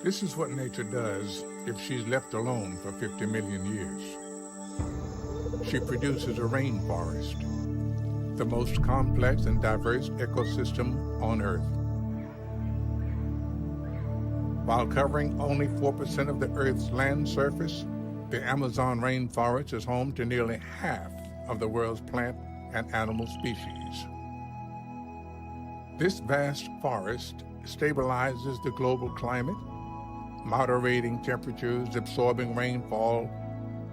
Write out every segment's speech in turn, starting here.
This is what nature does if she's left alone for 50 million years. She produces a rainforest, the most complex and diverse ecosystem on Earth. While covering only 4% of the Earth's land surface, the Amazon rainforest is home to nearly half of the world's plant and animal species. This vast forest stabilizes the global climate, moderating temperatures, absorbing rainfall,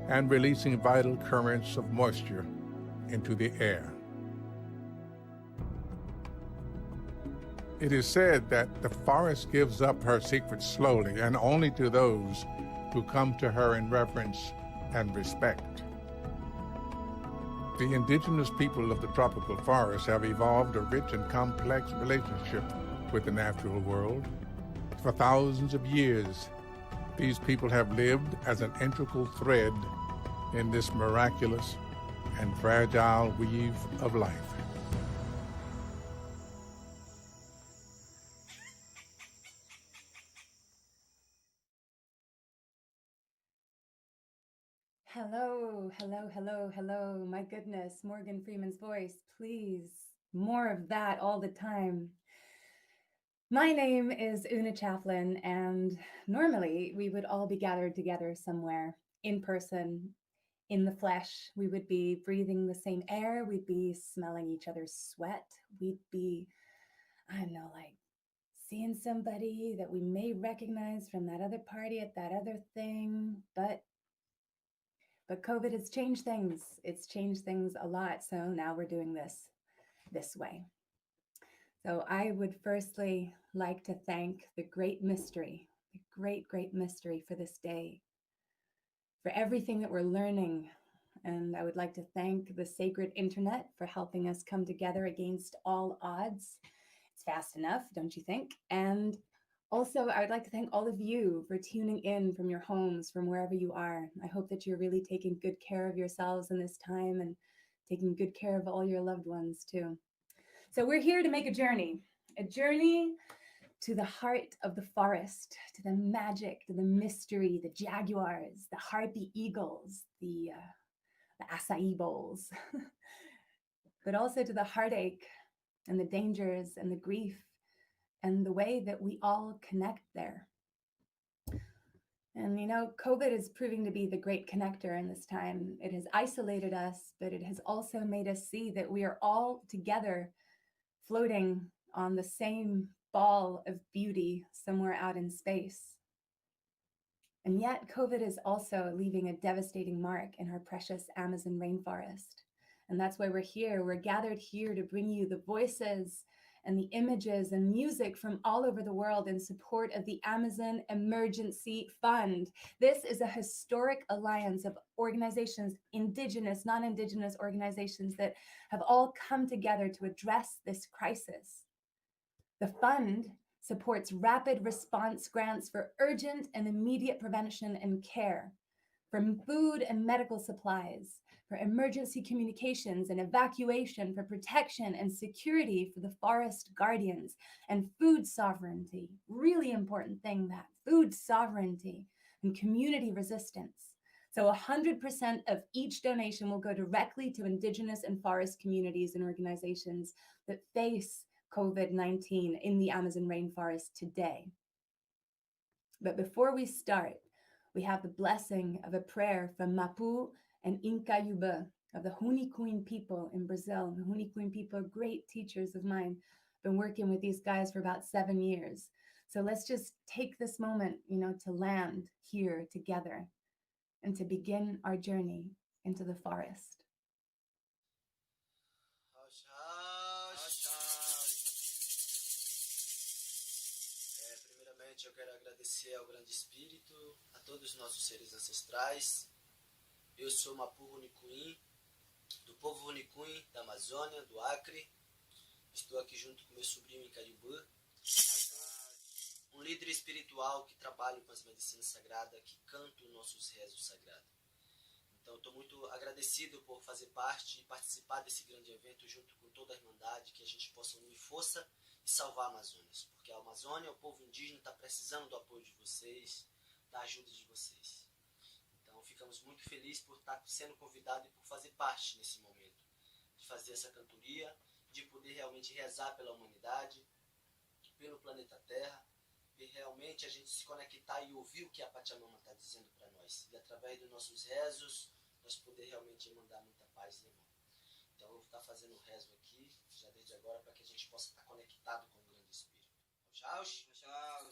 and releasing vital currents of moisture into the air. It is said that the forest gives up her secrets slowly and only to those who come to her in reverence and respect. The indigenous people of the tropical forest have evolved a rich and complex relationship with the natural world. For thousands of years, these people have lived as an integral thread in this miraculous and fragile weave of life. Hello, hello, hello, hello. My goodness, Morgan Freeman's voice, please. More of that all the time. My name is Una Chaplin, and normally we would all be gathered together somewhere in person, in the flesh. We would be breathing the same air. We'd be smelling each other's sweat. We'd be, I don't know, like seeing somebody that we may recognize from that other party at that other thing. But COVID has changed things. It's changed things a lot. So now we're doing this way. So I would firstly like to thank the great mystery for this day, for everything that we're learning. And I would like to thank the sacred internet for helping us come together against all odds. It's fast enough, don't you think? And also, I would like to thank all of you for tuning in from your homes, from wherever you are. I hope that you're really taking good care of yourselves in this time and taking good care of all your loved ones too. So we're here to make a journey to the heart of the forest, to the magic, to the mystery, the jaguars, the harpy eagles, the acai bowls, but also to the heartache and the dangers and the grief and the way that we all connect there. And COVID is proving to be the great connector in this time. It has isolated us, but it has also made us see that we are all together floating on the same ball of beauty somewhere out in space. And yet COVID is also leaving a devastating mark in our precious Amazon rainforest. And that's why we're here. We're gathered here to bring you the voices and the images and music from all over the world in support of the Amazon Emergency Fund. This is a historic alliance of organizations, indigenous, non-indigenous organizations that have all come together to address this crisis. The fund supports rapid response grants for urgent and immediate prevention and care, from food and medical supplies, for emergency communications and evacuation, for protection and security for the forest guardians, and food sovereignty, really important thing, that food sovereignty and community resistance. So 100% of each donation will go directly to indigenous and forest communities and organizations that face COVID-19 in the Amazon rainforest today. But before we start, we have the blessing of a prayer from Mapu and Inca Yuba of the Hunikuin people in Brazil. The Hunikuin people are great teachers of mine. Been working with these guys for about 7 years. So let's just take this moment, to land here together and to begin our journey into the forest. Primeiramente, eu quero agradecer ao Grande Espírito, a todos os nossos seres ancestrais. Eu sou Mapu Hunikuin, do povo Hunikuin da Amazônia, do Acre. Estou aqui junto com meu sobrinho Incaiubã, líder espiritual que trabalha com as medicinas sagradas, que canta os nossos rezos sagrados. Então, estou muito agradecido por fazer parte e participar desse grande evento junto com toda a Irmandade, que a gente possa unir força e salvar a Amazônia, porque a Amazônia, o povo indígena está precisando do apoio de vocês, da ajuda de vocês. Então ficamos muito felizes por estar sendo convidado e por fazer parte nesse momento, de fazer essa cantoria, de poder realmente rezar pela humanidade, pelo planeta Terra, e realmente a gente se conectar e ouvir o que a Pachamama está dizendo para nós. E através dos nossos rezos, nós poder realmente mandar muita paz e amor. Então eu vou estar fazendo o rezo aqui, já desde agora, para que a gente possa estar conectado com o Grande Espírito. Tchau, tchau.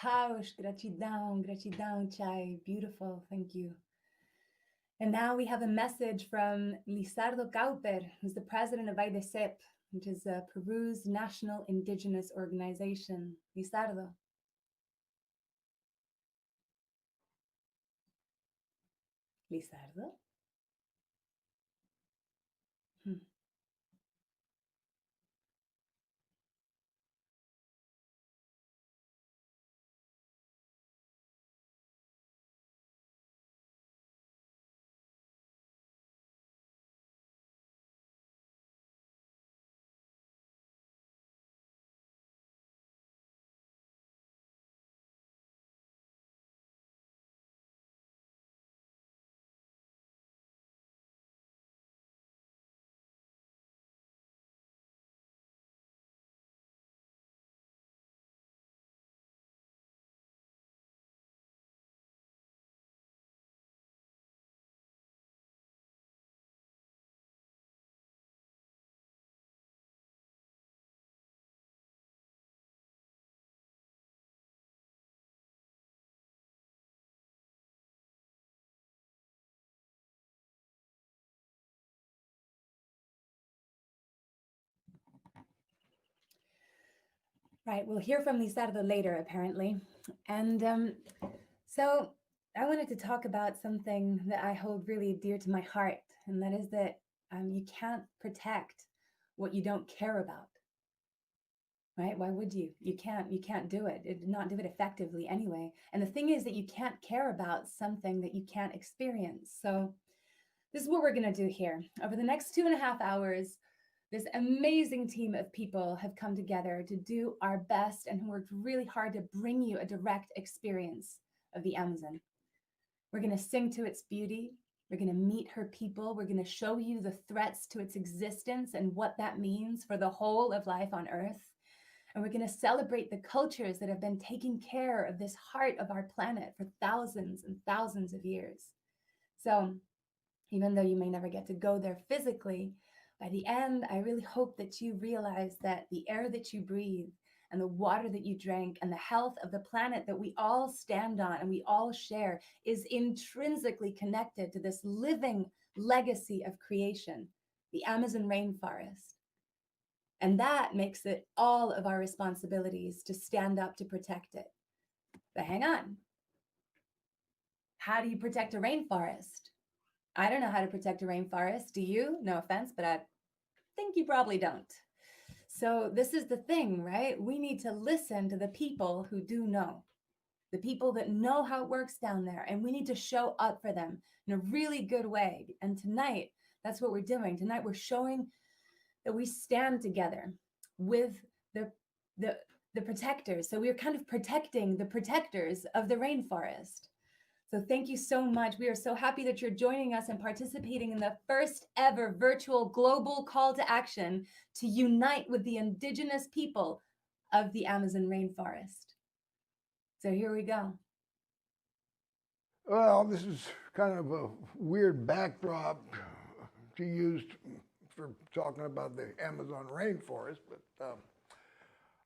Haush, gratidão, Chai. Beautiful, thank you. And now we have a message from Lizardo Cauper, who's the president of IDESEP, which is Peru's national indigenous organization. Lizardo. Lizardo? Right, we'll hear from Lizardo later, apparently. And so I wanted to talk about something that I hold really dear to my heart, and that is that you can't protect what you don't care about. Right? Why would you? You can't do it. Not do it effectively anyway. And the thing is that you can't care about something that you can't experience. So this is what we're going to do here. Over the next 2.5 hours, this amazing team of people have come together to do our best and worked really hard to bring you a direct experience of the Amazon. We're going to sing to its beauty. We're going to meet her people. We're going to show you the threats to its existence and what that means for the whole of life on Earth. And we're going to celebrate the cultures that have been taking care of this heart of our planet for thousands and thousands of years. So even though you may never get to go there physically, by the end, I really hope that you realize that the air that you breathe and the water that you drink and the health of the planet that we all stand on and we all share is intrinsically connected to this living legacy of creation, the Amazon rainforest. And that makes it all of our responsibilities to stand up to protect it. But hang on. How do you protect a rainforest? I don't know how to protect a rainforest. Do you? No offense, but I think you probably don't. So this is the thing, right? We need to listen to the people who do know. the people that know how it works down there, and we need to show up for them in a really good way. And tonight, that's what we're doing. Tonight, we're showing that we stand together with the protectors. So we're kind of protecting the protectors of the rainforest. So thank you so much. We are so happy that you're joining us and participating in the first ever virtual global call to action to unite with the indigenous people of the Amazon rainforest. So here we go. Well, this is kind of a weird backdrop to use for talking about the Amazon rainforest, but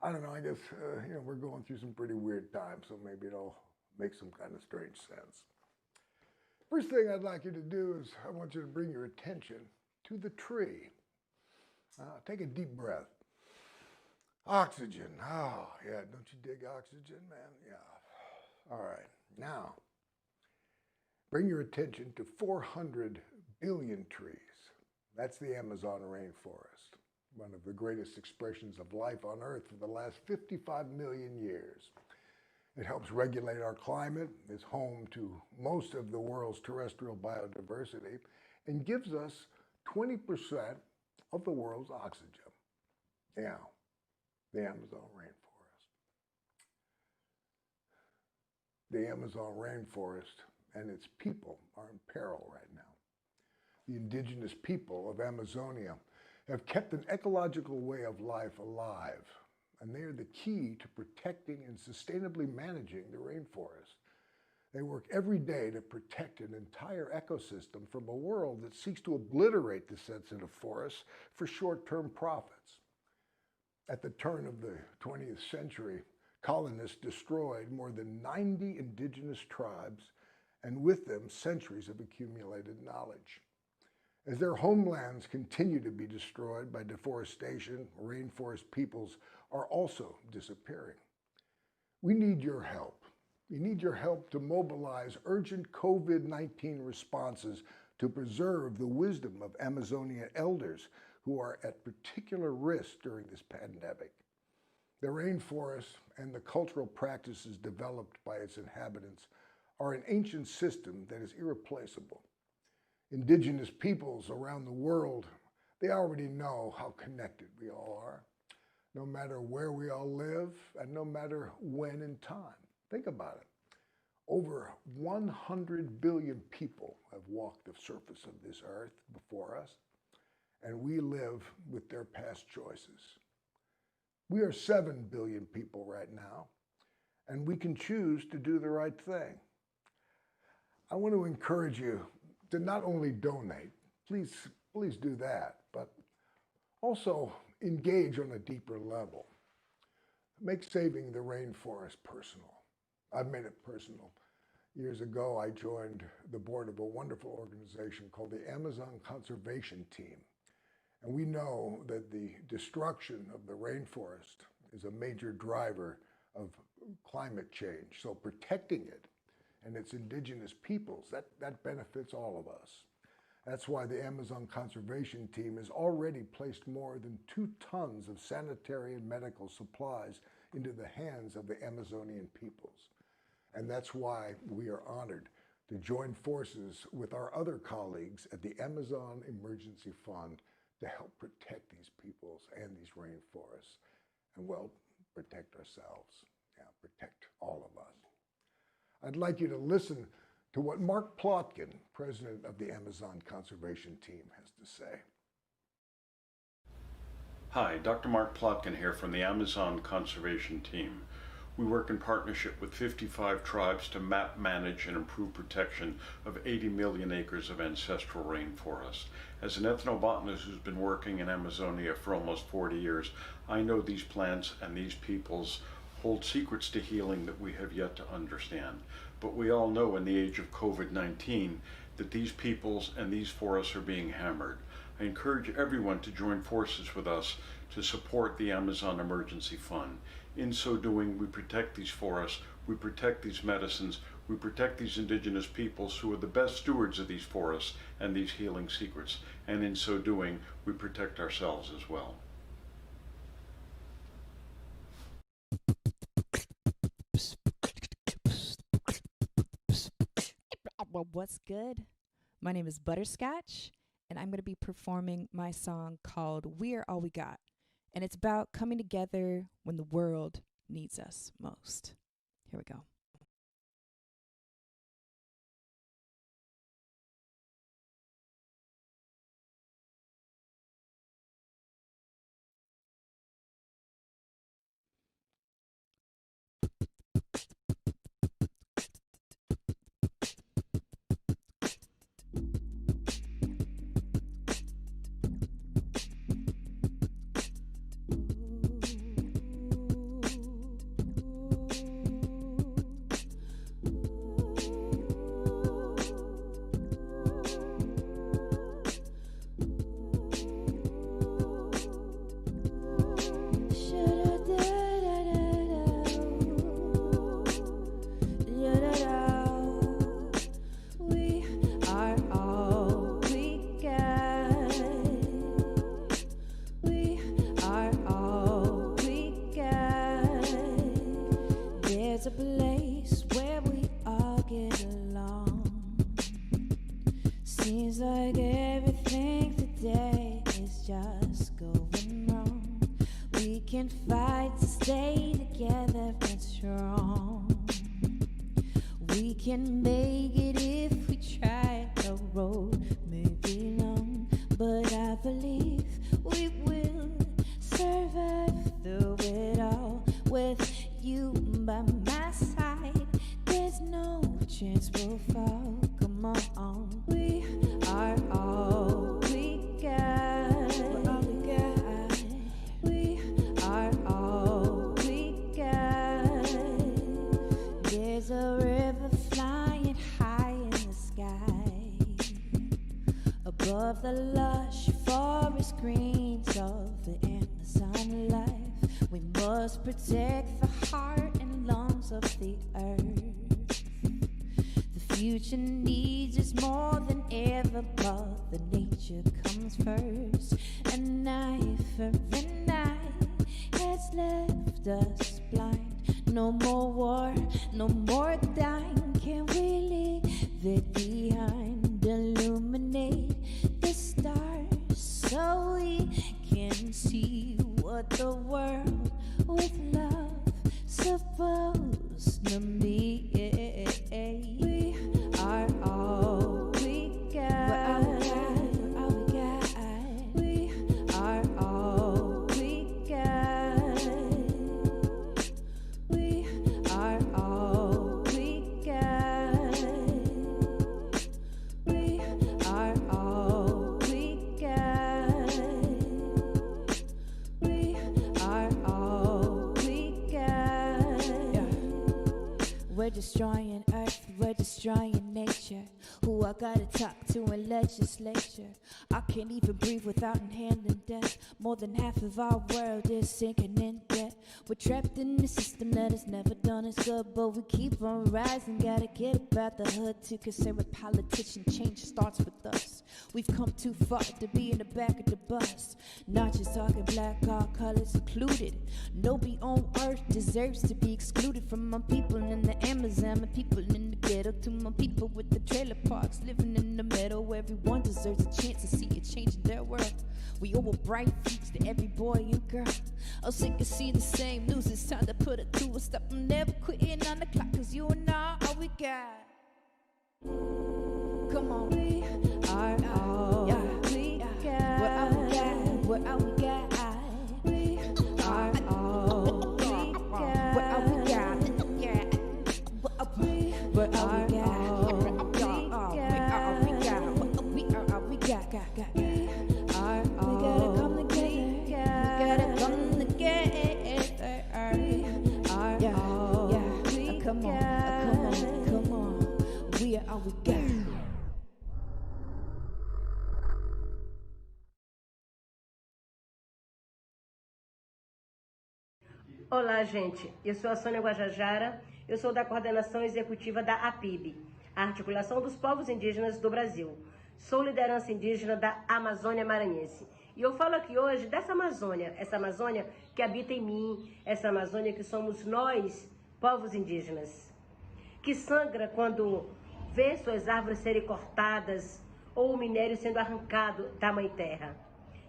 I don't know, I guess, we're going through some pretty weird times, so maybe it'll make some kind of strange sense. First thing I'd like you to do is I want you to bring your attention to the tree. Take a deep breath. Oxygen. Oh, yeah, don't you dig oxygen, man? Yeah. All right, now, bring your attention to 400 billion trees. That's the Amazon rainforest, one of the greatest expressions of life on Earth for the last 55 million years. It helps regulate our climate, is home to most of the world's terrestrial biodiversity, and gives us 20% of the world's oxygen. Yeah, the Amazon rainforest. The Amazon rainforest and its people are in peril right now. The indigenous people of Amazonia have kept an ecological way of life alive, and they are the key to protecting and sustainably managing the rainforest. They work every day to protect an entire ecosystem from a world that seeks to obliterate the sensitive forests for short-term profits. At the turn of the 20th century, colonists destroyed more than 90 indigenous tribes, and with them centuries of accumulated knowledge. As their homelands continue to be destroyed by deforestation, rainforest peoples are also disappearing. We need your help. We need your help to mobilize urgent COVID-19 responses to preserve the wisdom of Amazonia elders who are at particular risk during this pandemic. The rainforest and the cultural practices developed by its inhabitants are an ancient system that is irreplaceable. Indigenous peoples around the world, they already know how connected we all are, no matter where we all live and no matter when in time. Think about it. Over 100 billion people have walked the surface of this earth before us, and we live with their past choices. We are 7 billion people right now, and we can choose to do the right thing. I want to encourage you to not only donate, please do that, but also engage on a deeper level. Make saving the rainforest personal. I've made it personal. Years ago, I joined the board of a wonderful organization called the Amazon Conservation Team. And we know that the destruction of the rainforest is a major driver of climate change. So protecting it and its indigenous peoples, that benefits all of us. That's why the Amazon Conservation Team has already placed more than 2 tons of sanitary and medical supplies into the hands of the Amazonian peoples. And that's why we are honored to join forces with our other colleagues at the Amazon Emergency Fund to help protect these peoples and these rainforests, and well, protect ourselves, protect all of us. I'd like you to listen to what Mark Plotkin, president of the Amazon Conservation Team, has to say. Hi, Dr. Mark Plotkin here from the Amazon Conservation Team. We work in partnership with 55 tribes to map, manage, and improve protection of 80 million acres of ancestral rainforest. As an ethnobotanist who's been working in Amazonia for almost 40 years, I know these plants and these peoples hold secrets to healing that we have yet to understand. But we all know in the age of COVID-19 that these peoples and these forests are being hammered. I encourage everyone to join forces with us to support the Amazon Emergency Fund. In so doing, we protect these forests, we protect these medicines, we protect these indigenous peoples who are the best stewards of these forests and these healing secrets. And in so doing, we protect ourselves as well. Well, what's good? My name is Butterscotch, and I'm going to be performing my song called We're All We Got. And it's about coming together when the world needs us most. Here we go. There's a place where we all get along. Seems like everything today is just going wrong. We can fight to stay together and strong. We can make it if we try. The road may be long, but I believe we will survive through it all. With you by my side, there's no chance we'll fall. Come on, we are all we got. We're all we got. We are all we got. There's a river flying high in the sky, above the lush forest greens of the Amazon life. We must protect the heart and lungs of the earth. The future needs us more than ever, but the nature comes first. And eye for an eye has left us blind. No more war, no more dying. Can we leave it behind? Illuminate the stars so we can see what the world with love supposed to be. We are all we got. We're all we got. We are all we got. We are all we got. We are all we got. We are all we got. Yeah. We're destroying earth, we're destroying nature. Who I gotta talk to in legislature? I can't even breathe without inhaling death. More than half of our world is sinking in debt. We're trapped in a system that has never done us good, but we keep on rising. Gotta get about the hood too, cause say with politicians, change starts with us. We've come too far to be in the back of the bus. Not just talking black, all colors included. Nobody on earth deserves to be excluded. From my people in the Amazon, my people in the ghetto, to my people with the trailer parks living in the meadow. Everyone deserves a chance to see a change in their world. We owe a bright future to every boy and girl. I'm sick of seeing the same news. It's time to put it to a stop. I'm never quitting on the clock, cause you and I are all we got. Come on, we are all we got. We're all we got. We're all we got. We are all we got. We're all we got. Yeah. We're all we got. Olá, gente. Eu sou a Sônia Guajajara. Eu sou da coordenação executiva da APIB, a Articulação dos Povos Indígenas do Brasil. Sou liderança indígena da Amazônia Maranhense. E eu falo aqui hoje dessa Amazônia, essa Amazônia que habita em mim, essa Amazônia que somos nós, povos indígenas, que sangra quando ver suas árvores serem cortadas ou o minério sendo arrancado da mãe terra,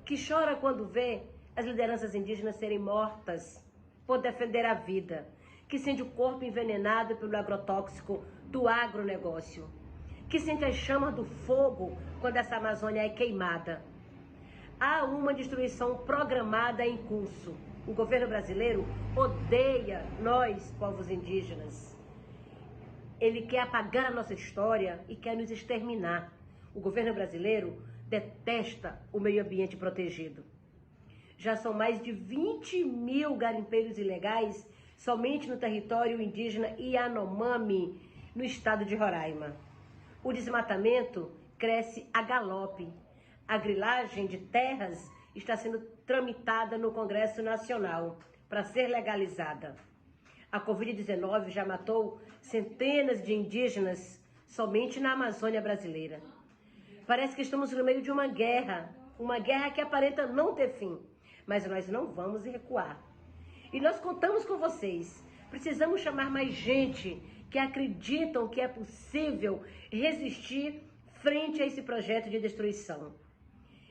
que chora quando vê as lideranças indígenas serem mortas por defender a vida, que sente o corpo envenenado pelo agrotóxico do agronegócio, que sente as chamas do fogo quando essa Amazônia é queimada. Há uma destruição programada em curso. O governo brasileiro odeia nós, povos indígenas. Ele quer apagar a nossa história e quer nos exterminar. O governo brasileiro detesta o meio ambiente protegido. Já são mais de 20 mil garimpeiros ilegais somente no território indígena Yanomami, no estado de Roraima. O desmatamento cresce a galope. A grilagem de terras está sendo tramitada no Congresso Nacional para ser legalizada. A Covid-19 já matou centenas de indígenas somente na Amazônia brasileira. Parece que estamos no meio de uma guerra que aparenta não ter fim, mas nós não vamos recuar. E nós contamos com vocês. Precisamos chamar mais gente que acreditam que é possível resistir frente a esse projeto de destruição.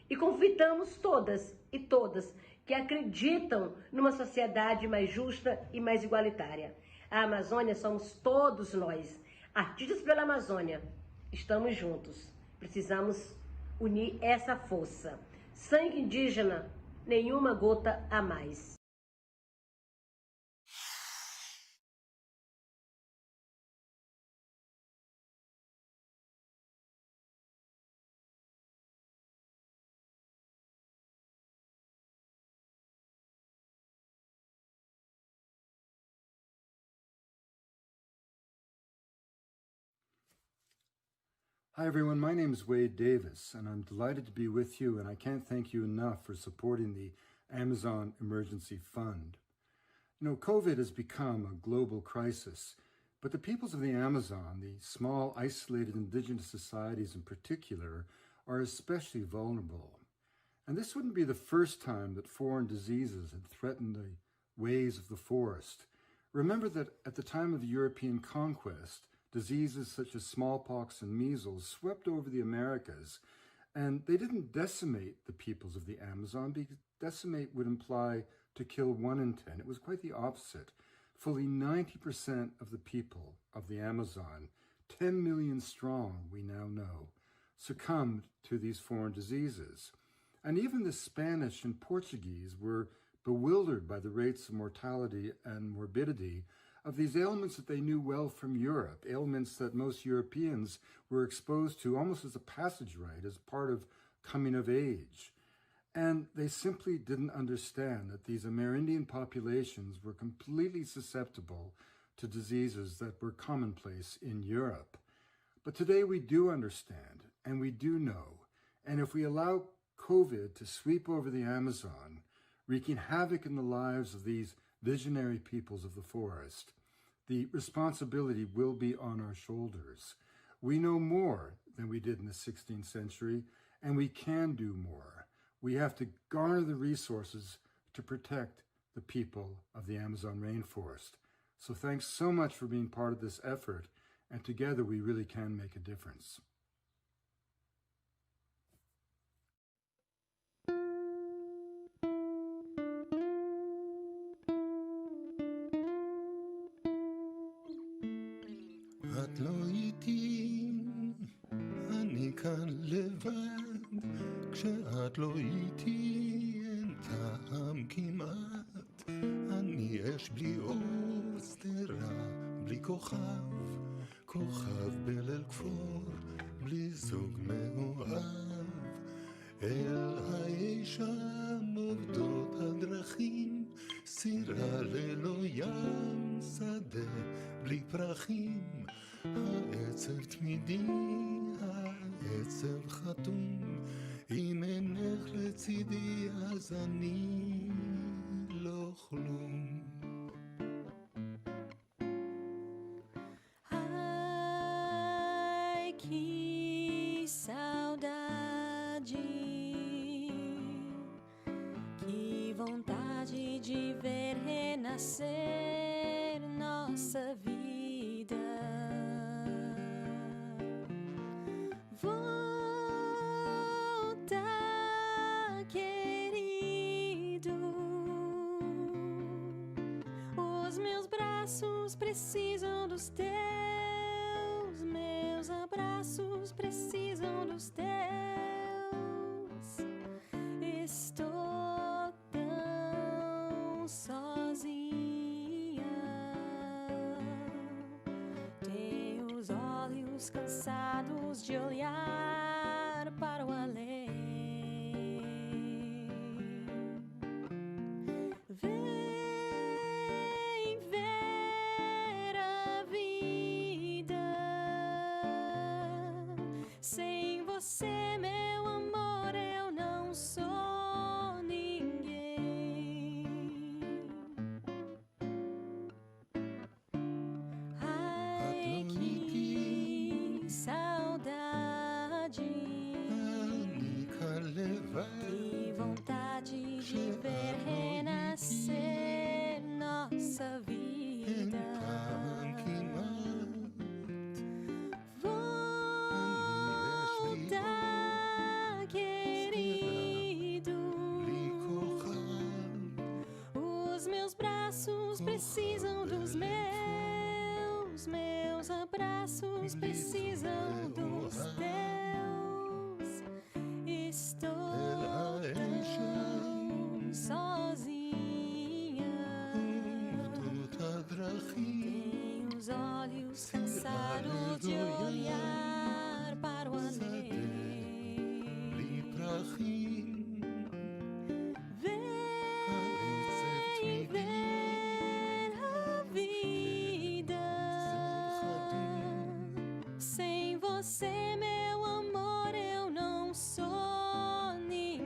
E convidamos todas e todas que acreditam numa sociedade mais justa e mais igualitária. A Amazônia somos todos nós, artistas pela Amazônia. Estamos juntos. Precisamos unir essa força. Sangue indígena, nenhuma gota a mais. Hi everyone, my name is Wade Davis and I'm delighted to be with you, and I can't thank you enough for supporting the Amazon Emergency Fund. You know, COVID has become a global crisis, but the peoples of the Amazon, the small isolated indigenous societies in particular, are especially vulnerable. And this wouldn't be the first time that foreign diseases had threatened the ways of the forest. Remember that at the time of the European conquest, diseases such as smallpox and measles swept over the Americas, and they didn't decimate the peoples of the Amazon, because decimate would imply to kill 1 in 10. It was quite the opposite. Fully 90% of the people of the Amazon, 10 million strong, we now know, succumbed to these foreign diseases. And even the Spanish and Portuguese were bewildered by the rates of mortality and morbidity of these ailments that they knew well from Europe, ailments that most Europeans were exposed to almost as a passage rite, as part of coming of age. And they simply didn't understand that these Amerindian populations were completely susceptible to diseases that were commonplace in Europe. But today we do understand, and we do know, and if we allow COVID to sweep over the Amazon, wreaking havoc in the lives of these visionary peoples of the forest, the responsibility will be on our shoulders. We know more than we did in the 16th century, and we can do more. We have to garner the resources to protect the people of the Amazon rainforest. So thanks so much for being part of this effort, and together we really can make a difference. את לא איתי, אני כאן לבד, כשאת לא איתי אין טעם כמעט, אני אש בלי אור, סתרה בלי כוכב, כוכב בליל כפור, בלי זוג מאוהב, אל הישם עובדות הדרכים, סירה ללא ים, שדה בלי פרחים, העצב תמידי, העצב חתום, אם אינך לצידי אז אני לא כלום. Ai, que saudade, que vontade de ver renascer nossa vida. abraços precisam dos teus, meus abraços precisam dos teus. Estou tão sozinha. Tenho os olhos cansados de olhar para o além. Vem ver a vida. Sem você, meu amor, eu não sou ninguém. Ai, que saudade, que vontade de ver renascer nossa vida. Volta, querido. Os meus braços precisam dos meus, meus abraços precisam dos teus. Estou tão sozinha. Tenho os olhos cansados de olhar para o além. Vem ver a vida. Sem você, meu amor, eu não sou ninguém.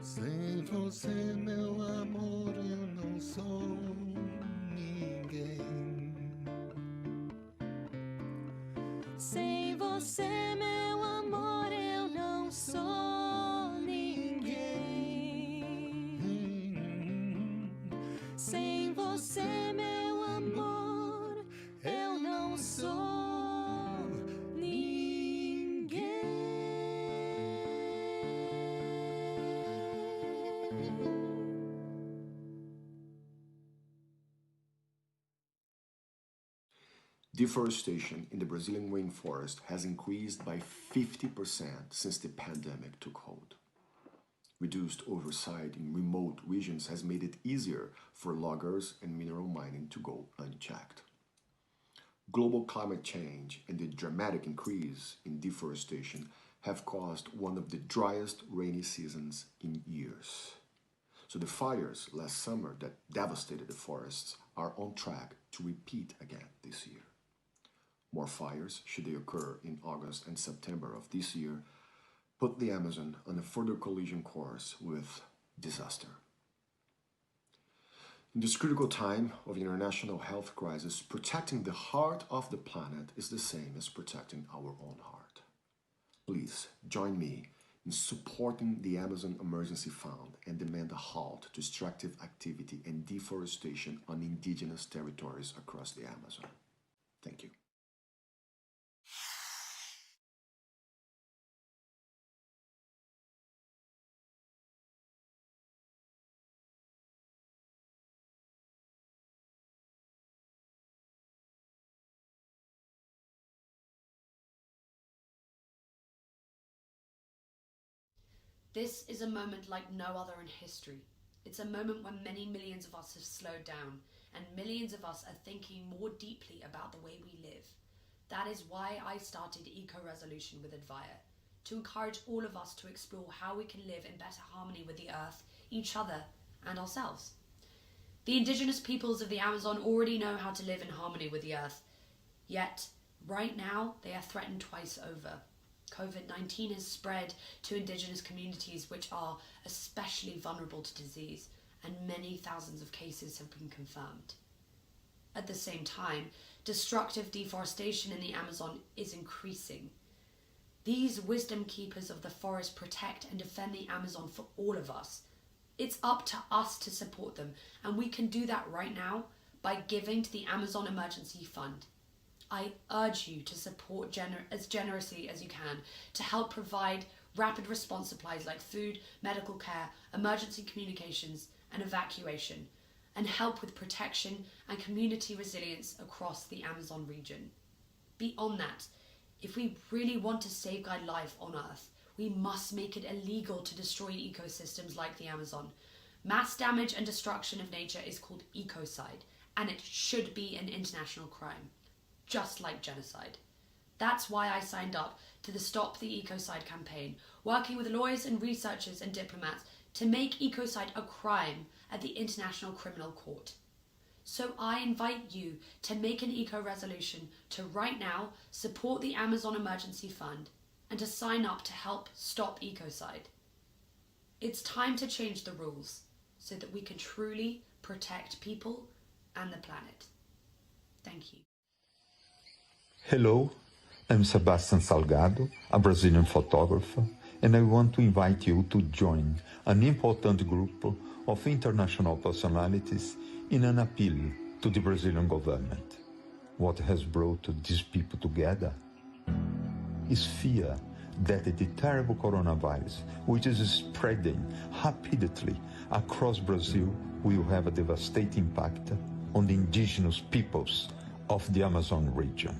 Sem você, meu amor, eu não sou ninguém. Sem você, meu amor, eu não sou ninguém. Sem você, meu amor, eu não sou ninguém. Deforestation in the Brazilian rainforest has increased by 50% since the pandemic took hold. Reduced oversight in remote regions has made it easier for loggers and mineral mining to go unchecked. Global climate change and the dramatic increase in deforestation have caused one of the driest rainy seasons in years. So the fires last summer that devastated the forests are on track to repeat again this year. More fires, should they occur in August and September of this year, put the Amazon on a further collision course with disaster. In this critical time of international health crisis, protecting the heart of the planet is the same as protecting our own heart. Please join me in supporting the Amazon Emergency Fund and demand a halt to extractive activity and deforestation on indigenous territories across the Amazon. Thank you. This is a moment like no other in history. It's a moment when many millions of us have slowed down, and millions of us are thinking more deeply about the way we live. That is why I started Eco-Resolution with Advire, to encourage all of us to explore how we can live in better harmony with the earth, each other, and ourselves. The indigenous peoples of the Amazon already know how to live in harmony with the earth, yet right now they are threatened twice over. COVID-19 has spread to indigenous communities which are especially vulnerable to disease, and many thousands of cases have been confirmed. At the same time, destructive deforestation in the Amazon is increasing. These wisdom keepers of the forest protect and defend the Amazon for all of us. It's up to us to support them, and we can do that right now by giving to the Amazon Emergency Fund. I urge you to support as generously as you can to help provide rapid response supplies like food, medical care, emergency communications, and evacuation, and help with protection and community resilience across the Amazon region. Beyond that, if we really want to safeguard life on Earth, we must make it illegal to destroy ecosystems like the Amazon. Mass damage and destruction of nature is called ecocide, and it should be an international crime, just like genocide. That's why I signed up to the Stop the Ecocide campaign, working with lawyers and researchers and diplomats to make ecocide a crime at the International Criminal Court. So I invite you to make an eco-resolution to right now support the Amazon Emergency Fund and to sign up to help stop ecocide. It's time to change the rules so that we can truly protect people and the planet. Thank you. Hello, I'm Sebastian Salgado, a Brazilian photographer, and I want to invite you to join an important group of international personalities in an appeal to the Brazilian government. What has brought these people together is fear that the terrible coronavirus, which is spreading rapidly across Brazil, will have a devastating impact on the indigenous peoples of the Amazon region.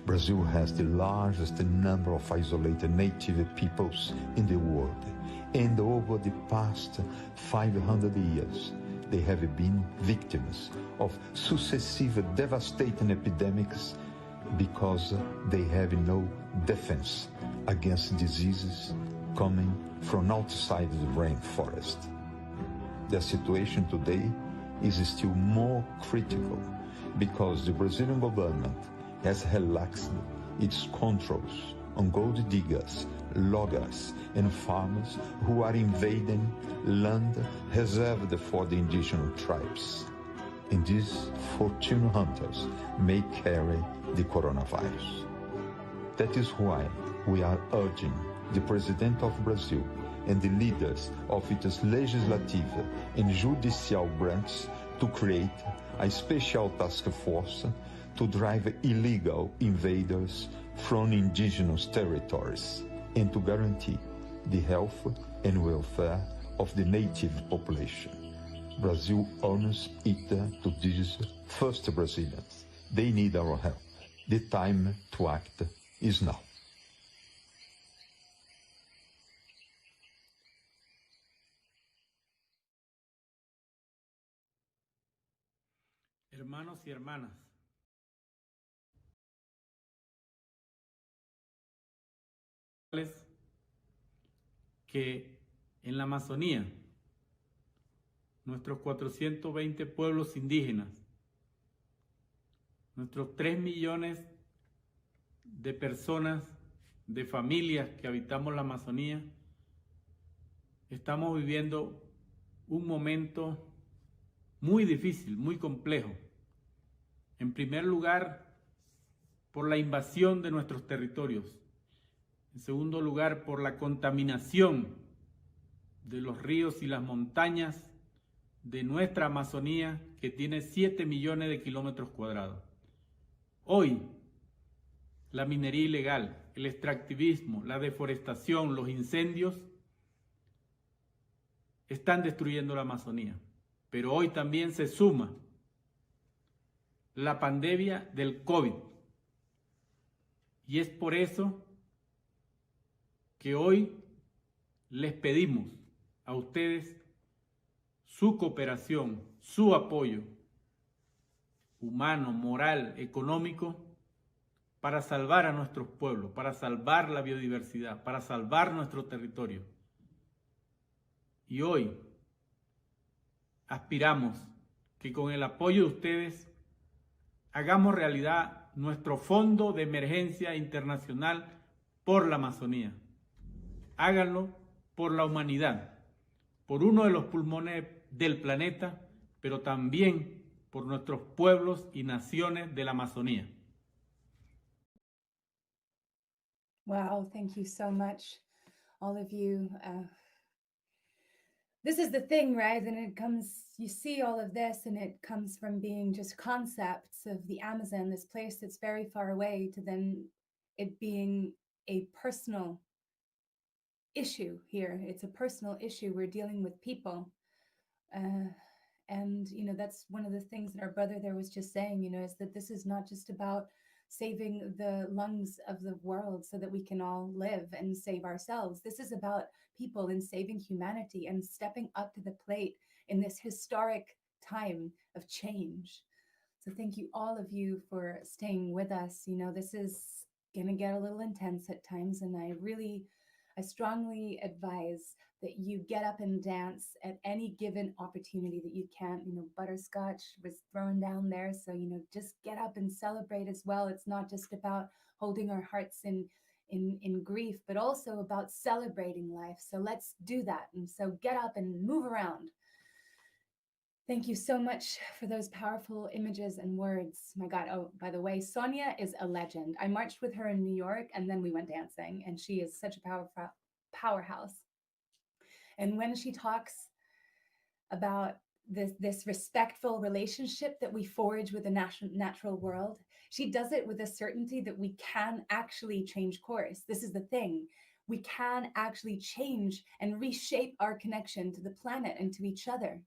Brazil has the largest number of isolated native peoples in the world, and over the past 500 years, they have been victims of successive devastating epidemics because they have no defense against diseases coming from outside the rainforest. The situation today is still more critical because the Brazilian government has relaxed its controls on gold diggers, loggers, and farmers who are invading land reserved for the indigenous tribes. And these fortune hunters may carry the coronavirus. That is why we are urging the President of Brazil and the leaders of its legislative and judicial branches to create a special task force to drive illegal invaders from indigenous territories and to guarantee the health and welfare of the native population. Brazil owes it to these first Brazilians. They need our help. The time to act is now. Hermanos y hermanas, que en la Amazonía, nuestros 420 pueblos indígenas, nuestros 3 millones de personas, de familias que habitamos la Amazonía, estamos viviendo un momento muy difícil, muy complejo. En primer lugar, por la invasión de nuestros territorios. En segundo lugar, por la contaminación de los ríos y las montañas de nuestra Amazonía, que tiene 7 millones de kilómetros cuadrados. Hoy, la minería ilegal, el extractivismo, la deforestación, los incendios están destruyendo la Amazonía. Pero hoy también se suma la pandemia del COVID. Y es por eso que hoy les pedimos a ustedes su cooperación, su apoyo humano, moral, económico, para salvar a nuestros pueblos, para salvar la biodiversidad, para salvar nuestro territorio. Y hoy aspiramos que con el apoyo de ustedes hagamos realidad nuestro Fondo de Emergencia Internacional por la Amazonía. Háganlo por la humanidad, por uno de los pulmones del planeta, pero también por nuestros pueblos y naciones de la Amazonía. Wow, thank you so much, all of you. This is the thing, right? And it comes, you see all of this, and it comes from being just concepts of the Amazon, this place that's very far away, to then it being a personal issue here. It's a personal issue. We're dealing with people. And, that's one of the things that our brother there was just saying, is that this is not just about saving the lungs of the world so that we can all live and save ourselves. This is about people and saving humanity and stepping up to the plate in this historic time of change. So thank you, all of you, for staying with us. This is going to get a little intense at times, and I strongly advise that you get up and dance at any given opportunity that you can. Butterscotch was thrown down there, so just get up and celebrate as well. It's not just about holding our hearts in grief, but also about celebrating life. So let's do that. And so get up and move around. Thank you so much for those powerful images and words. My God. Oh, by the way, Sonia is a legend. I marched with her in New York, and then we went dancing, and she is such a powerhouse. And when she talks about this respectful relationship that we forge with the natural world, she does it with a certainty that we can actually change course. This is the thing. We can actually change and reshape our connection to the planet and to each other.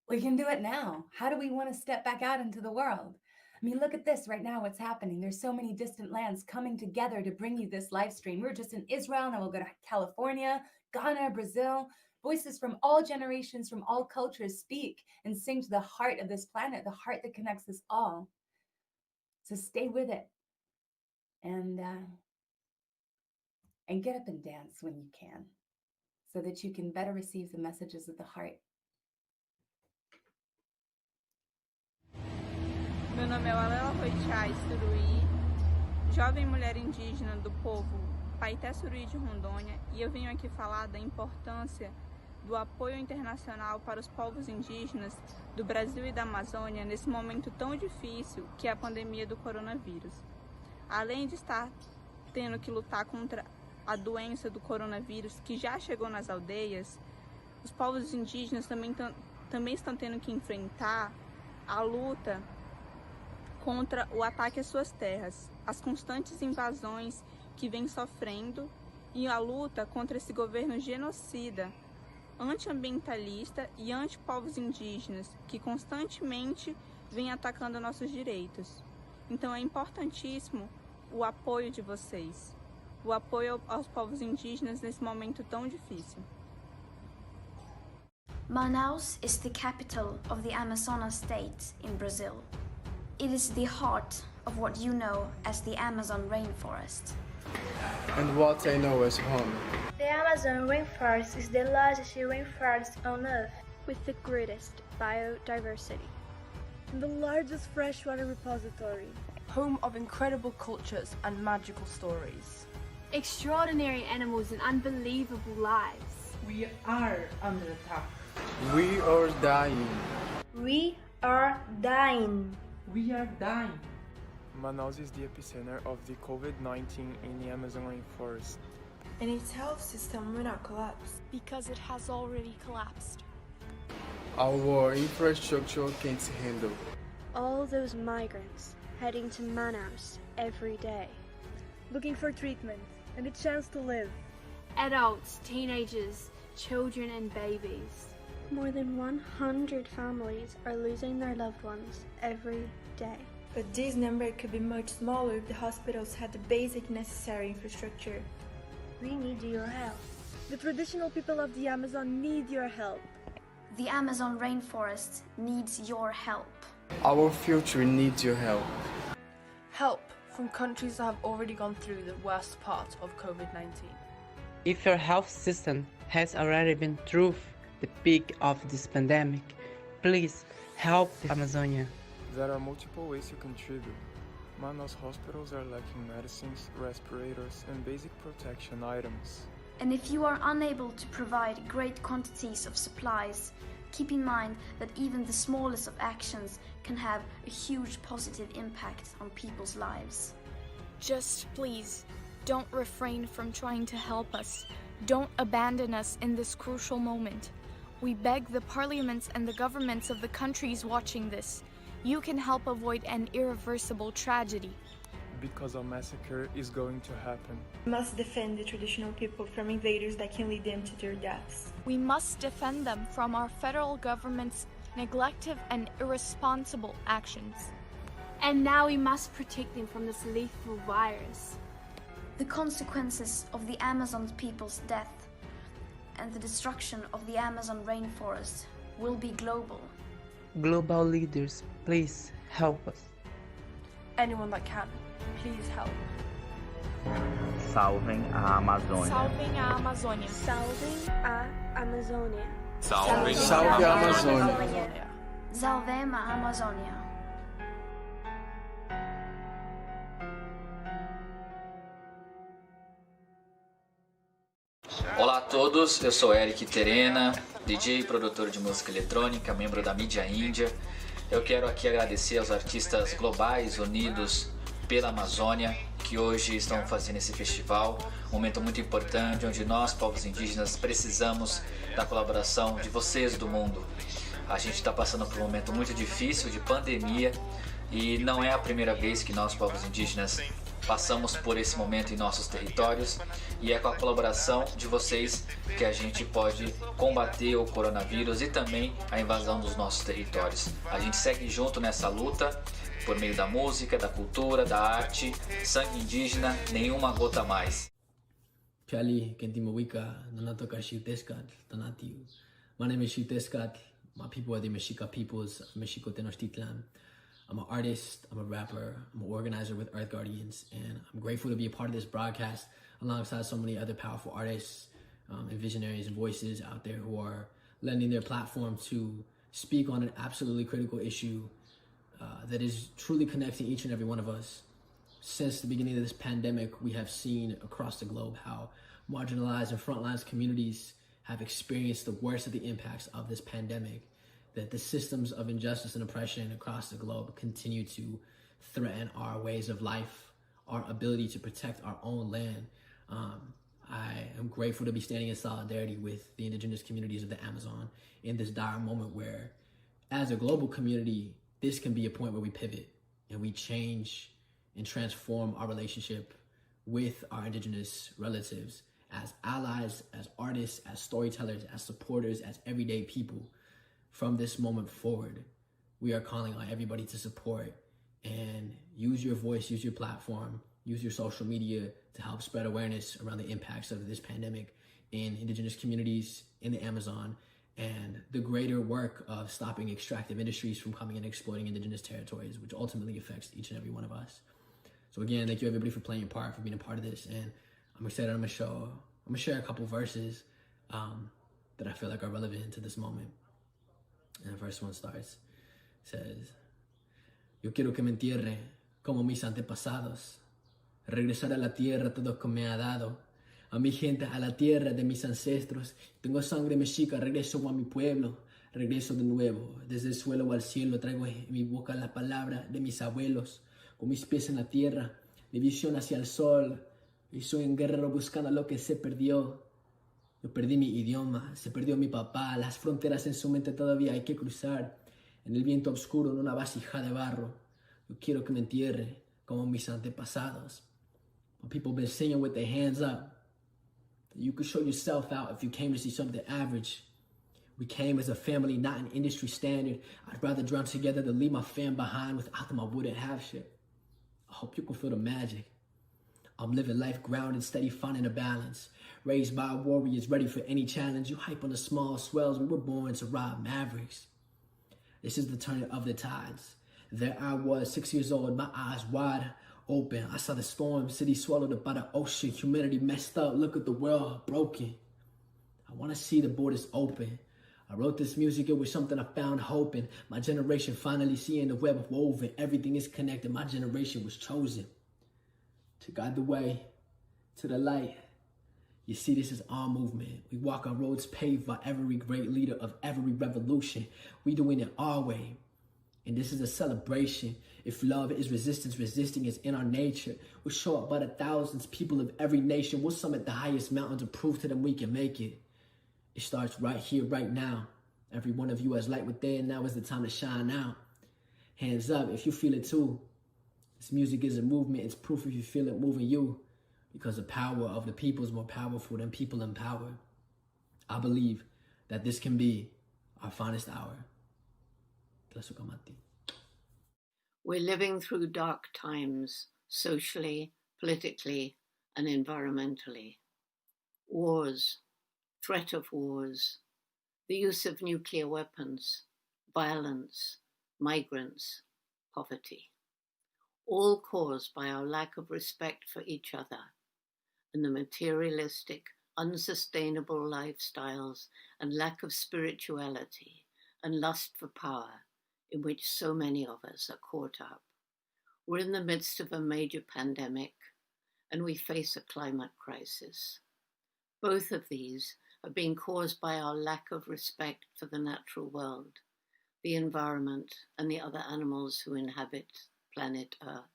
We can do it now. How do we want to step back out into the world? I mean, look at this right now, what's happening. There's so many distant lands coming together to bring you this live stream. We're just in Israel, now we'll go to California, Ghana, Brazil. Voices from all generations, from all cultures speak and sing to the heart of this planet, the heart that connects us all. So stay with it and get up and dance when you can, so that you can better receive the messages of the heart. Meu nome é Alela Roichai Suruí, jovem mulher indígena do povo Paité Suruí de Rondônia, e eu venho aqui falar da importância do apoio internacional para os povos indígenas do Brasil e da Amazônia nesse momento tão difícil que é a pandemia do coronavírus. Além de estar tendo que lutar contra a doença do coronavírus que já chegou nas aldeias, os povos indígenas também estão tendo que enfrentar a luta contra o ataque às suas terras, as constantes invasões que vem sofrendo e a luta contra esse governo genocida, antiambientalista e anti-povos indígenas, que constantemente vem atacando nossos direitos. Então é importantíssimo o apoio de vocês, o apoio aos povos indígenas nesse momento tão difícil. Manaus is the capital of the Amazonas state in Brazil. It is the heart of what you know as the Amazon rainforest. And what I know as home. The Amazon rainforest is the largest rainforest on Earth, with the greatest biodiversity. And the largest freshwater repository. Home of incredible cultures and magical stories. Extraordinary animals and unbelievable lives. We are under attack. We are dying. We are dying. We are dying. Manaus is the epicenter of the COVID-19 in the Amazon rainforest. And its health system will not collapse. Because it has already collapsed. Our infrastructure can't handle. All those migrants heading to Manaus every day. Looking for treatment and a chance to live. Adults, teenagers, children and babies. More than 100 families are losing their loved ones every day. But this number could be much smaller if the hospitals had the basic necessary infrastructure. We need your help. The traditional people of the Amazon need your help. The Amazon rainforest needs your help. Our future needs your help. Help from countries that have already gone through the worst part of COVID-19. If your health system has already been through the peak of this pandemic, please help the Amazonia. There are multiple ways to contribute. Manaus hospitals are lacking medicines, respirators, and basic protection items. And if you are unable to provide great quantities of supplies, keep in mind that even the smallest of actions can have a huge positive impact on people's lives. Just please, don't refrain from trying to help us. Don't abandon us in this crucial moment. We beg the parliaments and the governments of the countries watching this. You can help avoid an irreversible tragedy. because a massacre is going to happen. We must defend the traditional people from invaders that can lead them to their deaths. We must defend them from our federal government's neglective and irresponsible actions. And now we must protect them from this lethal virus. The consequences of the Amazon people's death and the destruction of the Amazon rainforest will be global. Global leaders, please help us. Anyone that can, please help. Salvem a Amazônia. Salvem a Amazônia. Salvem a Amazônia. Salve a Amazônia. Salvem a Amazônia. Olá a todos, eu sou Eric Terena, DJ e produtor de música eletrônica, membro da mídia índia. Eu quero aqui agradecer aos artistas globais unidos pela Amazônia que hoje estão fazendo esse festival, um momento muito importante onde nós, povos indígenas, precisamos da colaboração de vocês do mundo. A gente está passando por um momento muito difícil de pandemia e não é a primeira vez que nós, povos indígenas, passamos por esse momento em nossos territórios e é com a colaboração de vocês que a gente pode combater o coronavírus e também a invasão dos nossos territórios. A gente segue junto nessa luta por meio da música, da cultura, da arte, sangue indígena, nenhuma gota mais. Piali, Kentimawika, Nanatoka Shiteskat, Tanatiu. My name is Shiteskat. My people are the Mexica peoples of Mexico Tenochtitlan. I'm an artist, I'm a rapper, I'm an organizer with Earth Guardians, and I'm grateful to be a part of this broadcast alongside so many other powerful artists and visionaries and voices out there who are lending their platform to speak on an absolutely critical issue that is truly connecting each and every one of us. Since the beginning of this pandemic, we have seen across the globe how marginalized and frontlines communities have experienced the worst of the impacts of this pandemic, that the systems of injustice and oppression across the globe continue to threaten our ways of life, our ability to protect our own land. I am grateful to be standing in solidarity with the indigenous communities of the Amazon in this dire moment where, as a global community, this can be a point where we pivot and we change and transform our relationship with our indigenous relatives as allies, as artists, as storytellers, as supporters, as everyday people. From this moment forward, we are calling on everybody to support and use your voice, use your platform, use your social media to help spread awareness around the impacts of this pandemic in indigenous communities in the Amazon and the greater work of stopping extractive industries from coming and exploiting indigenous territories, which ultimately affects each and every one of us. So again, thank you everybody for playing a part, for being a part of this. And I'm excited I'm gonna share a couple verses that I feel like are relevant to this moment. And the first one starts, says, yo quiero que me entierre como mis antepasados, regresar a la tierra todo que me ha dado, a mi gente, a la tierra de mis ancestros. Tengo sangre mexica, regreso a mi pueblo, regreso de nuevo, desde el suelo al cielo, traigo en mi boca la palabra de mis abuelos, con mis pies en la tierra, mi visión hacia el sol, y soy un guerrero buscando lo que se perdió. Yo perdí mi idioma, se perdió mi papá, las fronteras en su mente todavía hay que cruzar, en el viento oscuro en una vasija de barro. Yo quiero que me entierre como mis antepasados. My people been singing with their hands up. You could show yourself out if you came to see something average. We came as a family, not an industry standard. I'd rather drown together than leave my fam behind. Without them, I wouldn't have shit. I hope you can feel the magic. I'm living life grounded, steady, finding a balance. Raised by warriors, ready for any challenge. You hype on the small swells. We were born to ride mavericks. This is the turn of the tides. There I was, 6 years old, my eyes wide open. I saw the storm, city swallowed up by the ocean. Humanity messed up, look at the world broken. I want to see the borders open. I wrote this music, it was something I found hope in. My generation finally seeing the web woven. Everything is connected, my generation was chosen to guide the way to the light. You see, this is our movement. We walk on roads paved by every great leader of every revolution. We doing it our way. And this is a celebration. If love is resistance, resisting is in our nature. We'll show up by the thousands, people of every nation. We'll summit the highest mountain to prove to them we can make it. It starts right here, right now. Every one of you has light within. Now is the time to shine out. Hands up if you feel it too. This music is a movement. It's proof if you feel it moving you, because the power of the people is more powerful than people in power. I believe that this can be our finest hour. We're living through dark times, socially, politically, and environmentally. Wars, threat of wars, the use of nuclear weapons, violence, migrants, poverty, all caused by our lack of respect for each other and the materialistic, unsustainable lifestyles and lack of spirituality and lust for power in which so many of us are caught up. We're in the midst of a major pandemic and we face a climate crisis. Both of these are being caused by our lack of respect for the natural world, the environment, and the other animals who inhabit planet Earth.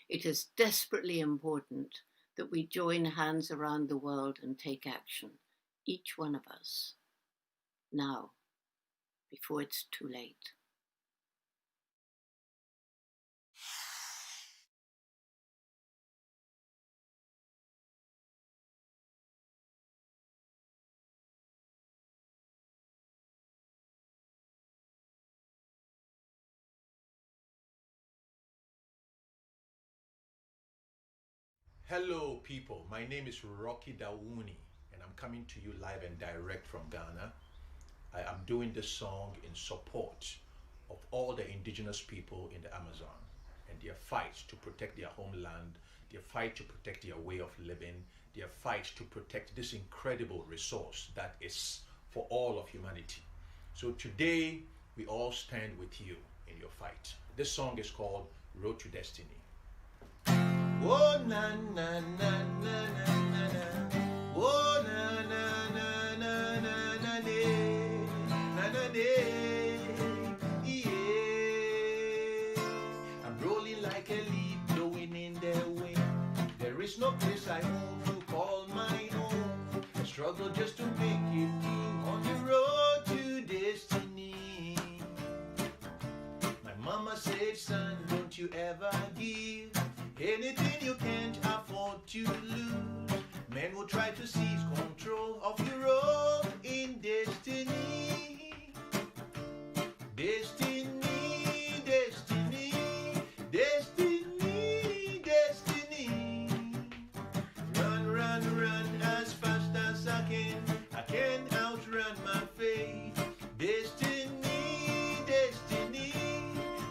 It is desperately important that we join hands around the world and take action, each one of us, now, before it's too late. Hello people, my name is Rocky Dawuni and I'm coming to you live and direct from Ghana. I am doing this song in support of all the indigenous people in the Amazon and their fight to protect their homeland, their fight to protect their way of living, their fight to protect this incredible resource that is for all of humanity. So today we all stand with you in your fight. This song is called Road to Destiny. Oh na na na na na na na. Oh na na na na na na na na na. Yeah. I'm rolling like a leaf blowing in the wind. There is no place I want to call my own. I struggle just to make it through on the road to destiny. My mama said, son, don't you ever give anything you can't afford to lose. Men will try to seize control of your role in destiny. Destiny, destiny, destiny, destiny. Run, run, run as fast as I can. I can't outrun my fate. Destiny, destiny,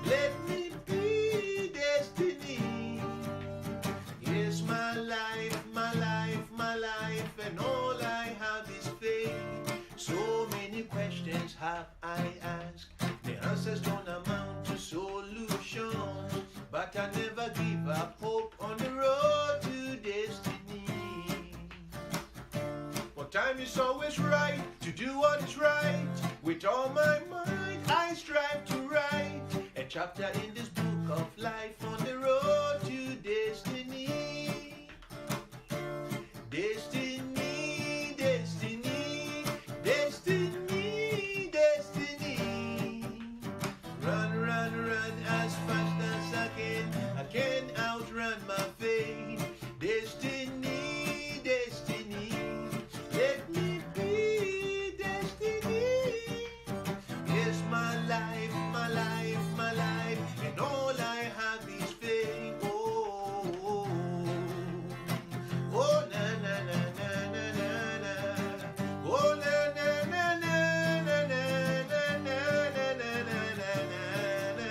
let me be destiny. Yes, my life, my life, my life, and all I have is faith. So many questions have I asked. The answers don't amount to solutions, but I never give up hope on the road to destiny. But time is always right to do what is right. With all my might, I strive to write a chapter in this book of life on the road to destiny. Destiny, destiny, destiny, destiny. Run, run, run as fast as I can. I can't outrun my fate. Destiny, destiny, let me be destiny. Yes, my life, my life, my life, and all I have is faith. Oh, oh, oh, oh, na na na na na na na. Oh, na na na na na na na na na na na.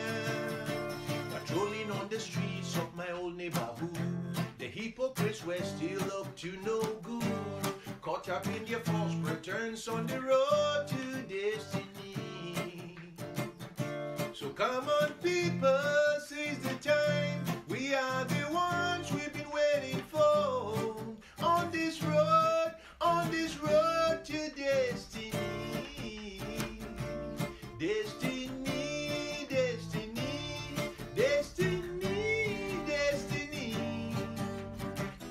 Patrolling on the streets of my old neighborhood, the hypocrites were still up to no good. Caught up in their false pretense on the road to destiny. So come on people, seize the time. We are the ones we've been waiting for. On this road to destiny. Destiny, destiny, destiny, destiny.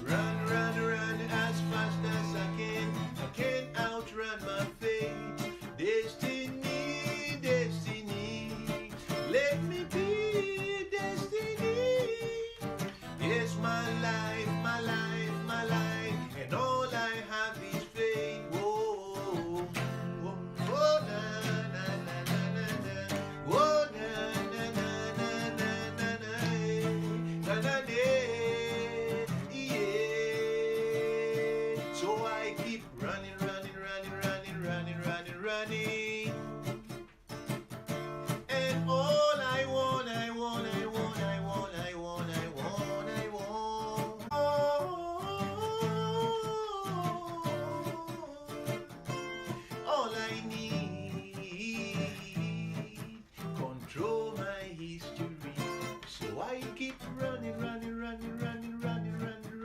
Run, run, run as fast as I can. I can't outrun my fate. Destiny, destiny, let me be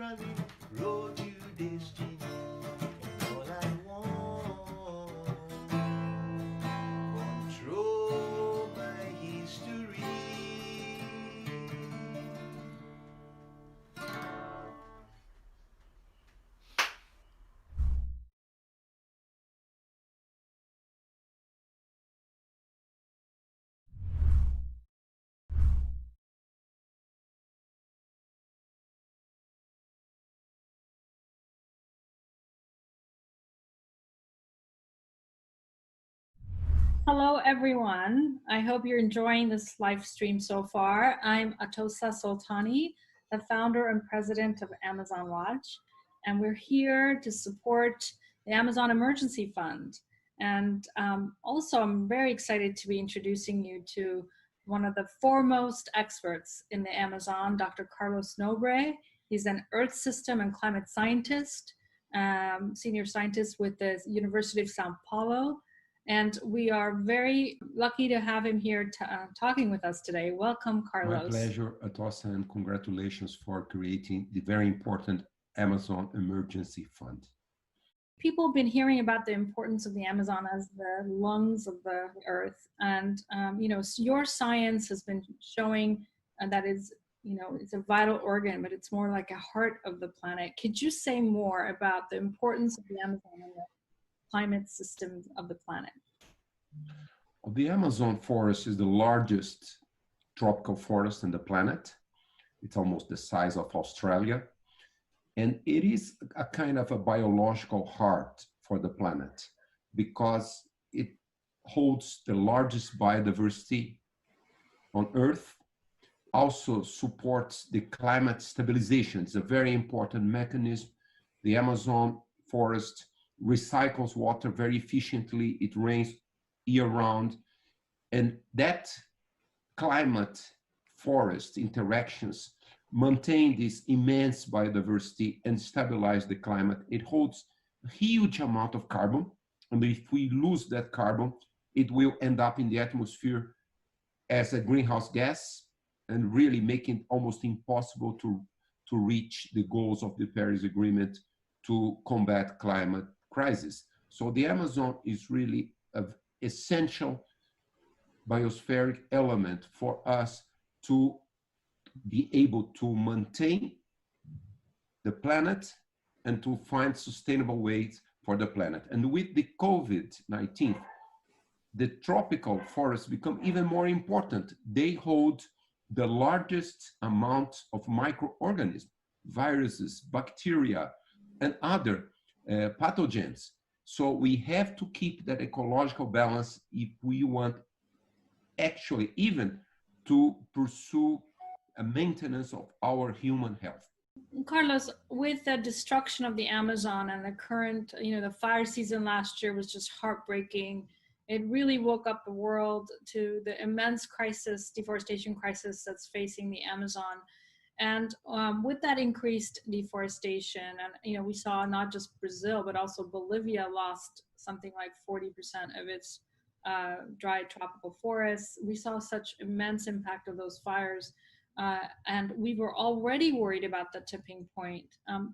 running, road to destiny. And all I want, control my history. Hello, everyone. I hope you're enjoying this live stream so far. I'm Atosa Soltani, the founder and president of Amazon Watch, and we're here to support the Amazon Emergency Fund. And also, I'm very excited to be introducing you to one of the foremost experts in the Amazon, Dr. Carlos Nobre. He's an Earth system and climate scientist, senior scientist with the University of Sao Paulo. And we are very lucky to have him here talking with us today. Welcome, Carlos. My pleasure, Atosa, and congratulations for creating the very important Amazon Emergency Fund. People have been hearing about the importance of the Amazon as the lungs of the earth. And, your science has been showing that it's a vital organ, but it's more like a heart of the planet. Could you say more about the importance of the Amazon and the climate system of the planet? The Amazon forest is the largest tropical forest on the planet. It's almost the size of Australia. And it is a kind of a biological heart for the planet because it holds the largest biodiversity on Earth, also supports the climate stabilization. It's a very important mechanism. The Amazon forest recycles water very efficiently. It rains year-round. And that climate forest interactions maintain this immense biodiversity and stabilize the climate. It holds a huge amount of carbon. And if we lose that carbon, it will end up in the atmosphere as a greenhouse gas and really making it almost impossible to reach the goals of the Paris Agreement to combat climate crisis. So the Amazon is really an essential biospheric element for us to be able to maintain the planet and to find sustainable ways for the planet. And with the COVID-19, the tropical forests become even more important. They hold the largest amount of microorganisms, viruses, bacteria, and other pathogens. So we have to keep that ecological balance if we want actually even to pursue a maintenance of our human health. Carlos, with the destruction of the Amazon and the current, the fire season last year was just heartbreaking. It really woke up the world to the immense crisis, deforestation crisis that's facing the Amazon. And with that increased deforestation, and we saw not just Brazil, but also Bolivia lost something like 40% of its dry tropical forests. We saw such immense impact of those fires. And we were already worried about the tipping point.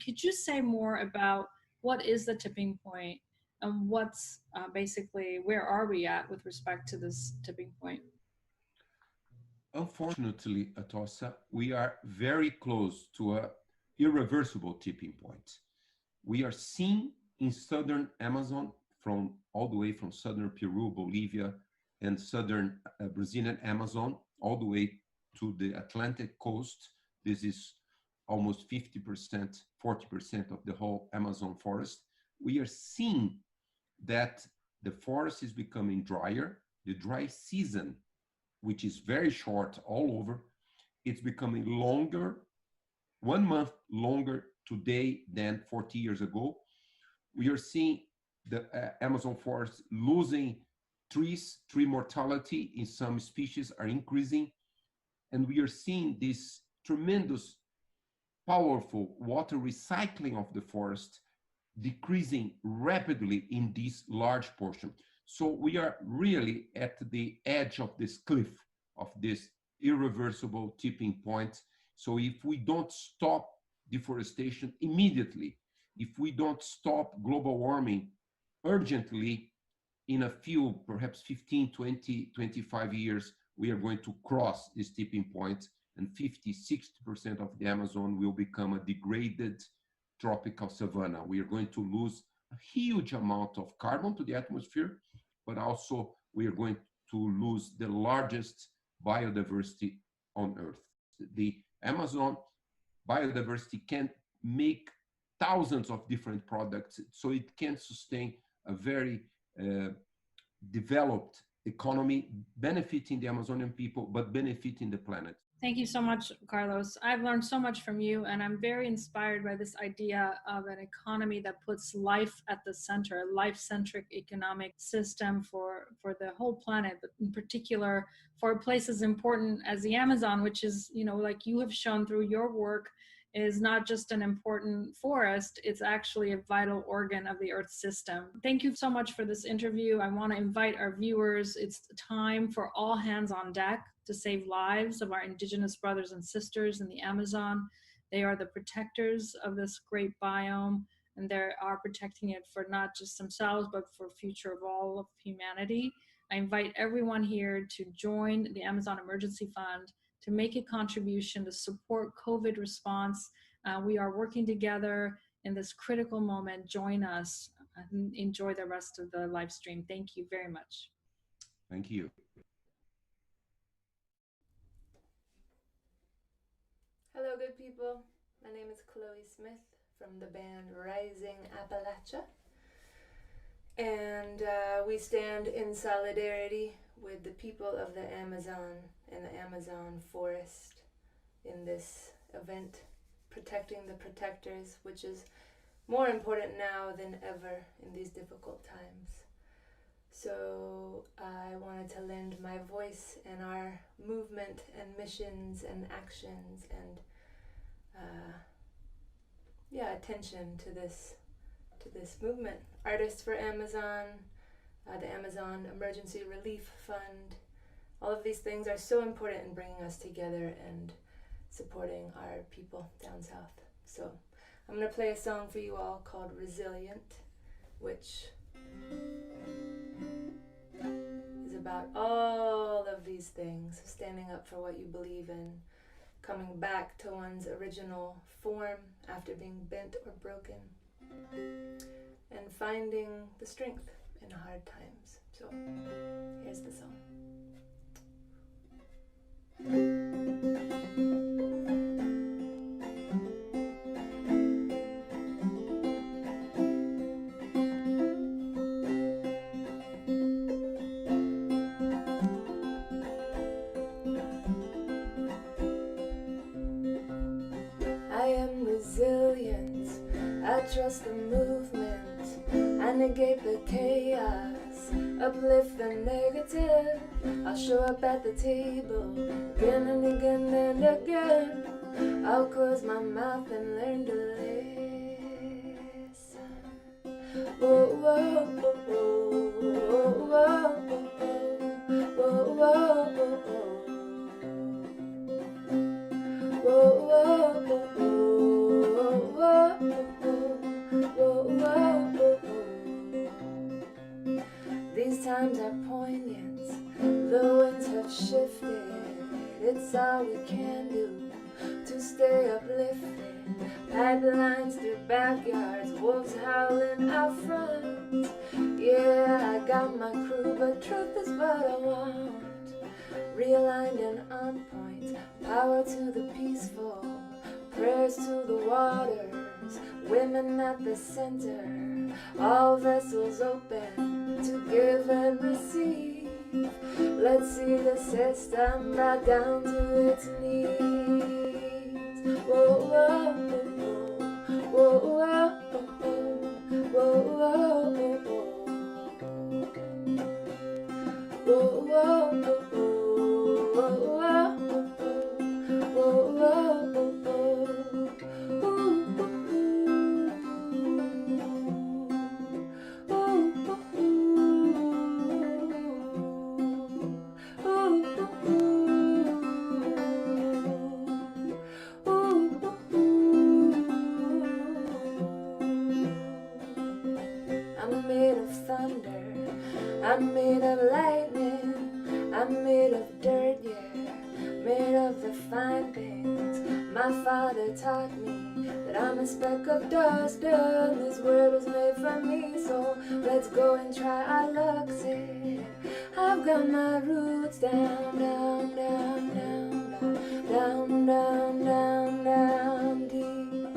Could you say more about what is the tipping point and what's basically, where are we at with respect to this tipping point? Unfortunately, Atosa, we are very close to an irreversible tipping point. We are seeing in southern Amazon, from all the way from southern Peru, Bolivia, and southern Brazilian Amazon, all the way to the Atlantic coast. This is almost 50%, 40% of the whole Amazon forest. We are seeing that the forest is becoming drier. The dry season, which is very short all over, it's becoming longer, 1 month longer today than 40 years ago. We are seeing the Amazon forest losing trees, tree mortality in some species are increasing. And we are seeing this tremendous, powerful water recycling of the forest decreasing rapidly in this large portion. So we are really at the edge of this cliff, of this irreversible tipping point. So if we don't stop deforestation immediately. If we don't stop global warming urgently, in a few, perhaps 15, 20, 25 years, we are going to cross this tipping point, and 50, 60% of the Amazon will become a degraded tropical savanna. We are going to lose a huge amount of carbon to the atmosphere, but also we are going to lose the largest biodiversity on Earth. The Amazon biodiversity can make thousands of different products, so it can sustain a very developed economy, benefiting the Amazonian people, but benefiting the planet. Thank you so much, Carlos. I've learned so much from you, and I'm very inspired by this idea of an economy that puts life at the center, a life-centric economic system for the whole planet, but in particular for places important as the Amazon, which is, you know, like you have shown through your work, is not just an important forest, it's actually a vital organ of the Earth system. Thank you so much for this interview. I want to invite our viewers, it's time for all hands on deck to save lives of our indigenous brothers and sisters in the Amazon. They are the protectors of this great biome, and they are protecting it for not just themselves, but for the future of all of humanity. I invite everyone here to join the Amazon Emergency Fund to make a contribution to support COVID response. We are working together in this critical moment. Join us and enjoy the rest of the live stream. Thank you very much. Thank you. Hello, good people. My name is Chloe Smith from the band Rising Appalachia. And we stand in solidarity with the people of the Amazon and the Amazon forest in this event, protecting the protectors, which is more important now than ever in these difficult times. So I wanted to lend my voice and our movement and missions and actions and attention to this movement. Artists for Amazon, the Amazon Emergency Relief Fund. All of these things are so important in bringing us together and supporting our people down south. So I'm going to play a song for you all called Resilient, which is about all of these things, standing up for what you believe in, coming back to one's original form after being bent or broken, and finding the strength in hard times. So here's the song. I am resilient, I trust the movement, I negate the chaos, uplift the negative. I'll show up at the table again and again and again. I'll close my mouth and learn to listen. Whoa, whoa, whoa, whoa, whoa, whoa, whoa, These times are poignant, the winds have shifted. It's all we can do to stay uplifted. Pipelines through backyards, wolves howling out front. Yeah, I got my crew, but truth is what I want. Realigned and on point, power to the peaceful, prayers to the waters, women at the center, all vessels open to give and receive. Let's see the system back down to its knees. Whoa, whoa, whoa, whoa, whoa, whoa, whoa, whoa, whoa. I'm made of lightning, I'm made of dirt, yeah, made of the fine things. My father taught me that I'm a speck of dust, and this world was made for me, so let's go and try our luck. Say, I've got my roots down, down, down, down, down, down, down, down, deep.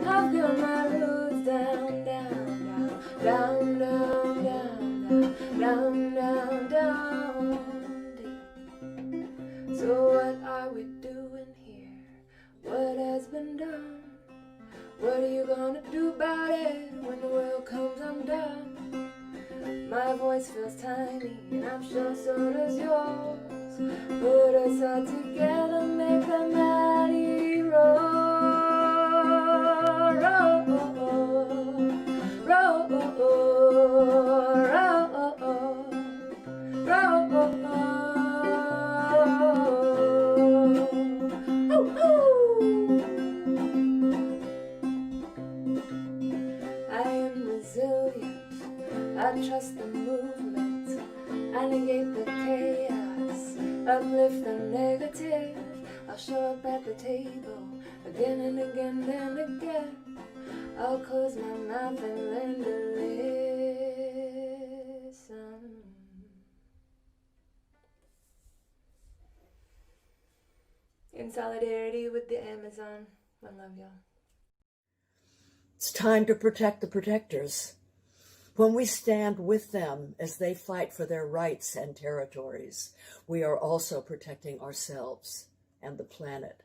I've got my roots down, down, down, down, down, down, down, down, down, deep. So what are we doing here? What has been done? What are you gonna do about it when the world comes undone? My voice feels tiny, and I'm sure so does yours. Put us all together, make the mighty roar. I am resilient, I trust the movement, I negate the chaos, uplift the negative. I'll show up at the table again and again and again. I'll close my mouth and learn to listen. In solidarity with the Amazon. One love, y'all. It's time to protect the protectors. When we stand with them as they fight for their rights and territories, we are also protecting ourselves and the planet.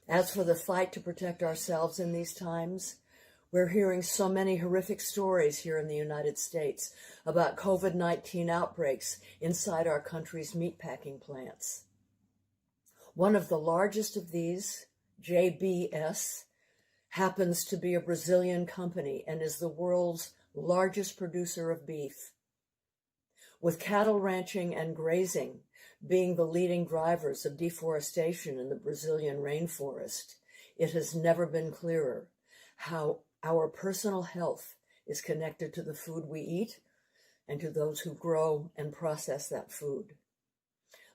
As for the fight to protect ourselves in these times, we're hearing so many horrific stories here in the United States about COVID-19 outbreaks inside our country's meatpacking plants. One of the largest of these, JBS, happens to be a Brazilian company and is the world's largest producer of beef. With cattle ranching and grazing being the leading drivers of deforestation in the Brazilian rainforest, it has never been clearer how our personal health is connected to the food we eat and to those who grow and process that food.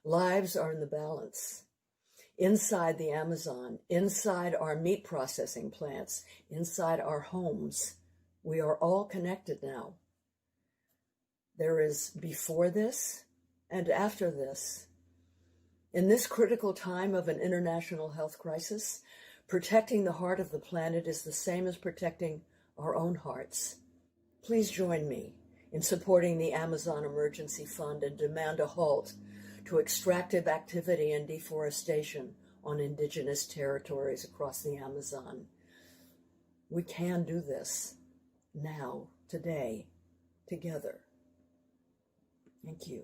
Lives are in the balance. Inside the Amazon, inside our meat processing plants, inside our homes, we are all connected now. There is before this and after this. In this critical time of an international health crisis, protecting the heart of the planet is the same as protecting our own hearts. Please join me in supporting the Amazon Emergency Fund and demand a halt to extractive activity and deforestation on indigenous territories across the Amazon. We can do this now, today, together. Thank you.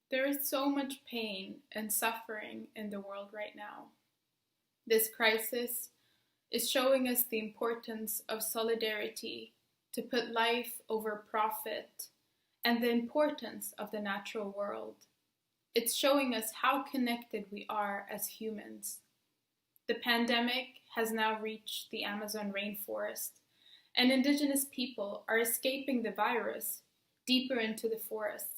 There is so much pain and suffering in the world right now. This crisis is showing us the importance of solidarity, to put life over profit, and the importance of the natural world. It's showing us how connected we are as humans. The pandemic has now reached the Amazon rainforest, and indigenous people are escaping the virus deeper into the forests.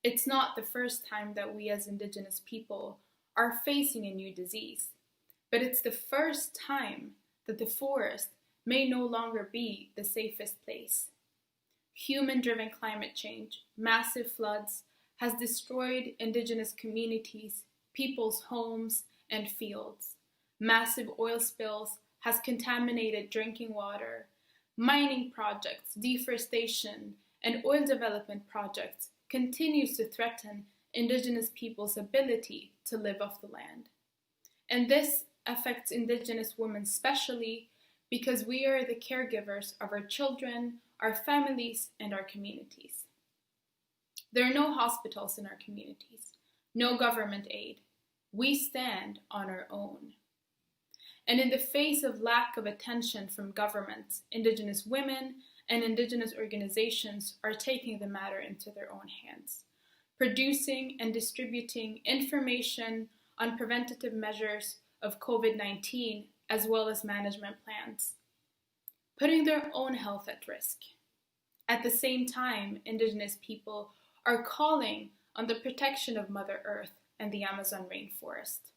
It's not the first time that we as indigenous people are facing a new disease, but it's the first time that the forest may no longer be the safest place. Human-driven climate change, massive floods, has destroyed indigenous communities, people's homes and fields. Massive oil spills has contaminated drinking water. Mining projects, deforestation, and oil development projects continues to threaten indigenous people's ability to live off the land. And this affects indigenous women especially because we are the caregivers of our children, our families, and our communities. There are no hospitals in our communities, no government aid. We stand on our own. And in the face of lack of attention from governments, Indigenous women and Indigenous organizations are taking the matter into their own hands, producing and distributing information on preventative measures of COVID-19 as well as management plans, putting their own health at risk. At the same time, Indigenous people are calling on the protection of Mother Earth and the Amazon rainforest.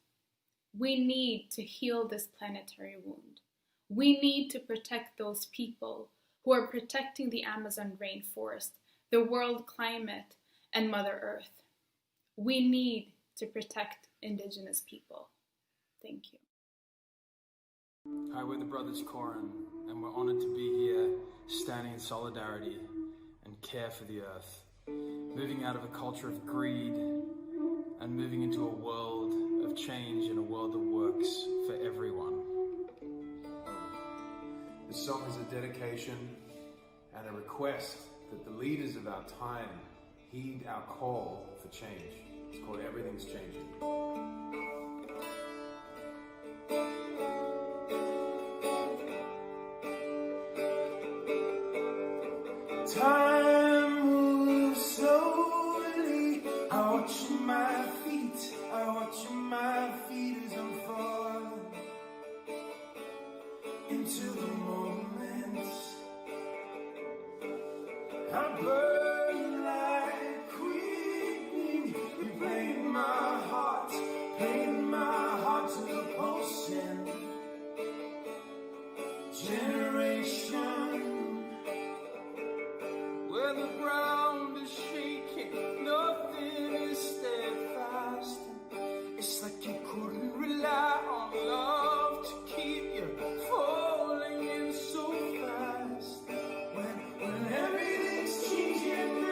We need to heal this planetary wound. We need to protect those people who are protecting the Amazon rainforest, the world climate, and Mother Earth. We need to protect Indigenous people. Thank you. Hi, we're the Brothers Corin, and we're honored to be here, standing in solidarity and care for the earth, moving out of a culture of greed and moving into a world of change and a world that works for everyone. This song is a dedication and a request that the leaders of our time heed our call for change. It's called Everything's Changing. Time moves slowly. I watch my feet. I watch my feet as I'm falling into the moment. I burn like queen. You played my heart to the potion. Generation. Where the ground is shaking, nothing is steadfast. It's like you couldn't rely on love to keep you falling in so fast. When everything's changing,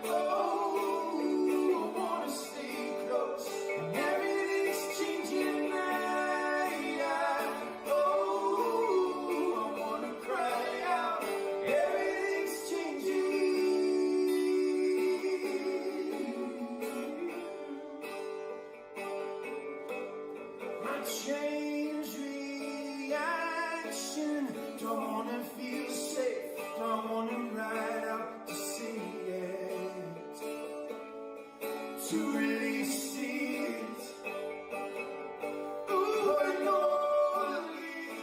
I wanna stay close. When everything's changing, I wanna cry out. Everything's changing. My change reaction. Don't wanna feel safe. Don't wanna ride out to see it. To release it. Ooh, and all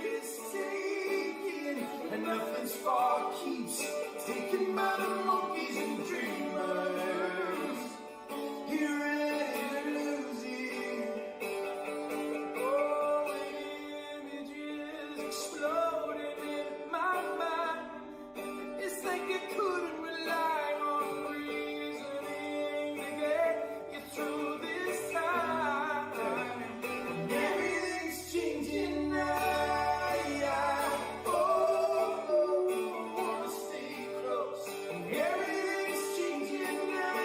is taken, and nothing's far keeps taken by the monkeys and dreamers. You're ready to lose it. Oh, images exploding in my mind. It's like I couldn't rely on reasoning to get you through this time. And everything's changing now. Wanna stay close. And everything's changing now.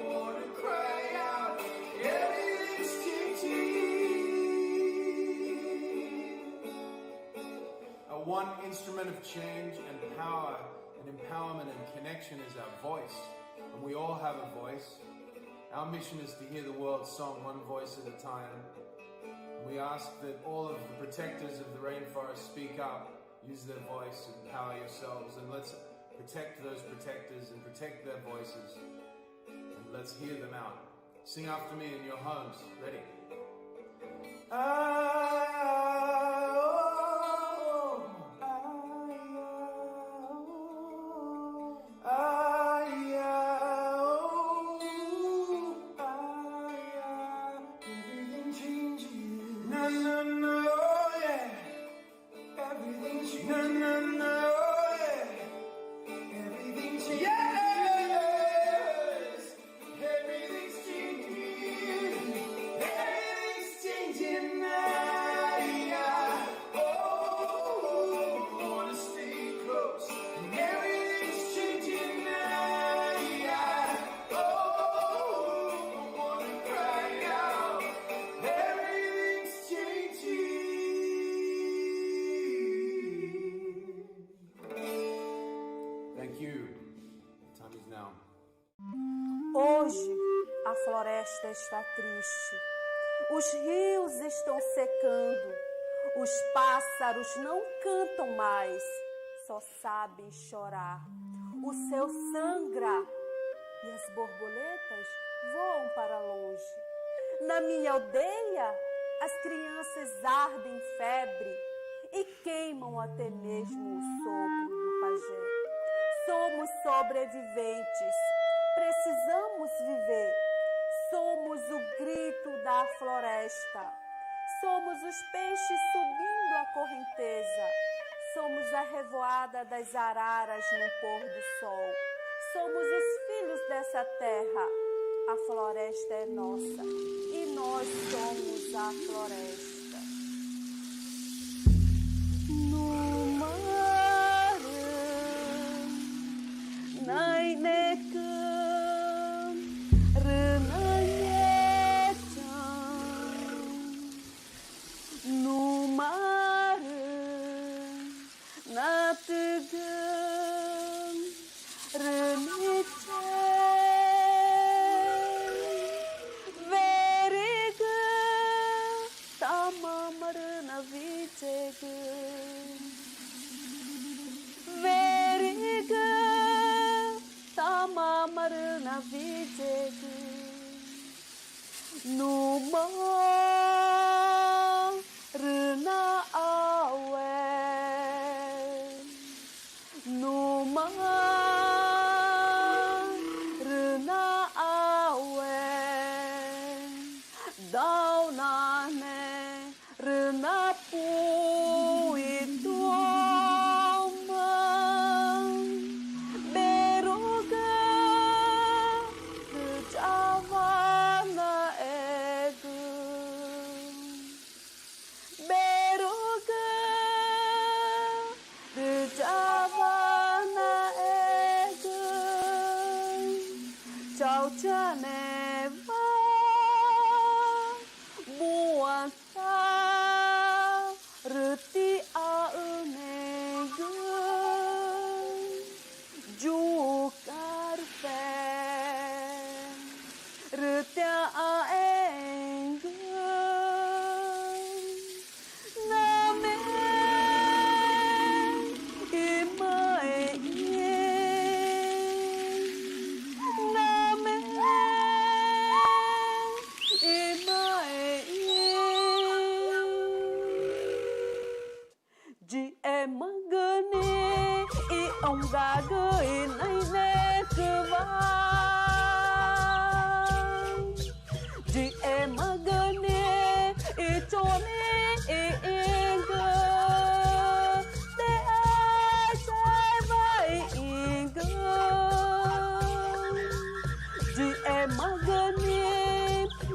Wanna cry out. Everything's changing. One instrument of change and power and empowerment and connection is our voice. And we all have a voice. Our mission is to hear the world's song one voice at a time. And we ask that all of the protectors of the rainforest speak up, use their voice, empower yourselves, and let's protect those protectors and protect their voices. And let's hear them out. Sing after me in your homes. Ready? Hoje, A floresta está triste. Os rios estão secando. Os pássaros não cantam mais, só sabem chorar. O céu sangra e as borboletas voam para longe. Na minha aldeia, as crianças ardem em febre e queimam até mesmo o sopro do pajé. Somos sobreviventes, precisamos viver. Somos o grito da floresta. Somos os peixes subindo a correnteza. Somos a revoada das araras no pôr do sol. Somos os filhos dessa terra. A floresta é nossa e nós somos a floresta. No mar, nai nekam, no mar, na tegam, renite, veriga, tamamar na vitega, veriga, tamamar na vitega, no mar. Rena awe no mar, rena awe dauna ne rena pu itu beruga kejavana egu. Beruga de Javana ego Ciao Geneva Buanta Reti aunega Jukar fe Reti aenga Magane e ông gà gơi nay nè cơ vai chị em magane e chone e gơ để ai trái vai gơ chị em magane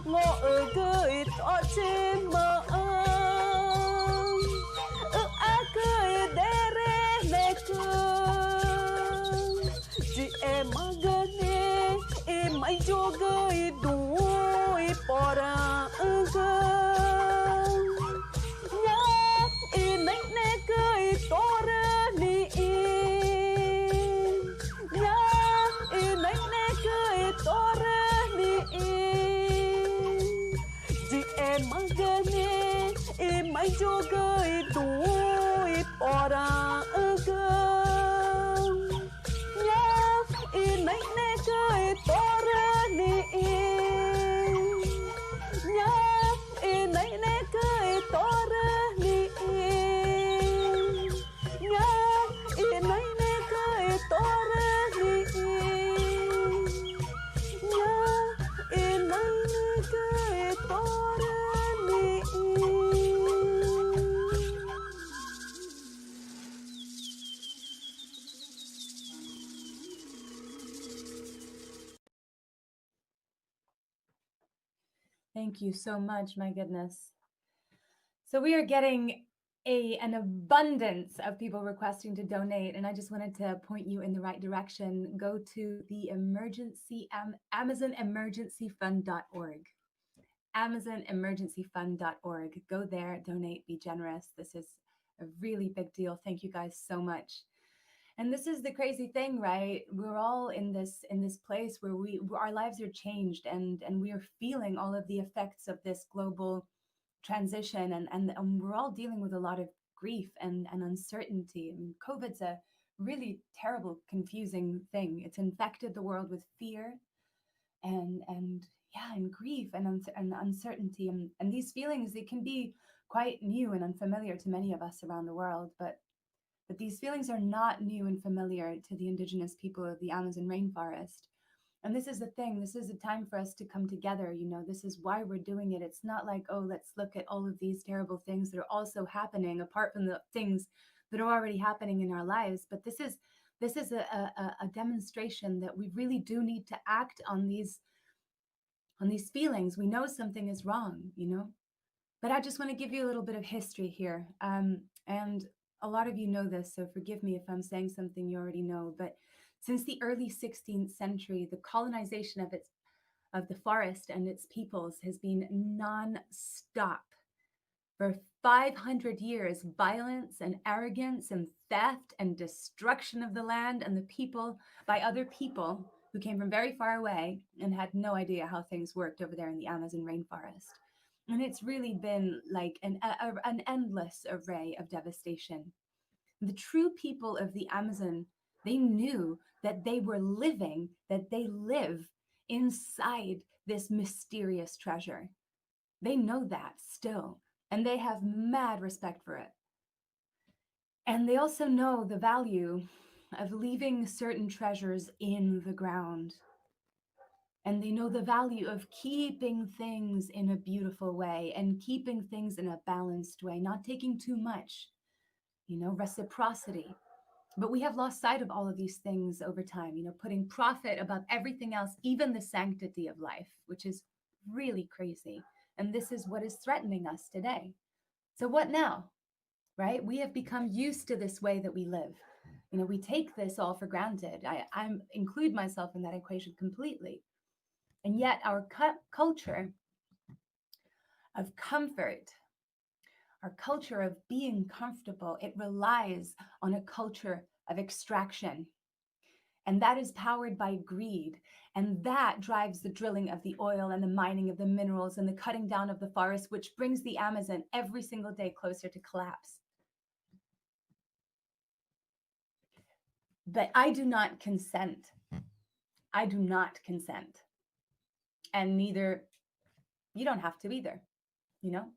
ngõ ở gơi to trên mơ chị em magane e mai joga e do e pora anga nya e nai ne ka e tora ni nya e nai ne ka e tora ni chị em magane e mai joga e do e pora anga nai ne ka e tora ni nya e nai ne ka e tora ni nya e nai ne ka e tora ni nya e nai ne ka e tora ni. Thank you so much, my goodness. So we are getting an abundance of people requesting to donate, and I just wanted to point you in the right direction. Go to the AmazonEmergencyFund.org. AmazonEmergencyFund.org. Go there, donate, be generous. This is a really big deal. Thank you guys so much. And this is the crazy thing, right? We're all in this place where our lives are changed, and we are feeling all of the effects of this global transition, and we're all dealing with a lot of grief and uncertainty. I mean, COVID's a really terrible, confusing thing. It's infected the world with fear and yeah, and grief and uncertainty, and these feelings, they can be quite new and unfamiliar to many of us around the world, but these feelings are not new and familiar to the indigenous people of the Amazon rainforest. And this is the thing, this is a time for us to come together, you know, this is why we're doing it. It's not like, oh, let's look at all of these terrible things that are also happening apart from the things that are already happening in our lives, but this is a demonstration that we really do need to act on these feelings. We know something is wrong, you know, but I just want to give you a little bit of history here. And a lot of you know this, so forgive me if I'm saying something you already know, but since the early 16th century, the colonization of the forest and its peoples has been non-stop. For 500 years, violence and arrogance and theft and destruction of the land and the people by other people who came from very far away and had no idea how things worked over there in the Amazon rainforest. And it's really been like an endless array of devastation. The true people of the Amazon, they knew that they live inside this mysterious treasure. They know that still, and they have mad respect for it. And they also know the value of leaving certain treasures in the ground. And they know the value of keeping things in a beautiful way and keeping things in a balanced way, not taking too much, you know, reciprocity. But we have lost sight of all of these things over time, you know, putting profit above everything else, even the sanctity of life, which is really crazy. And this is what is threatening us today. So what now, right? We have become used to this way that we live. You know, we take this all for granted. I include myself in that equation completely. And yet our culture of comfort, our culture of being comfortable, it relies on a culture of extraction. And that is powered by greed. And that drives the drilling of the oil and the mining of the minerals and the cutting down of the forest, which brings the Amazon every single day closer to collapse. But I do not consent. I do not consent. And neither, you don't have to either, you know?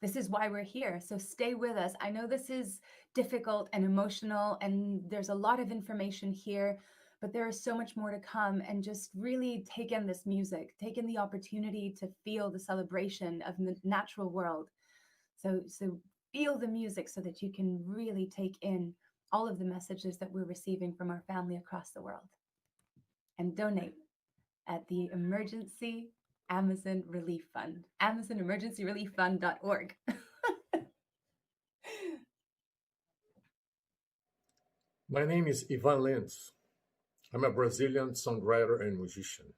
This is why we're here. So stay with us. I know this is difficult and emotional, and there's a lot of information here, but there is so much more to come. And just really take in this music, take in the opportunity to feel the celebration of the natural world. So feel the music so that you can really take in all of the messages that we're receiving from our family across the world. And donate at the Emergency Amazon Relief Fund, AmazonEmergencyReliefFund.org. My name is Ivan Lins. I'm a Brazilian songwriter and musician.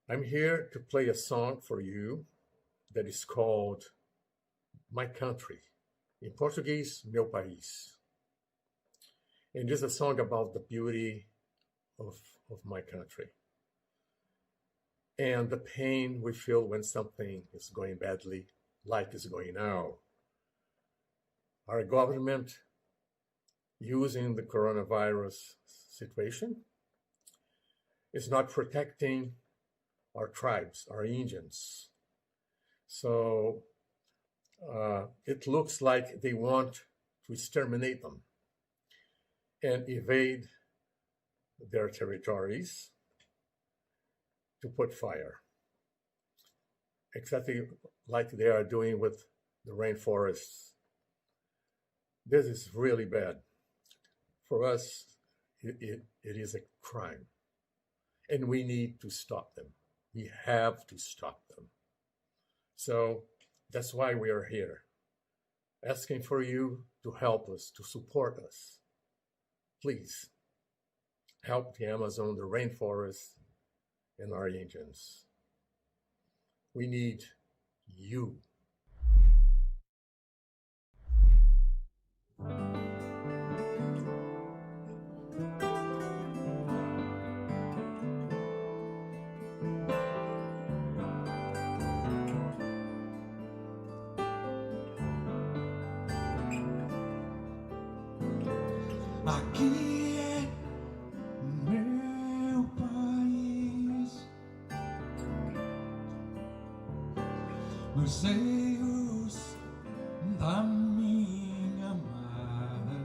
I'm here to play a song for you that is called My Country. In Portuguese, Meu País. And it's a song about the beauty of my country and the pain we feel when something is going badly, like it's going now. Our government, using the coronavirus situation, is not protecting our tribes, our Indians. So it looks like they want to exterminate them and evade their territories to put fire. Exactly like they are doing with the rainforests. This is really bad. For us, it is a crime. And we need to stop them. We have to stop them. So that's why we are here, asking for you to help us, to support us. Please, help the Amazon, the rainforest, and our Indians. We need you. Aqui é meu país, nos seios da minha amada,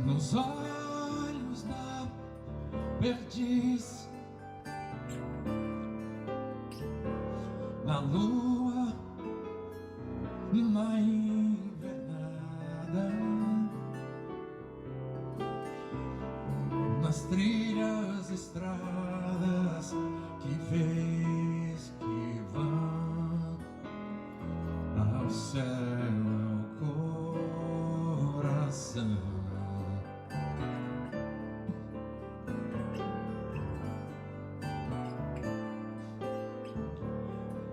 nos olhos da perdiz, na lua, na invernada, nas trilhas, estradas que vês que vão ao céu, ao coração.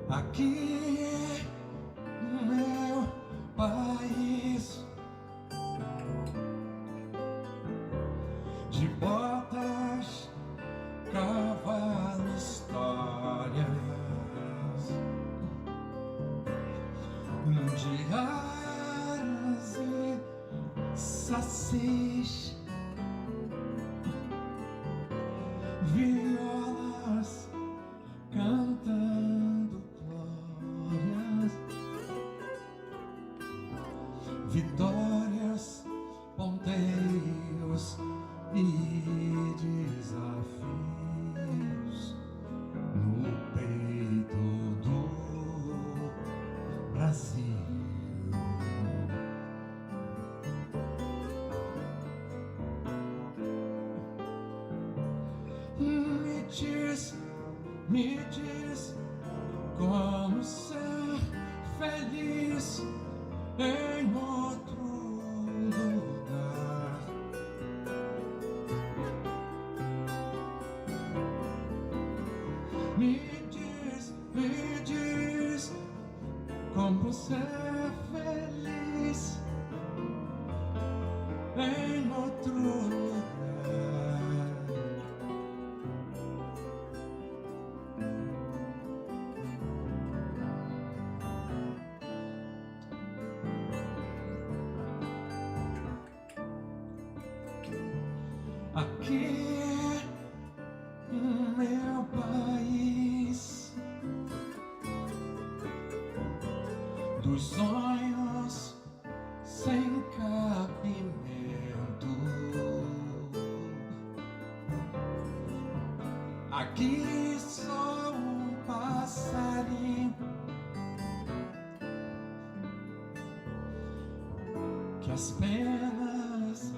Aqui é meu país, de botas, cavalo, histórias, de aras e sacis, violas cantando glórias, vitórias, ponteiros e desafios no peito do Brasil. Me diz como ser feliz em outro lugar. Me diz como ser feliz em outro lugar. Aqui é meu país, dos sonhos sem cabimento. Aqui sou um passarinho que as penas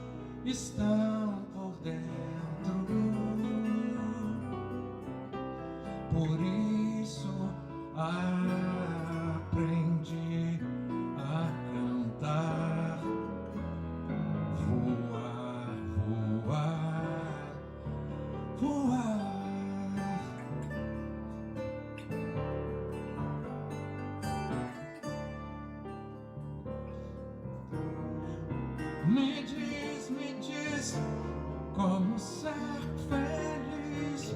estão por dentro. Por isso aprendi a cantar, voar, voar, voar. Me diz como ser feliz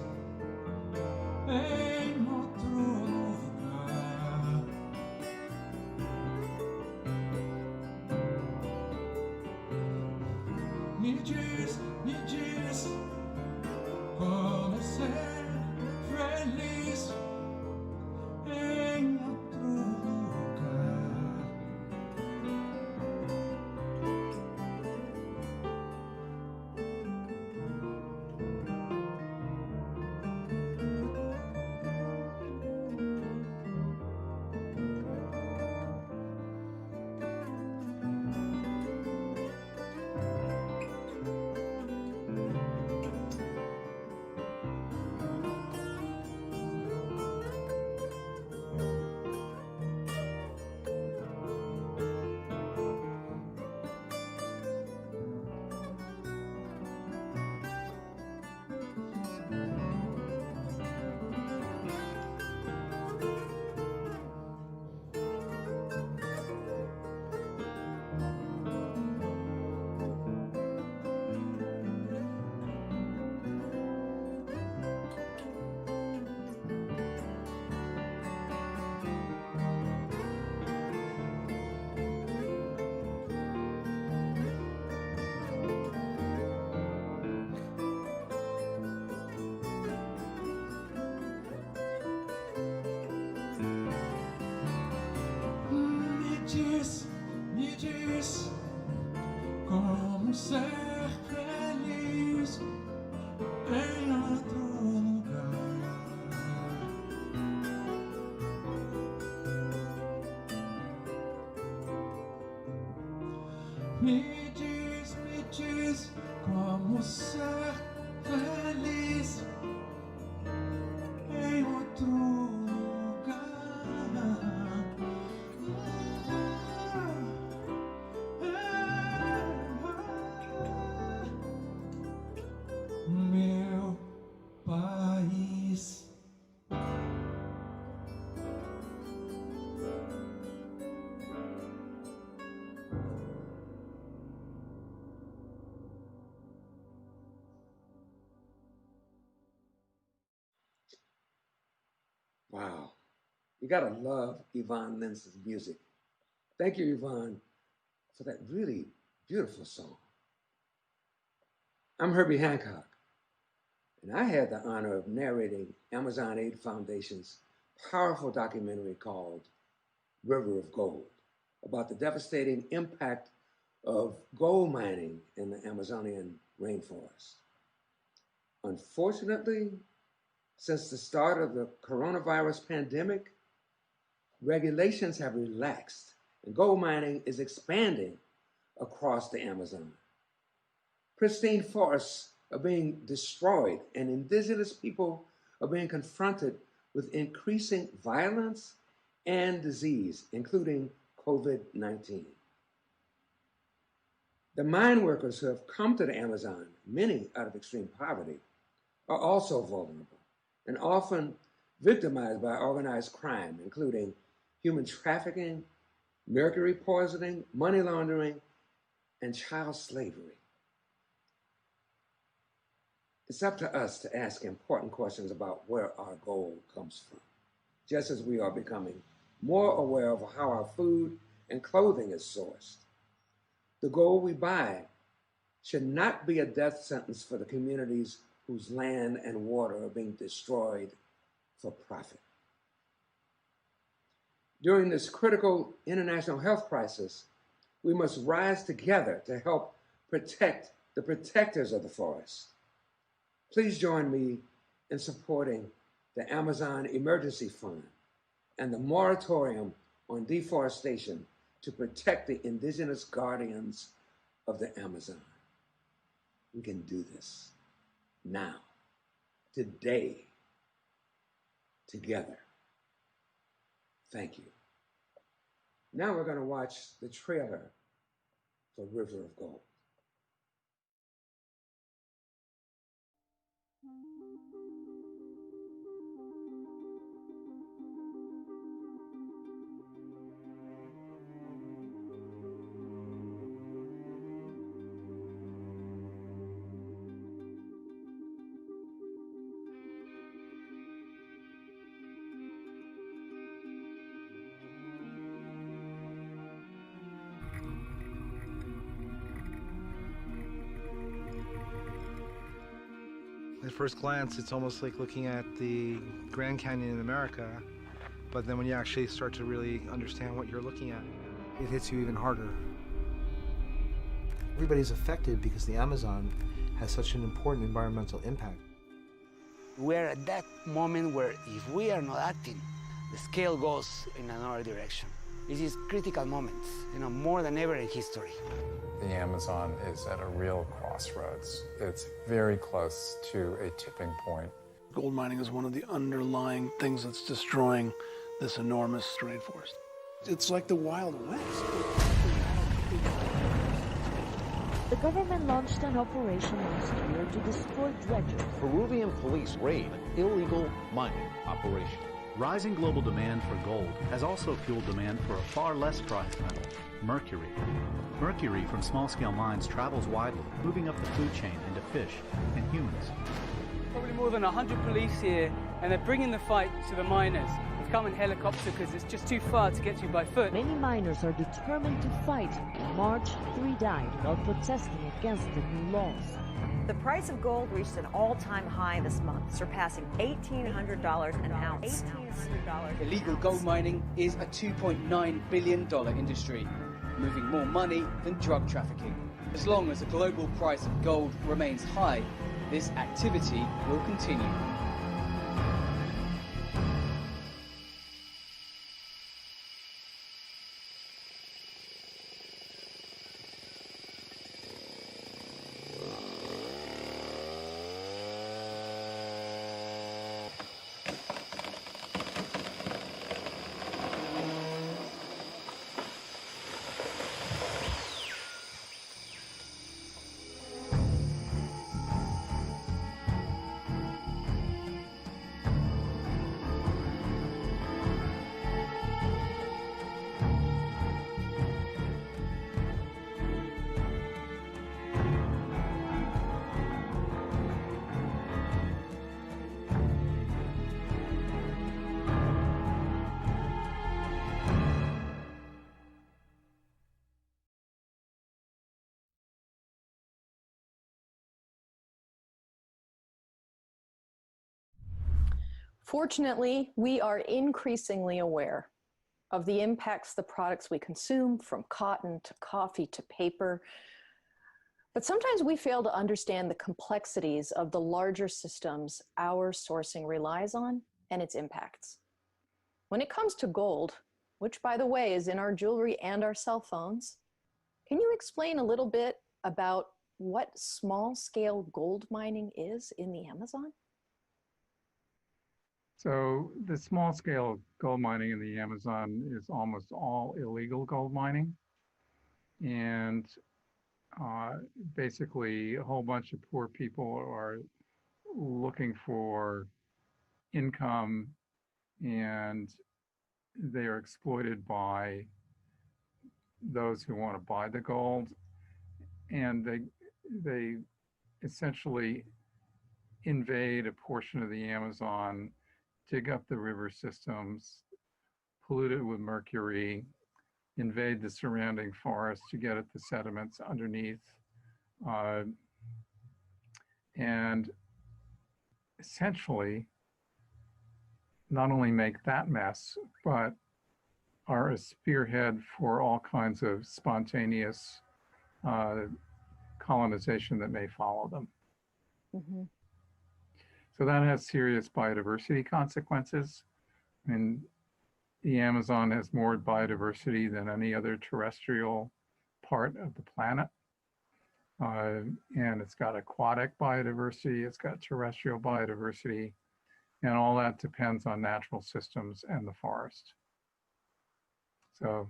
em outro lugar. Me diz como ser feliz em outro lugar. como ser feliz em outro lugar. Me diz como ser feliz em outro lugar. Meu país. Wow. You gotta love Yvonne Lintz's music. Thank you, Yvonne, for that really beautiful song. I'm Herbie Hancock, and I had the honor of narrating Amazon Aid Foundation's powerful documentary called River of Gold, about the devastating impact of gold mining in the Amazonian rainforest. Unfortunately, since the start of the coronavirus pandemic, regulations have relaxed and gold mining is expanding across the Amazon. Pristine forests are being destroyed and indigenous people are being confronted with increasing violence and disease, including COVID-19. The mine workers who have come to the Amazon, many out of extreme poverty, are also vulnerable and often victimized by organized crime, including human trafficking, mercury poisoning, money laundering, and child slavery. It's up to us to ask important questions about where our gold comes from, just as we are becoming more aware of how our food and clothing is sourced. The gold we buy should not be a death sentence for the communities whose land and water are being destroyed for profit. During this critical international health crisis, we must rise together to help protect the protectors of the forest. Please join me in supporting the Amazon Emergency Fund and the moratorium on deforestation to protect the indigenous guardians of the Amazon. We can do this now, today, together. Thank you. Now we're going to watch the trailer for River of Gold. At first glance, it's almost like looking at the Grand Canyon in America, but then when you actually start to really understand what you're looking at, it hits you even harder. Everybody's affected because the Amazon has such an important environmental impact. We're at that moment where if we are not acting, the scale goes in another direction. This is critical moments, more than ever in history. The Amazon is at a real crossroads. It's very close to a tipping point. Gold mining is one of the underlying things that's destroying this enormous rainforest. It's like the Wild West. The government launched an operation last year to destroy dredgers. Peruvian police raid an illegal mining operation. Rising global demand for gold has also fueled demand for a far less prized metal, mercury. Mercury from small-scale mines travels widely, moving up the food chain into fish and humans. Probably more than 100 police here, and they're bringing the fight to the miners. They've come in helicopter because it's just too far to get to by foot. Many miners are determined to fight. In March, 3 died while protesting against the new laws. The price of gold reached an all-time high this month, surpassing $1,800 an ounce. Illegal gold mining is a $2.9 billion industry, moving more money than drug trafficking. As long as the global price of gold remains high, this activity will continue. Fortunately, we are increasingly aware of the impacts the products we consume, from cotton to coffee to paper. But sometimes we fail to understand the complexities of the larger systems our sourcing relies on and its impacts. When it comes to gold, which by the way is in our jewelry and our cell phones, can you explain a little bit about what small-scale gold mining is in the Amazon? So the small-scale gold mining in the Amazon is almost all illegal gold mining. And basically a whole bunch of poor people are looking for income, and they are exploited by those who want to buy the gold. And they essentially invade a portion of the Amazon, dig up the river systems, pollute it with mercury, invade the surrounding forest to get at the sediments underneath, and essentially not only make that mess, but are a spearhead for all kinds of spontaneous colonization that may follow them. Mm-hmm. So that has serious biodiversity consequences. I mean, the Amazon has more biodiversity than any other terrestrial part of the planet. And it's got aquatic biodiversity, it's got terrestrial biodiversity, and all that depends on natural systems and the forest. So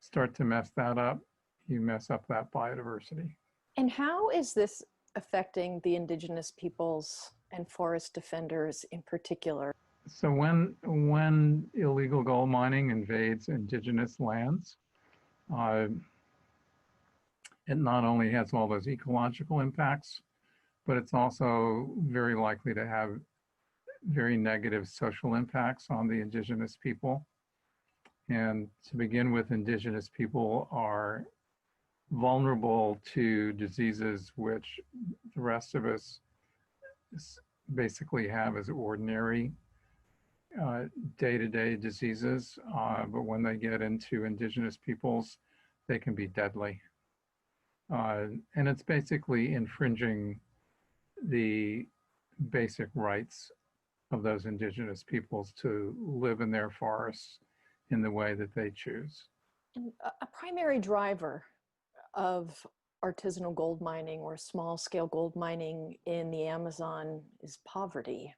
start to mess that up, you mess up that biodiversity. And how is this affecting the indigenous peoples and forest defenders in particular? So when illegal gold mining invades indigenous lands, it not only has all those ecological impacts, but it's also very likely to have very negative social impacts on the indigenous people. And to begin with, indigenous people are vulnerable to diseases which the rest of us basically have as ordinary day-to-day diseases, but when they get into indigenous peoples, they can be deadly. And it's basically infringing the basic rights of those indigenous peoples to live in their forests in the way that they choose. And a primary driver of artisanal gold mining or small-scale gold mining in the Amazon is poverty.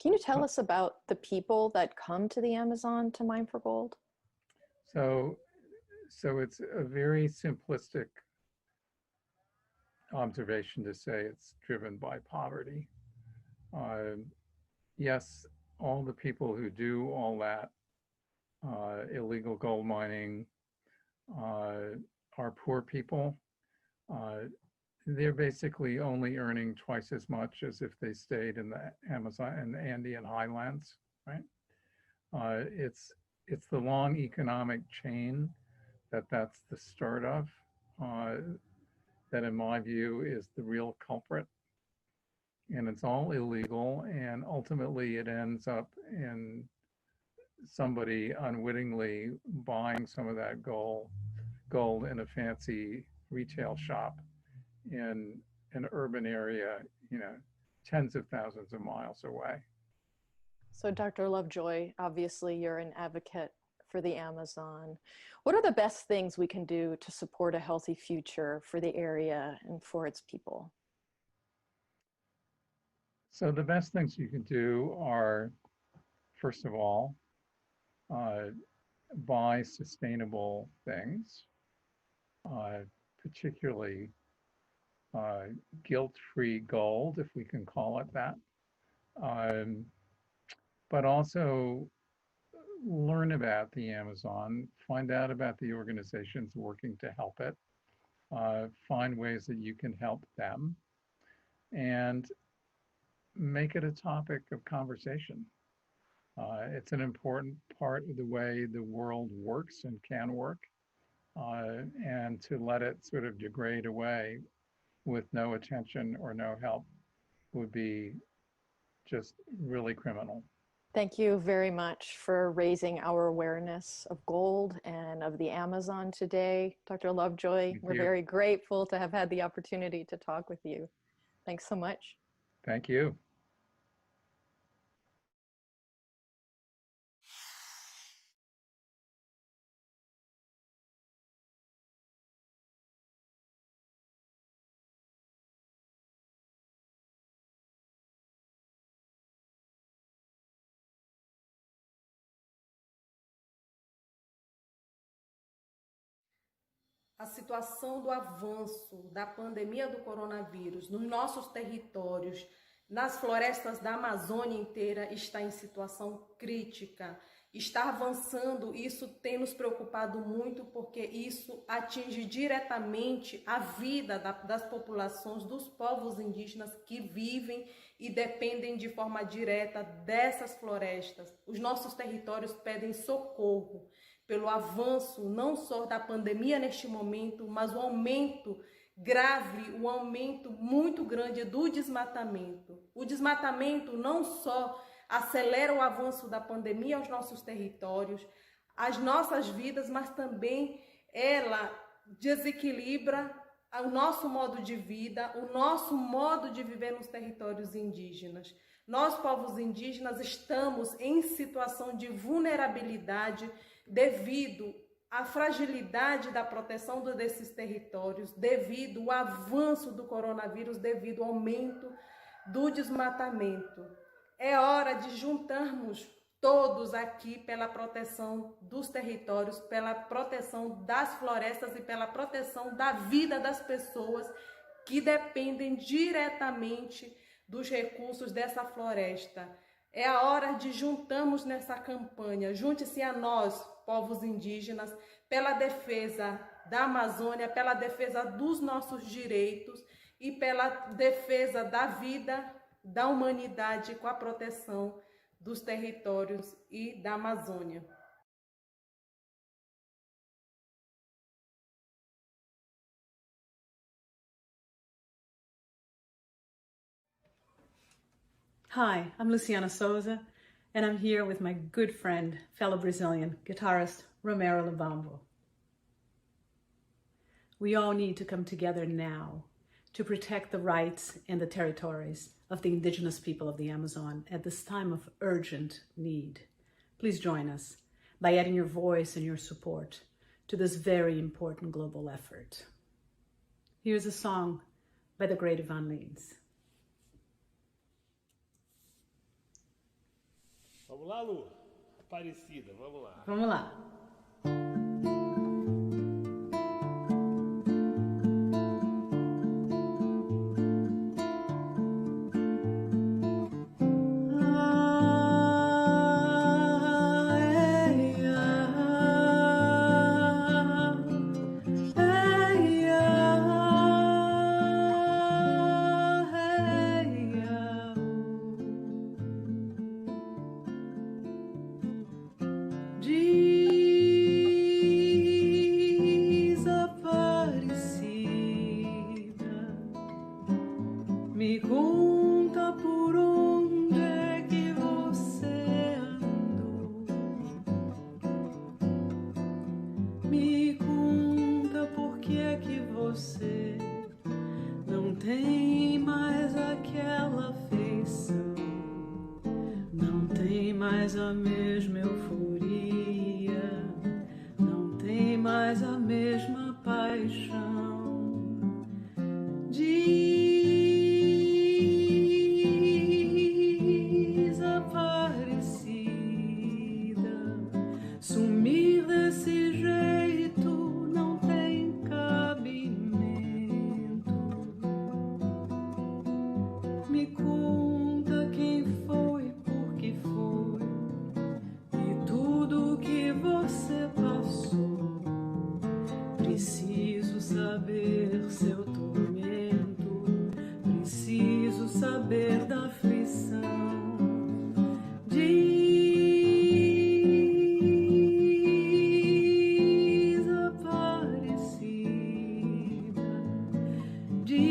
Can you tell us about the people that come to the Amazon to mine for gold? So it's a very simplistic observation to say it's driven by poverty. Yes, all the people who do all that illegal gold mining are poor people. They're basically only earning twice as much as if they stayed in the Amazon and the Andean highlands, right? It's the long economic chain that's the start of, that in my view is the real culprit. And it's all illegal, and ultimately it ends up in somebody unwittingly buying some of that gold gold in a fancy retail shop in an urban area, tens of thousands of miles away. So Dr. Lovejoy, obviously you're an advocate for the Amazon. What are the best things we can do to support a healthy future for the area and for its people? So the best things you can do are, first of all, buy sustainable things, particularly guilt-free gold, if we can call it that. But also learn about the Amazon, find out about the organizations working to help it, find ways that you can help them, and make it a topic of conversation. It's an important part of the way the world works and can work, and to let it sort of degrade away with no attention or no help would be just really criminal. Thank you very much for raising our awareness of gold and of the Amazon today, Dr. Lovejoy. We're very grateful to have had the opportunity to talk with you. Thanks so much. Thank you. A situação do avanço da pandemia do coronavírus nos nossos territórios, nas florestas da Amazônia inteira, está em situação crítica. Está avançando, isso tem nos preocupado muito, porque isso atinge diretamente a vida das populações, dos povos indígenas que vivem e dependem de forma direta dessas florestas. Os nossos territórios pedem socorro pelo avanço não só da pandemia neste momento, mas o aumento grave, o aumento muito grande do desmatamento. O desmatamento não só acelera o avanço da pandemia aos nossos territórios, as nossas vidas, mas também ela desequilibra o nosso modo de vida, o nosso modo de viver nos territórios indígenas. Nós, povos indígenas, estamos em situação de vulnerabilidade devido à fragilidade da proteção desses territórios, devido ao avanço do coronavírus, devido ao aumento do desmatamento. É hora de juntarmos todos aqui pela proteção dos territórios, pela proteção das florestas e pela proteção da vida das pessoas que dependem diretamente dos recursos dessa floresta. É a hora de juntarmos nessa campanha, junte-se a nós, povos indígenas, pela defesa da Amazônia, pela defesa dos nossos direitos e pela defesa da vida da humanidade com a proteção dos territórios e da Amazônia. Hi, I'm Luciana Souza, and I'm here with my good friend, fellow Brazilian guitarist Romero Lubambo. We all need to come together now to protect the rights and the territories of the indigenous people of the Amazon at this time of urgent need. Please join us by adding your voice and your support to this very important global effort. Here's a song by the great Ivan Lins. Vamos lá, Lu. Aparecida, vamos lá. Vamos lá. De você não tem mais aquela feição, não tem mais a mesma euforia, não tem mais a mesma paixão. Desaparecida, sumir desse jeito não tem cabimento. Me conta quem foi, por que foi e tudo que você passou. Preciso saber seu tormento, preciso saber da aflição. Desaparecida, diz,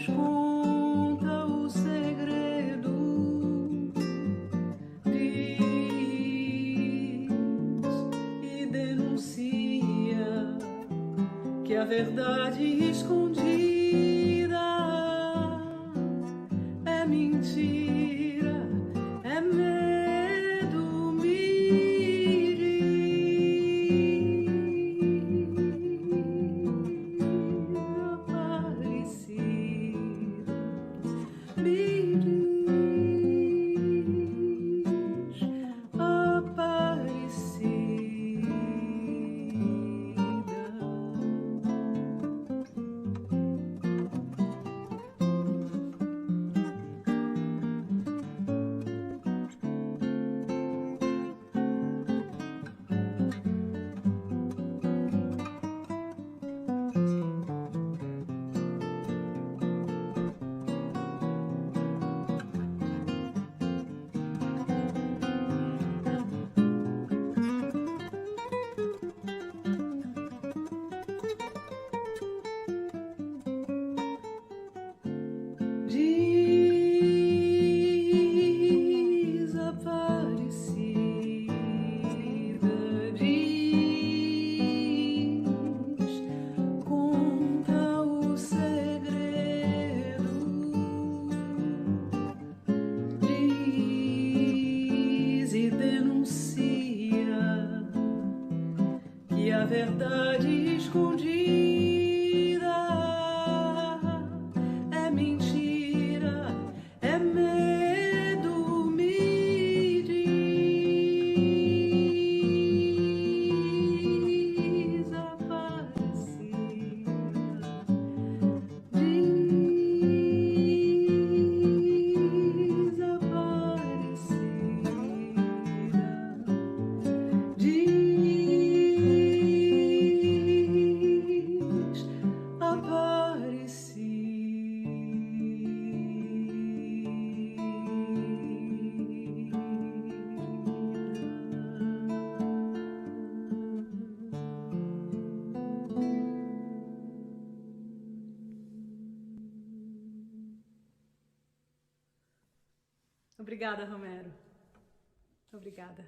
conta o segredo, diz e denuncia que a verdade escondida é mentira, é medo, me desaparecida, me diz, aparecida. Desaparecida, diz, conta o segredo, diz e denuncia que a verdade escondida é mentira, é medo, me diz, aparecida, desaparecida, diz, aparecida. Obrigada, Romero. Obrigada.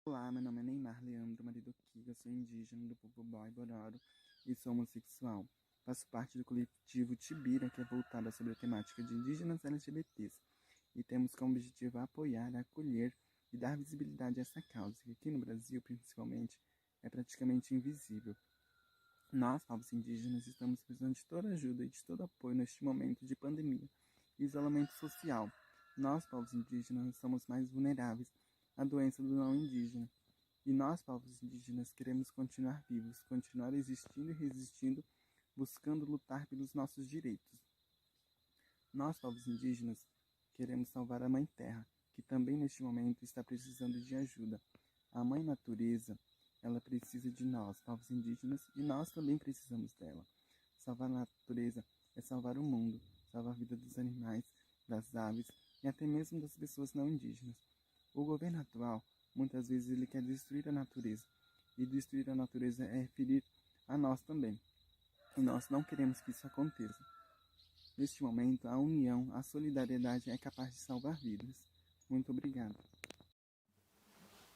Olá, meu nome é Neymar Leandro Marido Kiga, sou indígena do povo Boy Bororo e sou homossexual. Faço parte do coletivo Tibira, que é voltado sobre a temática de indígenas LGBTs, e temos como objetivo apoiar, acolher e dar visibilidade a essa causa, que aqui no Brasil, principalmente, é praticamente invisível. Nós, povos indígenas, estamos precisando de toda ajuda e de todo apoio neste momento de pandemia e isolamento social. Nós, povos indígenas, somos mais vulneráveis à doença do não indígena. E nós, povos indígenas, queremos continuar vivos, continuar existindo e resistindo, buscando lutar pelos nossos direitos. Nós, povos indígenas, queremos salvar a Mãe Terra, que também neste momento está precisando de ajuda. A Mãe Natureza, ela precisa de nós, povos indígenas, e nós também precisamos dela. Salvar a natureza é salvar o mundo, salvar a vida dos animais, das aves e até mesmo das pessoas não indígenas. O governo atual, muitas vezes, ele quer destruir a natureza, e destruir a natureza é referir a nós também. E nós não queremos que isso aconteça. Neste momento, a união, a solidariedade é capaz de salvar vidas. Muito obrigado.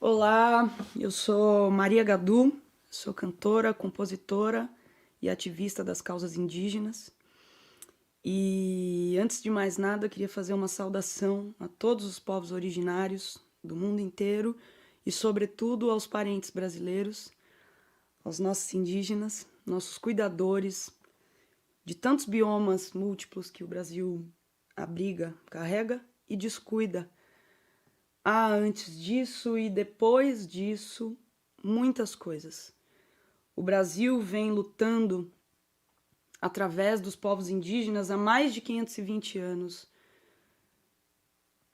Olá, eu sou Maria Gadu, Sou cantora, compositora e ativista das causas indígenas. E antes de mais nada, eu queria fazer uma saudação a todos os povos originários do mundo inteiro e, sobretudo, aos parentes brasileiros, aos nossos indígenas, nossos cuidadores de tantos biomas múltiplos que o Brasil abriga, carrega e descuida. Há antes disso e depois disso muitas coisas. O Brasil vem lutando através dos povos indígenas há mais de 520 anos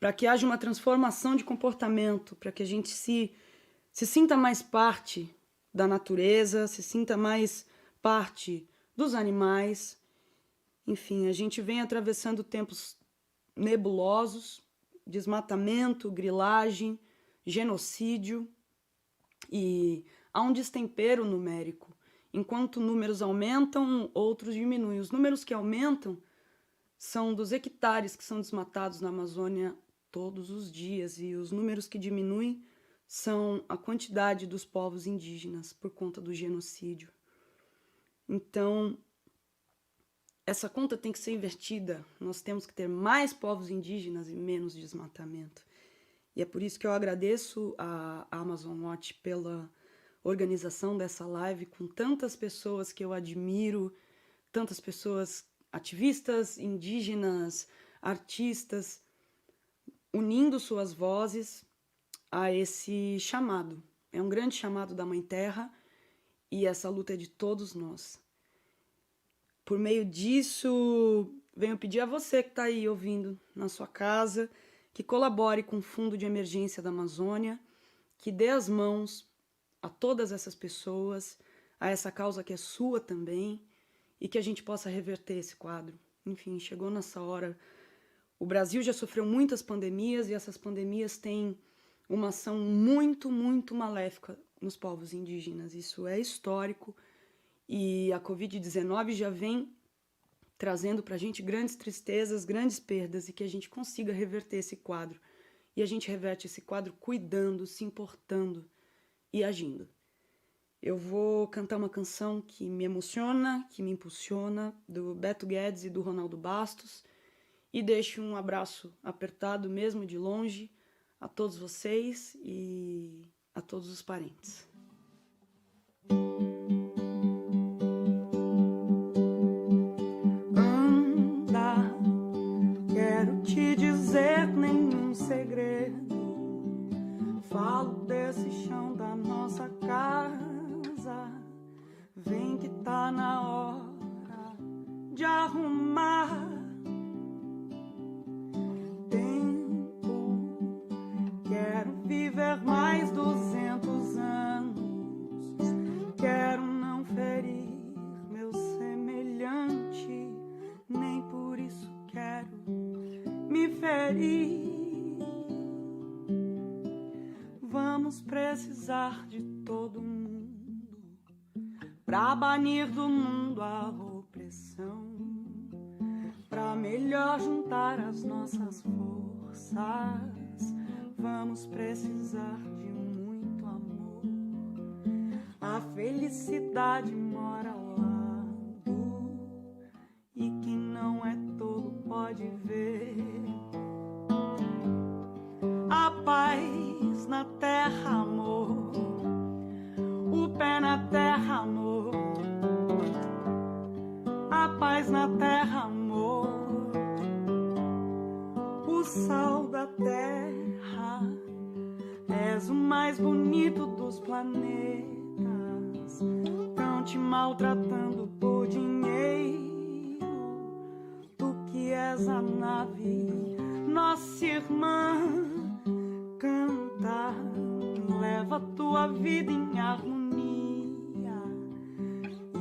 para que haja uma transformação de comportamento, para que a gente se sinta mais parte da natureza, se sinta mais parte dos animais. Enfim, a gente vem atravessando tempos nebulosos, desmatamento, grilagem, genocídio, e há um destempero numérico. Enquanto números aumentam, outros diminuem. Os números que aumentam são dos hectares que são desmatados na Amazônia todos os dias, e os números que diminuem são a quantidade dos povos indígenas por conta do genocídio. Então, essa conta tem que ser invertida. Nós temos que ter mais povos indígenas e menos desmatamento. E é por isso que eu agradeço a Amazon Watch pela organização dessa live com tantas pessoas que eu admiro, tantas pessoas ativistas, indígenas, artistas, unindo suas vozes a esse chamado. É um grande chamado da Mãe Terra e essa luta é de todos nós. Por meio disso, venho pedir a você que está aí ouvindo na sua casa, que colabore com o Fundo de Emergência da Amazônia, que dê as mãos a todas essas pessoas, a essa causa que é sua também, e que a gente possa reverter esse quadro. Enfim, chegou nessa hora. O Brasil já sofreu muitas pandemias, e essas pandemias têm uma ação muito, muito maléfica nos povos indígenas. Isso é histórico, e a Covid-19 já vem trazendo para a gente grandes tristezas, grandes perdas, e que a gente consiga reverter esse quadro. E a gente reverte esse quadro cuidando, se importando e agindo. Eu vou cantar uma canção que me emociona, que me impulsiona, do Beto Guedes e do Ronaldo Bastos, e deixo um abraço apertado, mesmo de longe, a todos vocês e a todos os parentes. Anda, quero te dizer nenhum segredo. Falo desse chão da nossa casa. Vem que tá na hora de arrumar. Tempo, quero viver mais 200 anos. Quero não ferir meu semelhante, nem por isso quero me ferir. Vamos precisar de todo mundo pra banir do mundo a opressão, pra melhor juntar as nossas forças. Vamos precisar de muito amor. A felicidade mora ao lado, e quem não é tolo pode ver. A paz na terra, amor. O pé na terra, amor. A paz na terra, amor. O sal da terra. És o mais bonito dos planetas. Tão te maltratando por dinheiro. Tu que és a nave, nossa irmã. Canta, leva tua vida em harmonia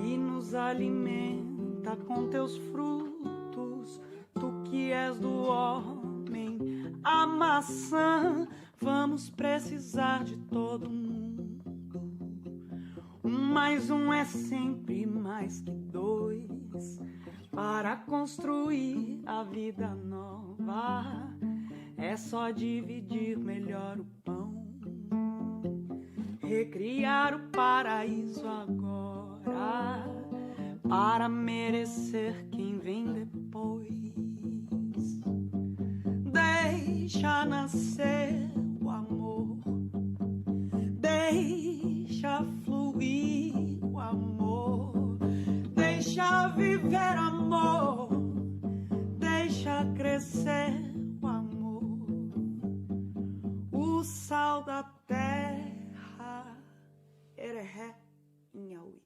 e nos alimenta com teus frutos. Tu que és do homem, a maçã. Vamos precisar de todo mundo. Mais um é sempre mais que dois para construir a vida nova. É só dividir melhor o pão. recriar o paraíso agora, para merecer quem vem depois. Deixa nascer o amor, deixa fluir o amor, deixa viver amor, deixa crescer o amor, o sal da terra, ereré, inhauit.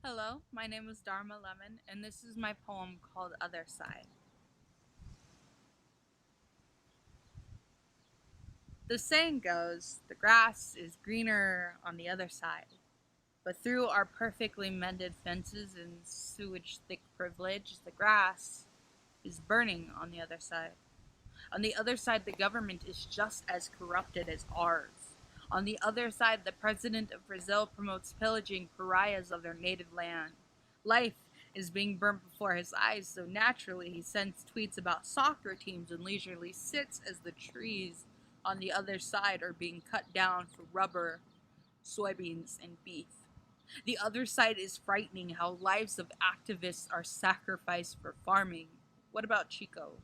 Hello, my name is Dharma Lemon, and this is my poem called Other Side. The saying goes, the grass is greener on the other side. But through our perfectly mended fences and sewage-thick privilege, the grass is burning on the other side. On the other side, the government is just as corrupted as ours. On the other side, the president of Brazil promotes pillaging pariahs of their native land. Life is being burnt before his eyes, so naturally he sends tweets about soccer teams and leisurely sits as the trees on the other side are being cut down for rubber, soybeans, and beef. The other side is frightening how lives of activists are sacrificed for farming. What about Chico,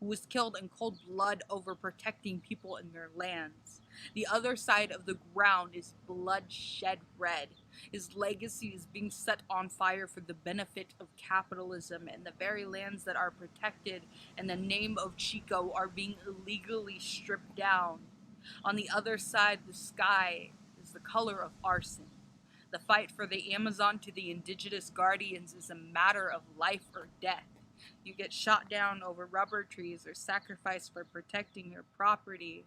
who was killed in cold blood over protecting people in their lands? The other side of the ground is bloodshed red. His legacy is being set on fire for the benefit of capitalism, and the very lands that are protected in the name of Chico are being illegally stripped down. On the other side, the sky is the color of arson. The fight for the Amazon to the indigenous guardians is a matter of life or death. You get shot down over rubber trees or sacrificed for protecting your property.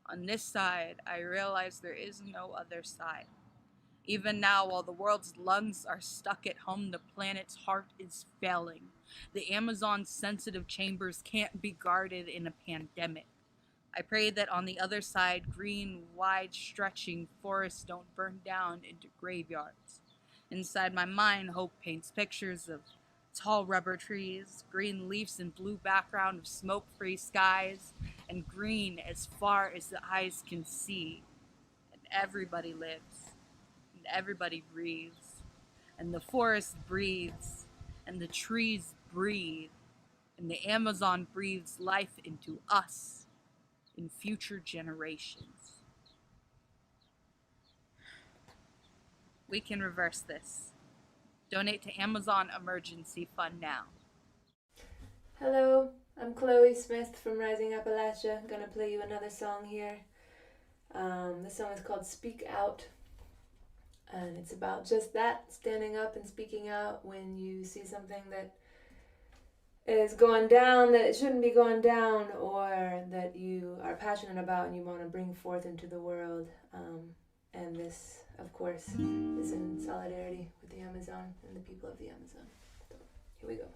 On this side, I realize there is no other side. Even now, while the world's lungs are stuck at home, the planet's heart is failing. The Amazon's sensitive chambers can't be guarded in a pandemic. I pray that on the other side, green, wide-stretching forests don't burn down into graveyards. Inside my mind, hope paints pictures of tall rubber trees, green leaves and blue background of smoke-free skies, and green as far as the eyes can see. And everybody lives, and everybody breathes, and the forest breathes, and the trees breathe, and the Amazon breathes life into us in future generations. We can reverse this. Donate to Amazon Emergency Fund now. Hello, I'm Chloe Smith from Rising Appalachia. I'm gonna play you another song here. This song is called Speak Out, and it's about just that, standing up and speaking out when you see something that is going down, that it shouldn't be going down, or that you are passionate about and you want to bring forth into the world. And this, of course, is in solidarity with the Amazon and the people of the Amazon. So, here we go.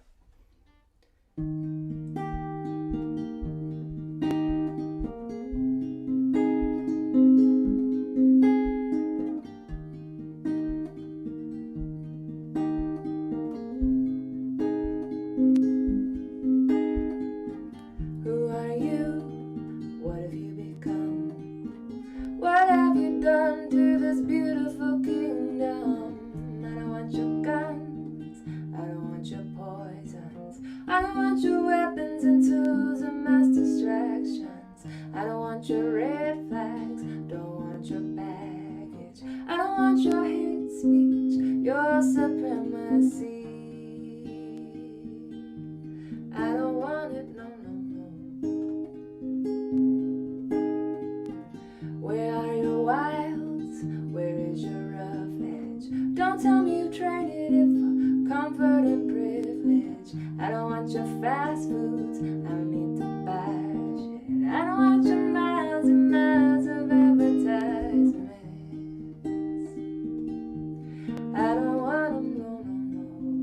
I don't want your weapons and tools and mass distractions. I don't want your red flags, don't want your baggage. I don't want your hate speech, your supremacy. I don't want it, no, no, no. Where are your wilds? Where is your rough edge? Don't tell me you traded it for comfort and privilege. I don't want your fast foods, I don't need to buy shit. I don't want your miles and miles of advertisements. I don't want them, no, no, no.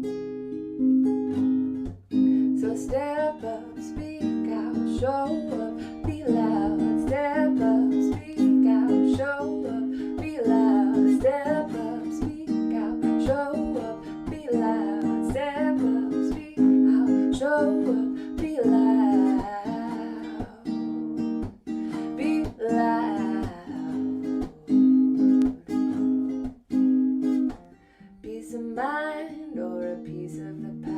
show up, be loud, step up, speak out, show up, be loud, step up, speak out, show up, be loud, step up, speak out, show up, be loud, be loud. Peace of mind or a piece of the pie.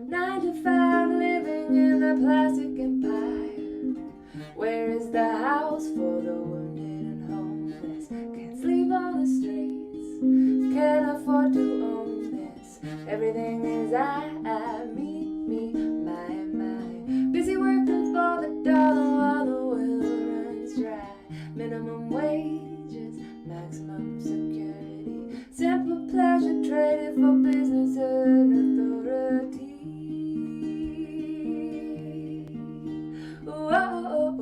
9 to 5 living in the plastic empire. Where is the house for the wounded and homeless? Can't sleep on the streets, can't afford to own this. Everything is me, my. Busy working for the dollar while the well runs dry. Minimum wages, maximum security. Simple pleasure traded for business and authority. Whoa.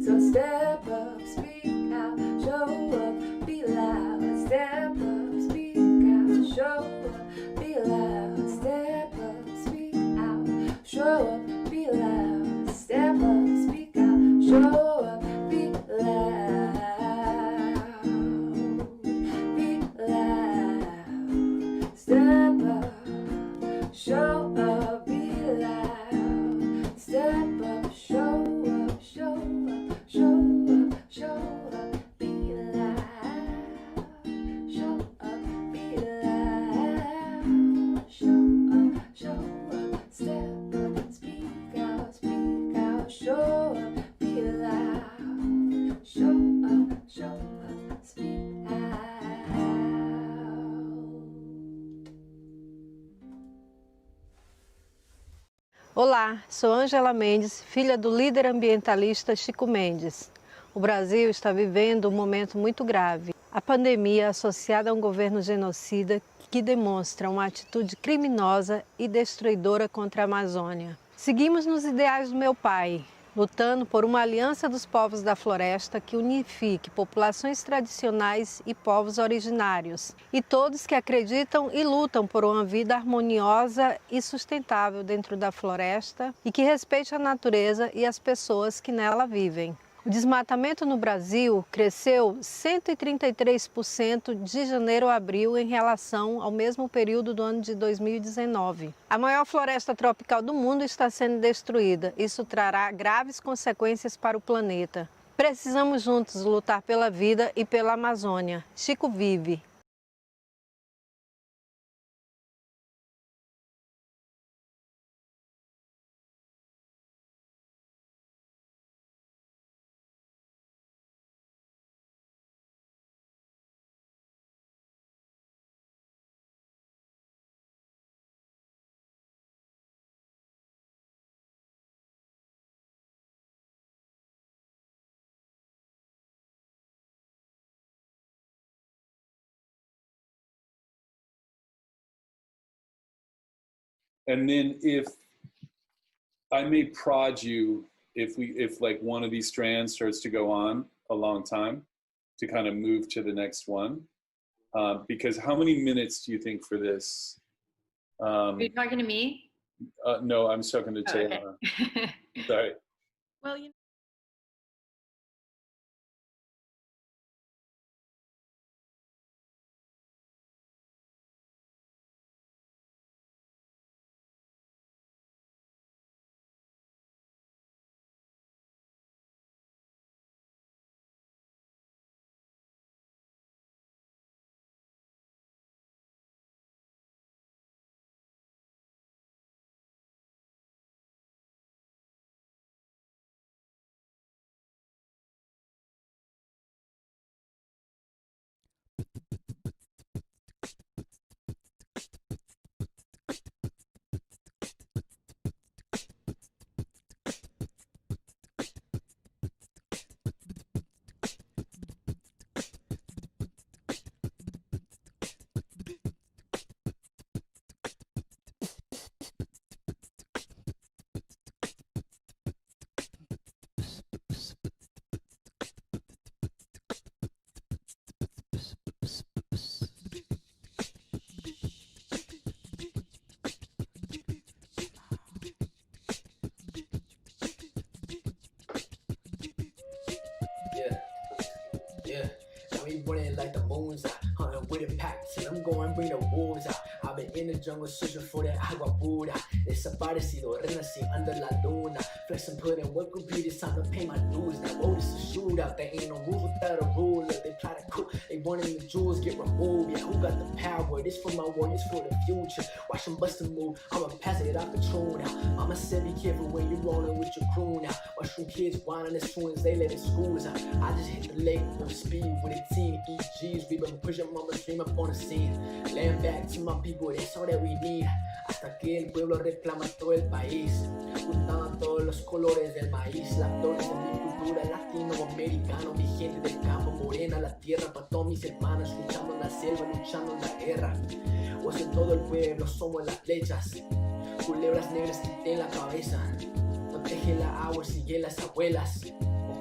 So step up, speak out, show up, be loud. Step up, speak out, show up, be loud. Step up, speak out, show up, be loud. Step up, speak out, show up, be loud. Be loud. Step up, show up, be loud. Step up, show up, show up, show up, show up, be loud. Show up, be loud. Show up, step up, speak out, show up, be loud. Show up, speak out. Olá, sou Ângela Mendes, filha do líder ambientalista Chico Mendes. O Brasil está vivendo um momento muito grave. A pandemia associada a um governo genocida que demonstra uma atitude criminosa e destruidora contra a Amazônia. Seguimos nos ideais do meu pai, lutando por uma aliança dos povos da floresta que unifique populações tradicionais e povos originários, e todos que acreditam e lutam por uma vida harmoniosa e sustentável dentro da floresta e que respeite a natureza e as pessoas que nela vivem. O desmatamento no Brasil cresceu 133% de janeiro a abril em relação ao mesmo período do ano de 2019. A maior floresta tropical do mundo está sendo destruída. Isso trará graves consequências para o planeta. Precisamos juntos lutar pela vida e pela Amazônia. Chico vive! And then if I may prod you, if like one of these strands starts to go on a long time, to kind of move to the next one, because how many minutes do you think for this? Are you talking to me? No, I'm talking to Taylor. Okay. Sorry. Well, you know. go and bring the wolves out. I've been in the jungle searching for that agua pura. Desaparecido, renací under la luna. Flex and put in work, repeat, it's time to pay my dues. Now, oh, this is a shootout. There ain't no rules without a rule. If they try to cook, they wanting the jewels get removed. Yeah, who got the power? This for my war, this for the future. Watch them bust a move. I'ma pass it off the tune now. Mama said be careful when you rolling with your crew now. Watch them kids whining as soon as they let the schools out. I just hit the lake full speed with a team. EGs, we been pushing mama's dream up on the scene. Land back to my people, that's all that we need. Hasta que el pueblo reclama todo el país. Juntando todos los colores del maíz. Las flores de mi cultura latinoamericano. Mi gente del campo, morena la tierra. Pa' todos mis hermanos, luchando en la selva, luchando en la guerra. Pues en todo el pueblo somos las flechas. Culebras negras quité en la cabeza. Protege la agua, sigue las abuelas.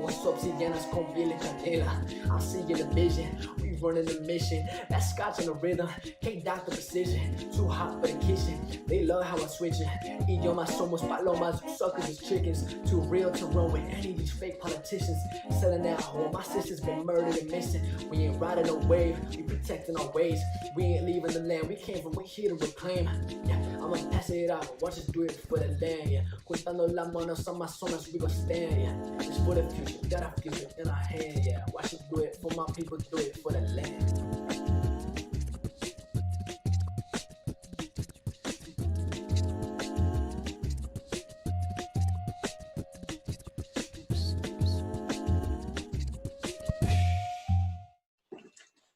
Ojos obsidianas con piel de canela. I see in the vision, we running the mission. That scotch on the rhythm, K-Dot the precision. Too hot for the kitchen, they love how I switch it. Idiomas somos palomas, suckers is chickens. Too real to run with any of these fake politicians. Selling that home, my sister's been murdered and missing. We ain't riding no wave, we protecting our ways. We ain't leaving the land we came from, we here to reclaim. Yeah, I'ma pass it off, watch us do it for the land. Yeah, juntando las manos Amazonas, we gon' stand. Yeah, it's for the future. Got our future in our hand, yeah. Watch it do it for my people, do it for the land.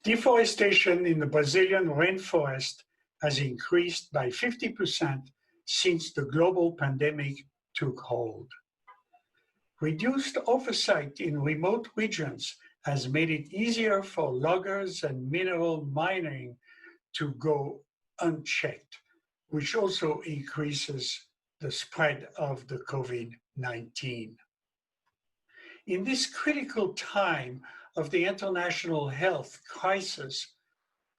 Deforestation in the Brazilian rainforest has increased by 50% since the global pandemic took hold. Reduced oversight in remote regions has made it easier for loggers and mineral mining to go unchecked, which also increases the spread of the COVID-19. In this critical time of the international health crisis,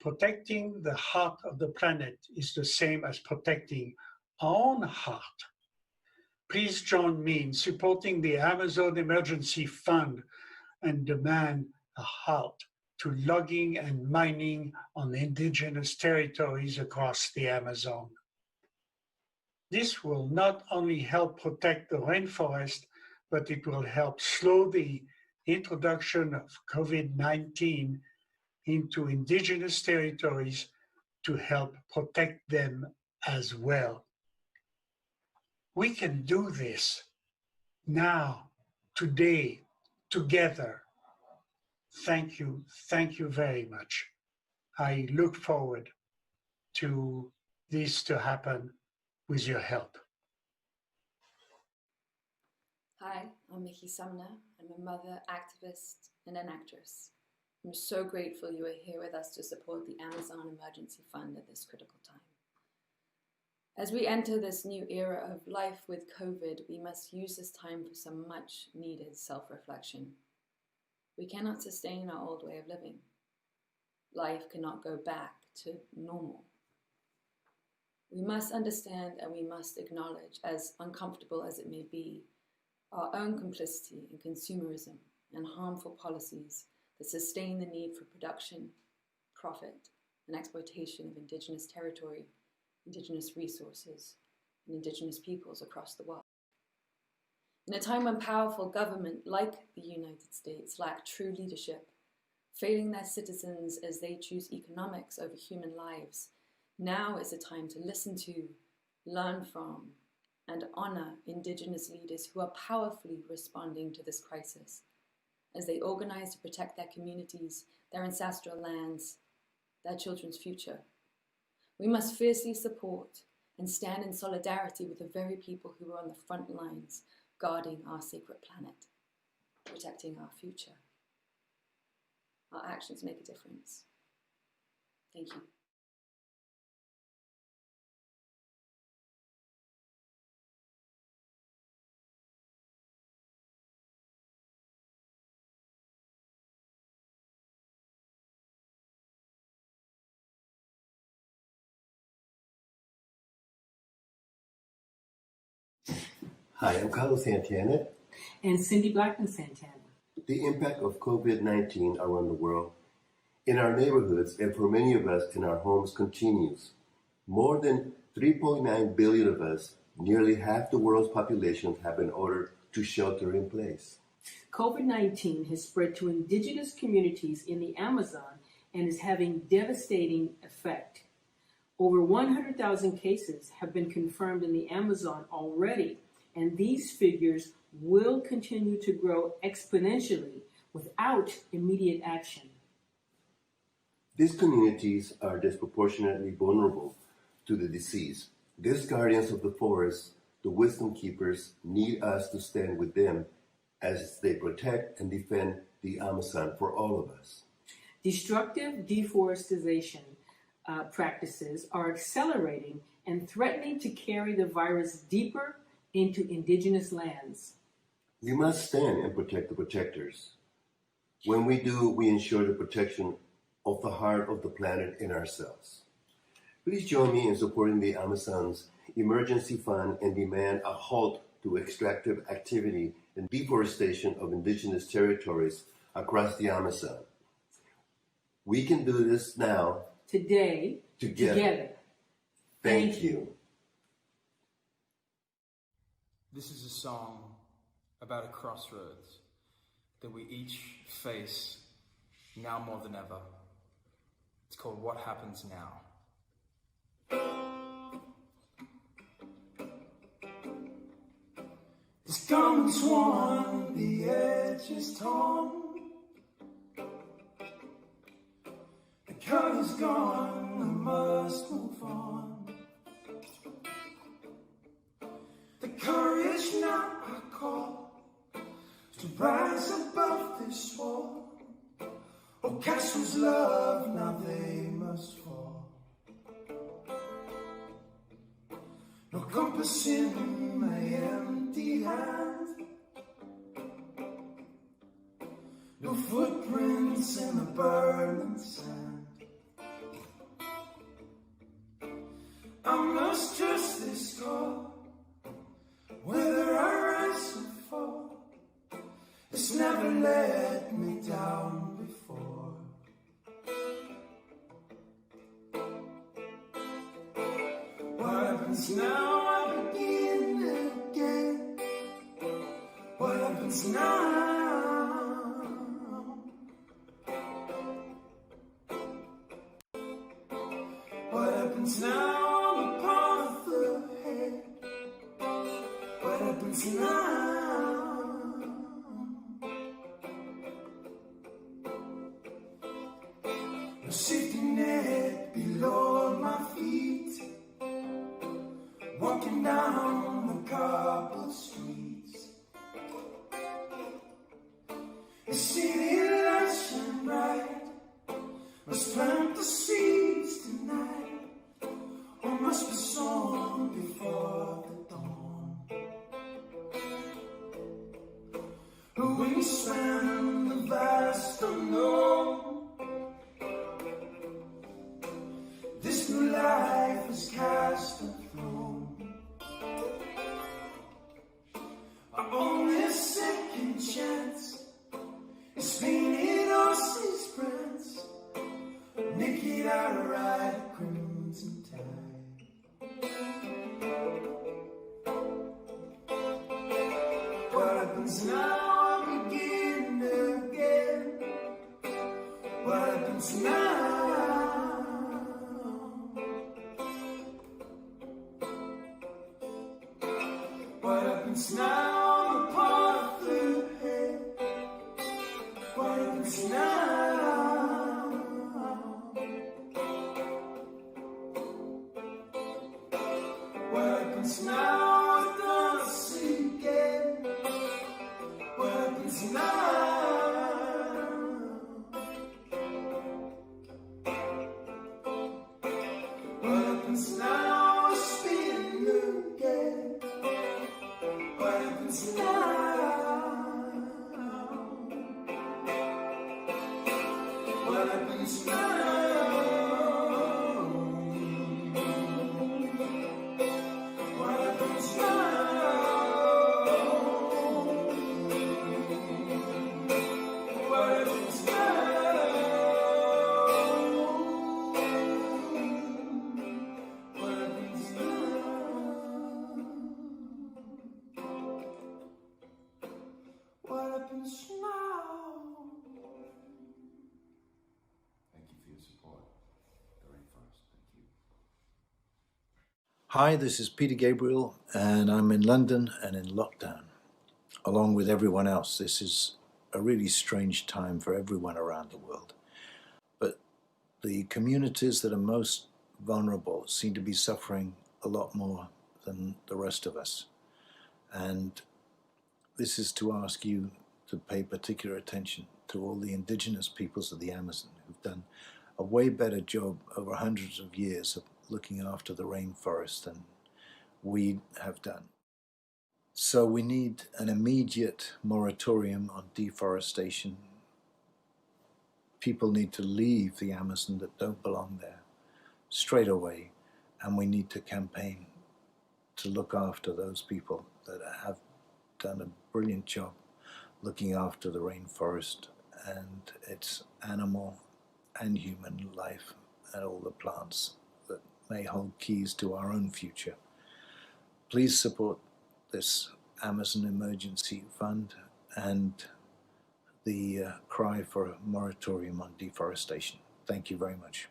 protecting the heart of the planet is the same as protecting our own heart. Please join me in supporting the Amazon Emergency Fund and demand a halt to logging and mining on indigenous territories across the Amazon. This will not only help protect the rainforest, but it will help slow the introduction of COVID-19 into indigenous territories to help protect them as well. We can do this now, today, together. Thank you very much. I look forward to this to happen with your help. Hi, I'm Mickey Sumner. I'm a mother, activist, and an actress. I'm so grateful you are here with us to support the Amazon Emergency Fund at this critical time. As we enter this new era of life with COVID, we must use this time for some much needed self-reflection. We cannot sustain our old way of living. Life cannot go back to normal. We must understand and we must acknowledge, as uncomfortable as it may be, our own complicity in consumerism and harmful policies that sustain the need for production, profit, and exploitation of indigenous territory, indigenous resources, and indigenous peoples across the world. In a time when powerful government like the United States lack true leadership, failing their citizens as they choose economics over human lives, now is a time to listen to, learn from, and honor indigenous leaders who are powerfully responding to this crisis as they organize to protect their communities, their ancestral lands, their children's future. We must fiercely support and stand in solidarity with the very people who are on the front lines, guarding our sacred planet, protecting our future. Our actions make a difference. Thank you. Hi, I'm Carlos Santana. And Cindy Blackman Santana. The impact of COVID-19 around the world in our neighborhoods and for many of us in our homes continues. More than 3.9 billion of us, nearly half the world's population, have been ordered to shelter in place. COVID-19 has spread to indigenous communities in the Amazon and is having devastating effect. Over 100,000 cases have been confirmed in the Amazon already, and these figures will continue to grow exponentially without immediate action. These communities are disproportionately vulnerable to the disease. These guardians of the forest, the wisdom keepers, need us to stand with them as they protect and defend the Amazon for all of us. Destructive deforestation practices are accelerating and threatening to carry the virus deeper into indigenous lands. We must stand and protect the protectors. When we do, we ensure the protection of the heart of the planet and ourselves. Please join me in supporting the Amazon's emergency fund and demand a halt to extractive activity and deforestation of indigenous territories across the Amazon. We can do this now. Today, together. Thank you. This is a song about a crossroads that we each face now more than ever. It's called What Happens Now. This garment's worn, the edge is torn, the color's gone, I must move on. The courage now I call to rise above this war. Oh, castles love, now they must fall. No compass in my empty hand, no footprints in the burning sand. I must trust this call, whether I rise or fall. It's never let me down before. What happens now? I begin again. What happens now? What happens now on the path ahead? What happens now? No safety net below my feet, walking down the cobbled streets. The city lights shine bright, must plant the seeds tonight, or must be sown before the dawn. The wingspan, the vast unknown, this new life is cast a throne. Our only second chance is painted horses' prints, naked I ride a crimson tide. What happens now? I begin again. What happens now? What happens now on the path ahead? What happens now? What happens now? I don't see again. What happens now? What happens now? I spin again. What happens now? What happens now? What happens now? What happens now? Hi, this is Peter Gabriel, and I'm in London and in lockdown, along with everyone else. This is a really strange time for everyone around the world. But the communities that are most vulnerable seem to be suffering a lot more than the rest of us. And this is to ask you to pay particular attention to all the indigenous peoples of the Amazon who've done a way better job over hundreds of years of looking after the rainforest than we have done. So we need an immediate moratorium on deforestation. People need to leave the Amazon that don't belong there straight away, and we need to campaign to look after those people that have done a brilliant job looking after the rainforest and its animal and human life and all the plants that may hold keys to our own future. Please support this Amazon Emergency Fund and the cry for a moratorium on deforestation. Thank you very much.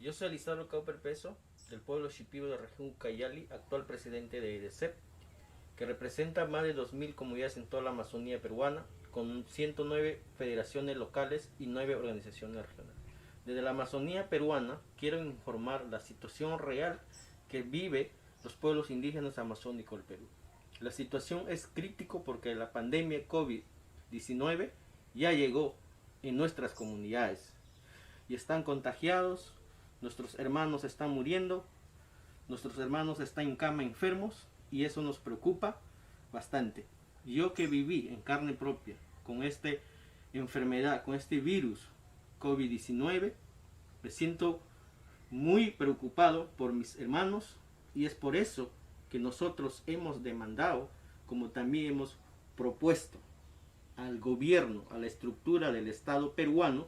Yo soy Lizardo Cauper Peso, del pueblo Shipibo de la región Ucayali, actual presidente de EDCEP, que representa más de 2.000 comunidades en toda la Amazonía peruana, con 109 federaciones locales y 9 organizaciones regionales. Desde la Amazonía peruana quiero informar la situación real que vive los pueblos indígenas amazónicos del Perú. La situación es crítica porque la pandemia COVID-19 ya llegó en nuestras comunidades y están contagiados, nuestros hermanos están muriendo, nuestros hermanos están en cama enfermos y eso nos preocupa bastante. Yo que viví en carne propia con esta enfermedad, con este virus COVID-19, me siento muy preocupado por mis hermanos y es por eso que nosotros hemos demandado, como también hemos propuesto al gobierno, a la estructura del Estado peruano,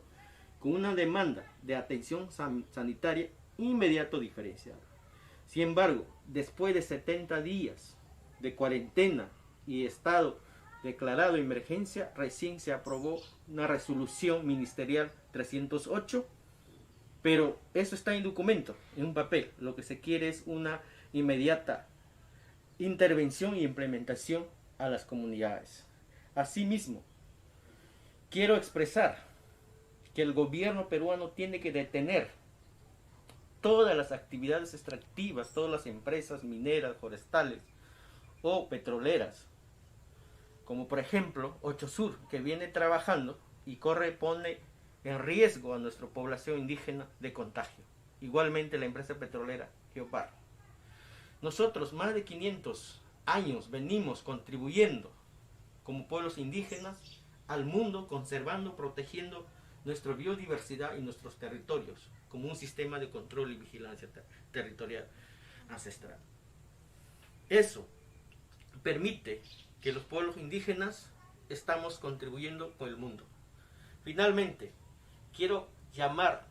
con una demanda de atención sanitaria inmediato diferenciada. Sin embargo, después de 70 días de cuarentena y estado declarado de emergencia, recién se aprobó una resolución ministerial 308, pero eso está en documento, en un papel. Lo que se quiere es una inmediata intervención e implementación a las comunidades. Asimismo, quiero expresar que el gobierno peruano tiene que detener todas las actividades extractivas, todas las empresas mineras, forestales o petroleras, como por ejemplo Ochosur, que viene trabajando y pone en riesgo a nuestra población indígena de contagio. Igualmente la empresa petrolera Geopar. Nosotros más de 500 años venimos contribuyendo como pueblos indígenas al mundo, conservando, protegiendo nuestra biodiversidad y nuestros territorios como un sistema de control y vigilancia territorial ancestral. Eso permite que los pueblos indígenas estamos contribuyendo con el mundo. Finalmente, quiero llamar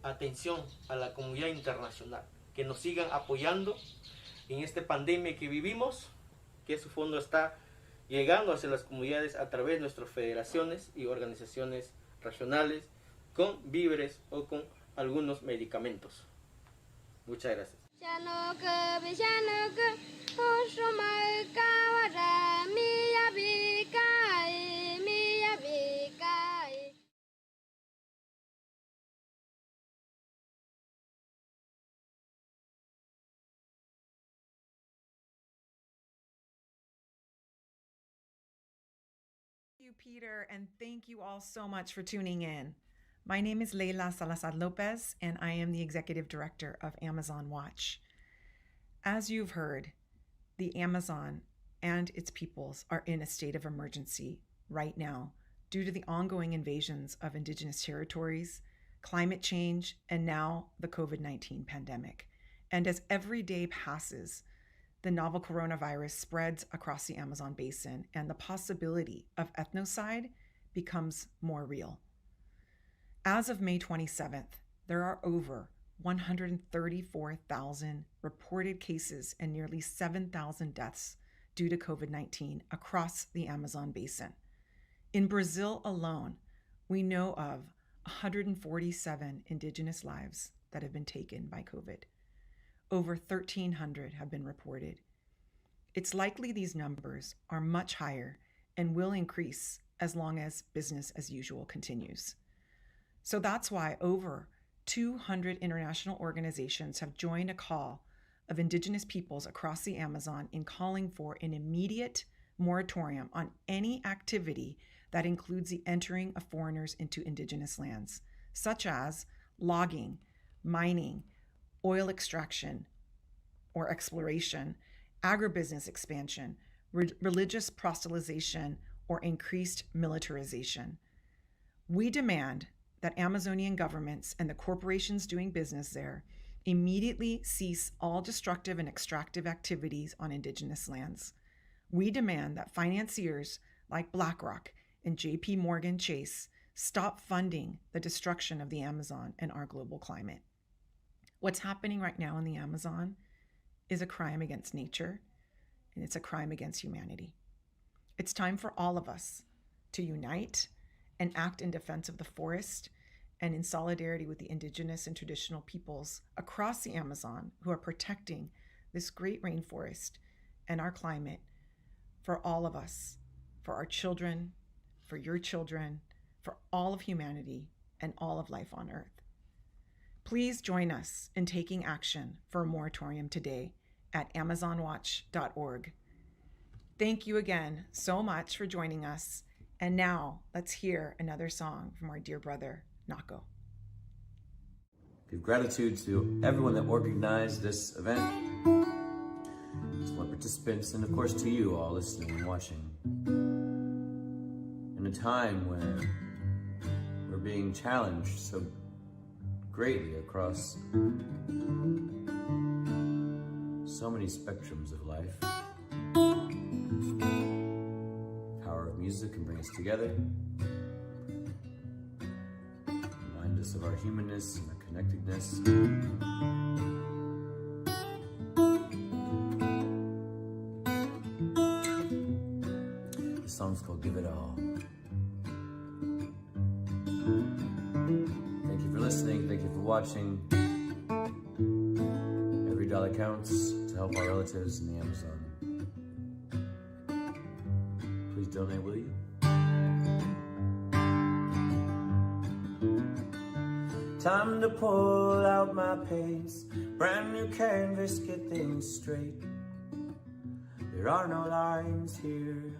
atención a la comunidad internacional, que nos sigan apoyando en esta pandemia que vivimos, que su fondo está llegando hacia las comunidades a través de nuestras federaciones y organizaciones regionales con víveres o con algunos medicamentos. Muchas gracias. Thank you, Peter, and thank you all so much for tuning in. My name is Leila Salazar Lopez, and I am the Executive Director of Amazon Watch. As you've heard, the Amazon and its peoples are in a state of emergency right now due to the ongoing invasions of indigenous territories, climate change, and now the COVID-19 pandemic. And as every day passes, the novel coronavirus spreads across the Amazon basin and the possibility of ethnocide becomes more real. As of May 27th, there are over 134,000 reported cases and nearly 7,000 deaths due to COVID-19 across the Amazon basin. In Brazil alone, we know of 147 indigenous lives that have been taken by COVID. Over 1,300 have been reported. It's likely these numbers are much higher and will increase as long as business as usual continues. So that's why over 200 international organizations have joined a call of indigenous peoples across the Amazon in calling for an immediate moratorium on any activity that includes the entering of foreigners into indigenous lands, such as logging, mining, oil extraction or exploration, agribusiness expansion, religious proselytization, or increased militarization. We demand that Amazonian governments and the corporations doing business there immediately cease all destructive and extractive activities on indigenous lands. We demand that financiers like BlackRock and JP Morgan Chase stop funding the destruction of the Amazon and our global climate. What's happening right now in the Amazon is a crime against nature, and it's a crime against humanity. It's time for all of us to unite and act in defense of the forest and in solidarity with the indigenous and traditional peoples across the Amazon who are protecting this great rainforest and our climate for all of us, for our children, for your children, for all of humanity and all of life on Earth. Please join us in taking action for a moratorium today at amazonwatch.org. Thank you again so much for joining us. And now let's hear another song from our dear brother, Nako. Give gratitude to everyone that organized this event, to our participants, and of course to you all listening and watching. In a time where we're being challenged so greatly across so many spectrums of life, the power of music can bring us together, remind us of our humanness and our connectedness. The song's called Give It All. Thank you for listening, thank you for watching. Every dollar counts to help our relatives in the Amazon. Please donate, will you? Time to pull out my paints, brand new canvas, get things straight. There are no lines here.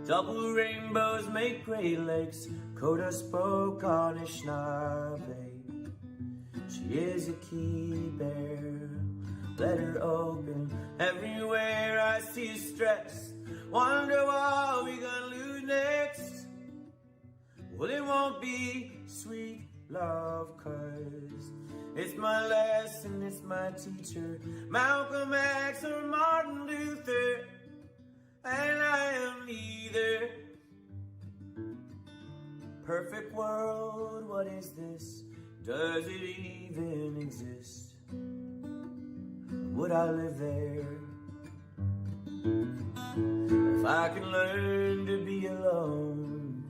Double rainbows make great lakes. Coda spoke on Anishinaabe. She is a key bear. Let her open. Everywhere I see stress. Wonder what we gonna lose next. Well, it won't be sweet love, 'cause it's my lesson, it's my teacher, Malcolm X or Martin Luther, and I am neither. Perfect world, what is this? Does it even exist? Would I live there? If I can learn to be alone,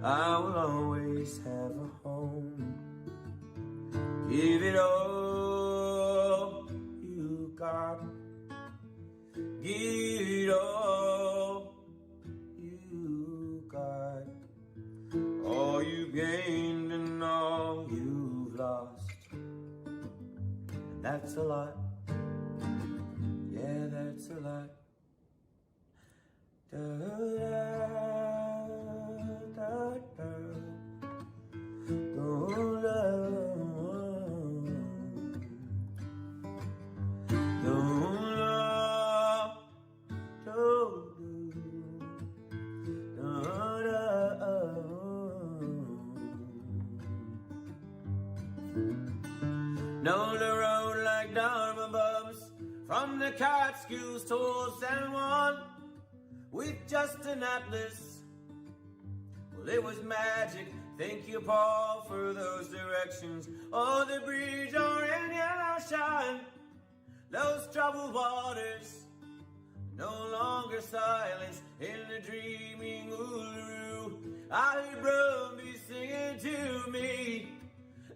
I will always have a home. Give it all you got. Give it all you got. All you gained and all you've lost. And that's a lot. Yeah, that's a lot. No, From the Catskills to San Juan, with just an atlas. Well, it was magic. Thank you, Paul, for those directions. Oh, the bridge orange yellow shine. Those troubled waters, no longer silence in the dreaming Uluru. I hear Brumbies singing to me,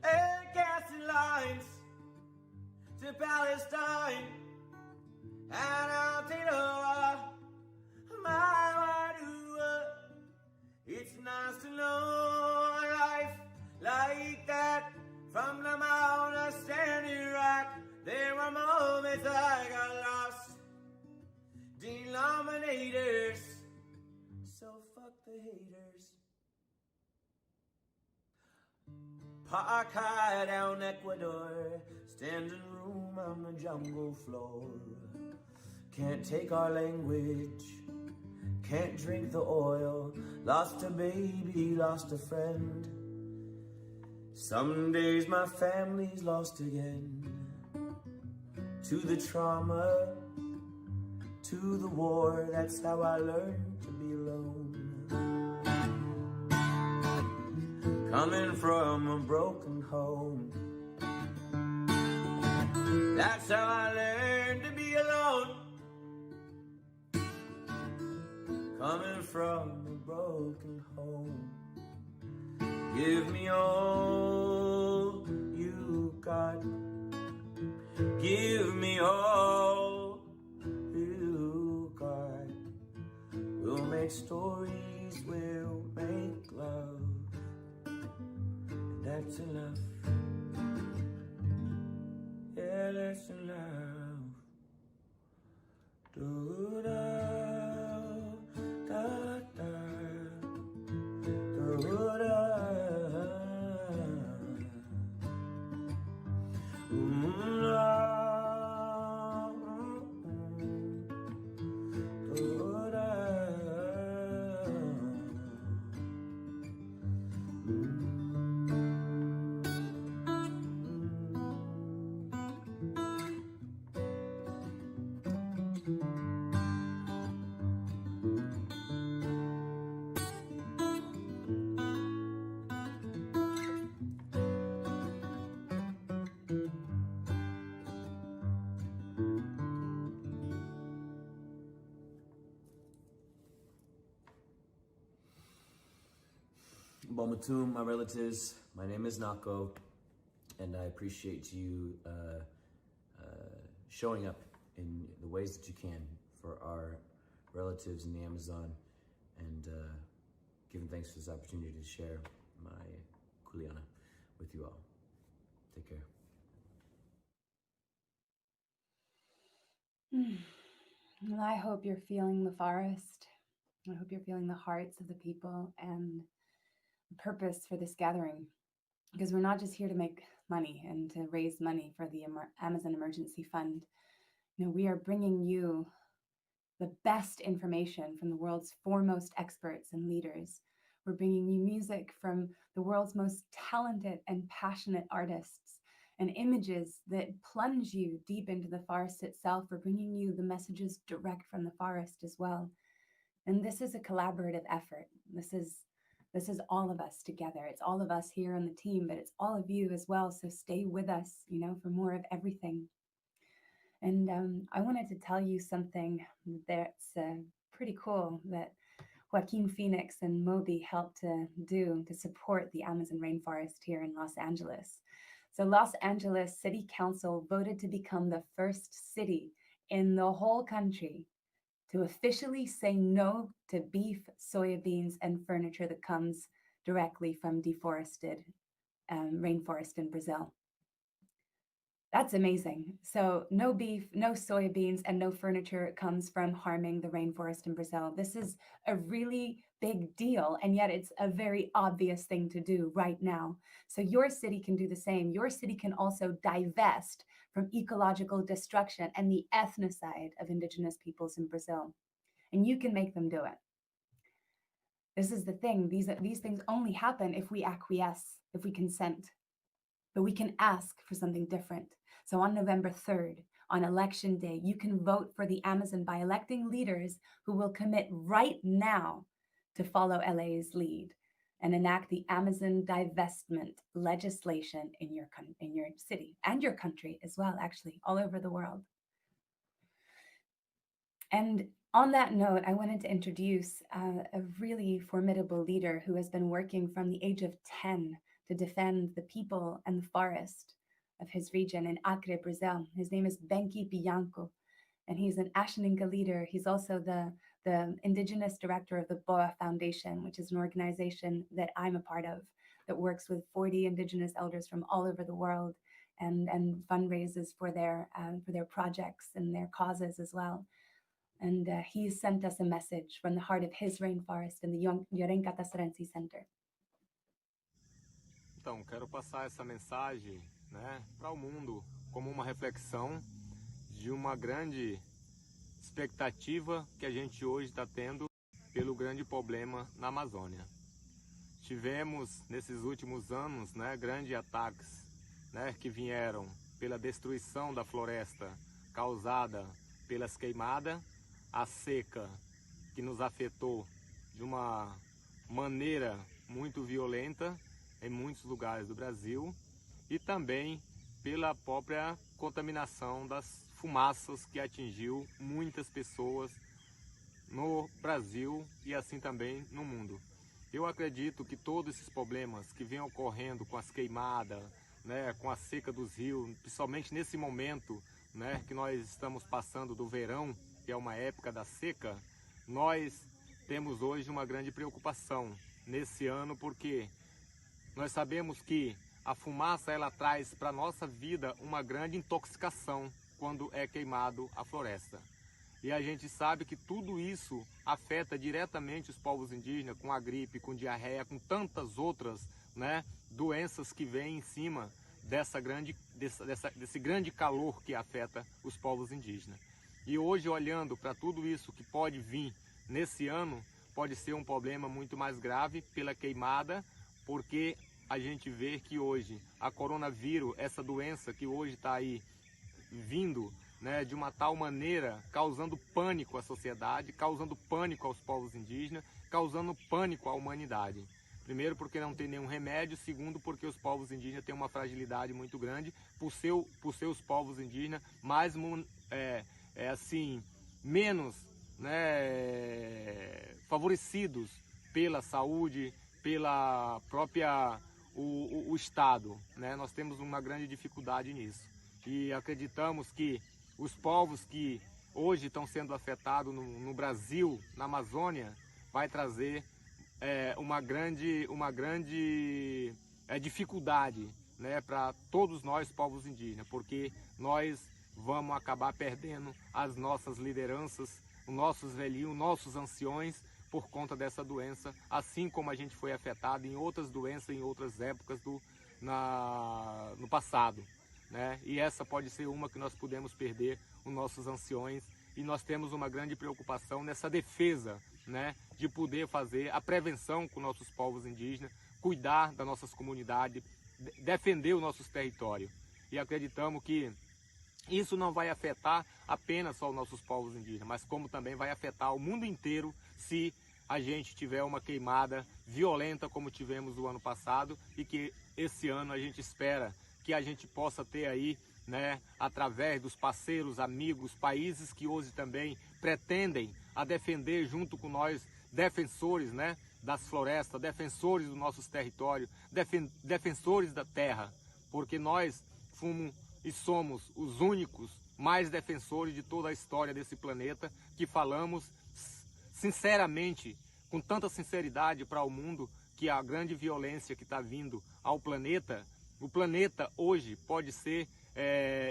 and casting lines to Palestine. And I'll take my it's nice to know life like that. From the Mount of Standing Rock, there were moments I got lost. Denominators, so fuck the haters. Park high down Ecuador, standing room on the jungle floor. Can't take our language, can't drink the oil. Lost a baby, lost a friend. Some days my family's lost again. To the trauma, to the war, that's how I learned to be alone. Coming from a broken home, that's how I learned to be alone. Coming from a broken home, give me all you got. Give me all you got. We'll make stories, we'll make love, and that's enough. Yeah, that's enough. Do-da, da-da, do-da. Bomatum, my relatives, my name is Nako, and I appreciate you showing up in the ways that you can for our relatives in the Amazon, and giving thanks for this opportunity to share my kuleana with you all. Take care. Well, I hope you're feeling the forest. I hope you're feeling the hearts of the people and the purpose for this gathering, because we're not just here to make money and to raise money for the Amazon Emergency Fund. You know, we are bringing you the best information from the world's foremost experts and leaders. We're bringing you music from the world's most talented and passionate artists and images that plunge you deep into the forest itself. We're bringing you the messages direct from the forest as well. And this is a collaborative effort. This is all of us together. It's all of us here on the team, but it's all of you as well. So stay with us, you know, for more of everything. And I wanted to tell you something that's pretty cool that Joaquin Phoenix and Moby helped to do to support the Amazon rainforest here in Los Angeles. So Los Angeles City Council voted to become the first city in the whole country to officially say no to beef, soybeans, and furniture that comes directly from deforested rainforest in Brazil. That's amazing. So no beef, no soybeans, and no furniture comes from harming the rainforest in Brazil. This is a really big deal, and yet it's a very obvious thing to do right now. So your city can do the same. Your city can also divest from ecological destruction and the ethnocide of indigenous peoples in Brazil. And you can make them do it. This is the thing. These things only happen if we acquiesce, if we consent. But we can ask for something different. So on November 3rd, on election day, you can vote for the Amazon by electing leaders who will commit right now to follow LA's lead and enact the Amazon divestment legislation in your city and your country as well, actually, all over the world. And on that note, I wanted to introduce a really formidable leader who has been working from the age of 10 to defend the people and the forest of his region in Acre, Brazil. His name is Benki Bianco, and he's an Ashaninka leader. He's also the indigenous director of the Boa Foundation, which is an organization that I'm a part of that works with 40 indigenous elders from all over the world and fundraises for their projects and their causes as well. And he sent us a message from the heart of his rainforest in the Yorencatassarense Center. Então, quero passar essa mensagem, né, para o mundo como uma reflexão de uma grande expectativa que a gente hoje está tendo pelo grande problema na Amazônia. Tivemos nesses últimos anos, né, grandes ataques, né, que vieram pela destruição da floresta causada pelas queimadas, a seca que nos afetou de uma maneira muito violenta em muitos lugares do Brasil e também pela própria contaminação das fumaças que atingiu muitas pessoas no Brasil e assim também no mundo. Eu acredito que todos esses problemas que vêm ocorrendo com as queimadas, né, com a seca dos rios, principalmente nesse momento, né, que nós estamos passando do verão, que é uma época da seca, nós temos hoje uma grande preocupação nesse ano, porque nós sabemos que a fumaça ela traz para a nossa vida uma grande intoxicação quando é queimado a floresta. E a gente sabe que tudo isso afeta diretamente os povos indígenas com a gripe, com diarreia, com tantas outras, né, doenças que vêm em cima desse grande calor que afeta os povos indígenas. E hoje, olhando para tudo isso que pode vir nesse ano, pode ser um problema muito mais grave pela queimada, porque a gente vê que hoje a coronavírus, essa doença que hoje está aí vindo, né, de uma tal maneira, causando pânico à sociedade, causando pânico aos povos indígenas, causando pânico à humanidade. Primeiro, porque não tem nenhum remédio. Segundo, porque os povos indígenas têm uma fragilidade muito grande por seus povos indígenas mais menos, né, favorecidos pela saúde, pela própria o Estado, né? Nós temos uma grande dificuldade nisso e acreditamos que os povos que hoje estão sendo afetados no Brasil, na Amazônia, vai trazer uma grande dificuldade, né, para todos nós povos indígenas, porque nós vamos acabar perdendo as nossas lideranças, os nossos velhinhos, nossos anciões, por conta dessa doença, assim como a gente foi afetado em outras doenças em outras épocas no passado, né? E essa pode ser uma que nós podemos perder os nossos anciões, e nós temos uma grande preocupação nessa defesa, né, de poder fazer a prevenção com nossos povos indígenas, cuidar das nossas comunidades, defender os nossos territórios. E acreditamos que isso não vai afetar apenas só os nossos povos indígenas, mas como também vai afetar o mundo inteiro se a gente tiver uma queimada violenta como tivemos o ano passado, e que esse ano a gente espera que a gente possa ter aí, né, através dos parceiros, amigos, países que hoje também pretendem a defender junto com nós, defensores, né, das florestas, defensores dos nossos territórios, defensores da terra, porque nós fomos e somos os únicos mais defensores de toda a história desse planeta, que falamos sinceramente, com tanta sinceridade para o mundo, que a grande violência que está vindo ao planeta, o planeta hoje pode ser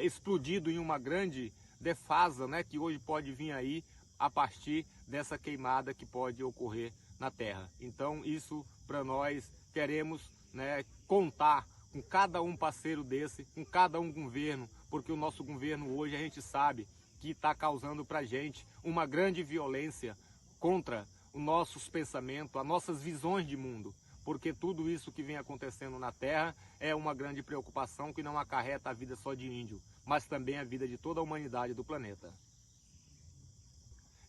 explodido em uma grande defasa, né, que hoje pode vir aí a partir dessa queimada que pode ocorrer na Terra. Então isso para nós queremos, né, contar com cada um parceiro desse, com cada um governo, porque o nosso governo hoje a gente sabe que está causando para a gente uma grande violência contra os nossos pensamentos, as nossas visões de mundo, porque tudo isso que vem acontecendo na Terra é uma grande preocupação que não acarreta a vida só de índio, mas também a vida de toda a humanidade do planeta.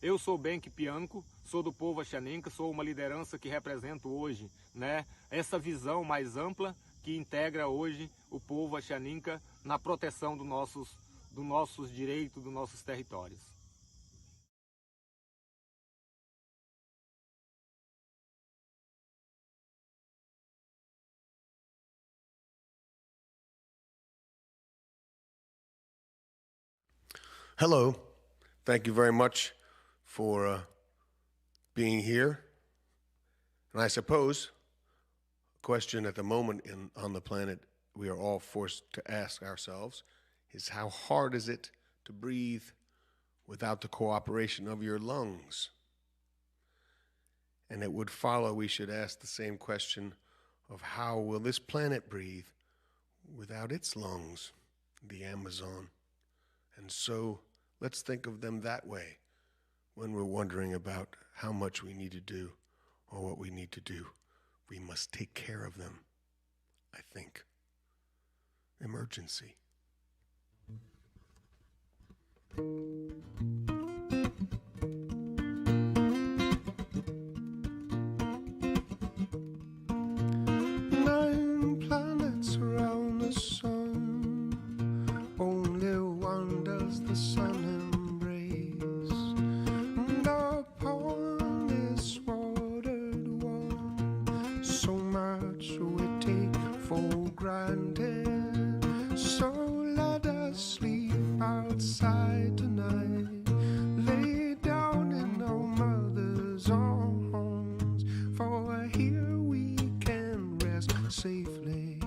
Eu sou Benk Pianco, sou do povo Axaninka, sou uma liderança que represento hoje, essa visão mais ampla que integra hoje o povo Axaninka na proteção dos nossos direitos, dos nossos territórios. Hello, thank you very much for being here. And I suppose a question at the moment on the planet we are all forced to ask ourselves is how hard is it to breathe without the cooperation of your lungs? And it would follow we should ask the same question of how will this planet breathe without its lungs, the Amazon? And so let's think of them that way when we're wondering about how much we need to do or what we need to do. We must take care of them, I think. Emergency. Nine planets around the sun, only one does the sun embrace, and upon this watered one, so much we take for granted. So let us sleep outside tonight, lay down in our mother's arms, for here we can rest safely.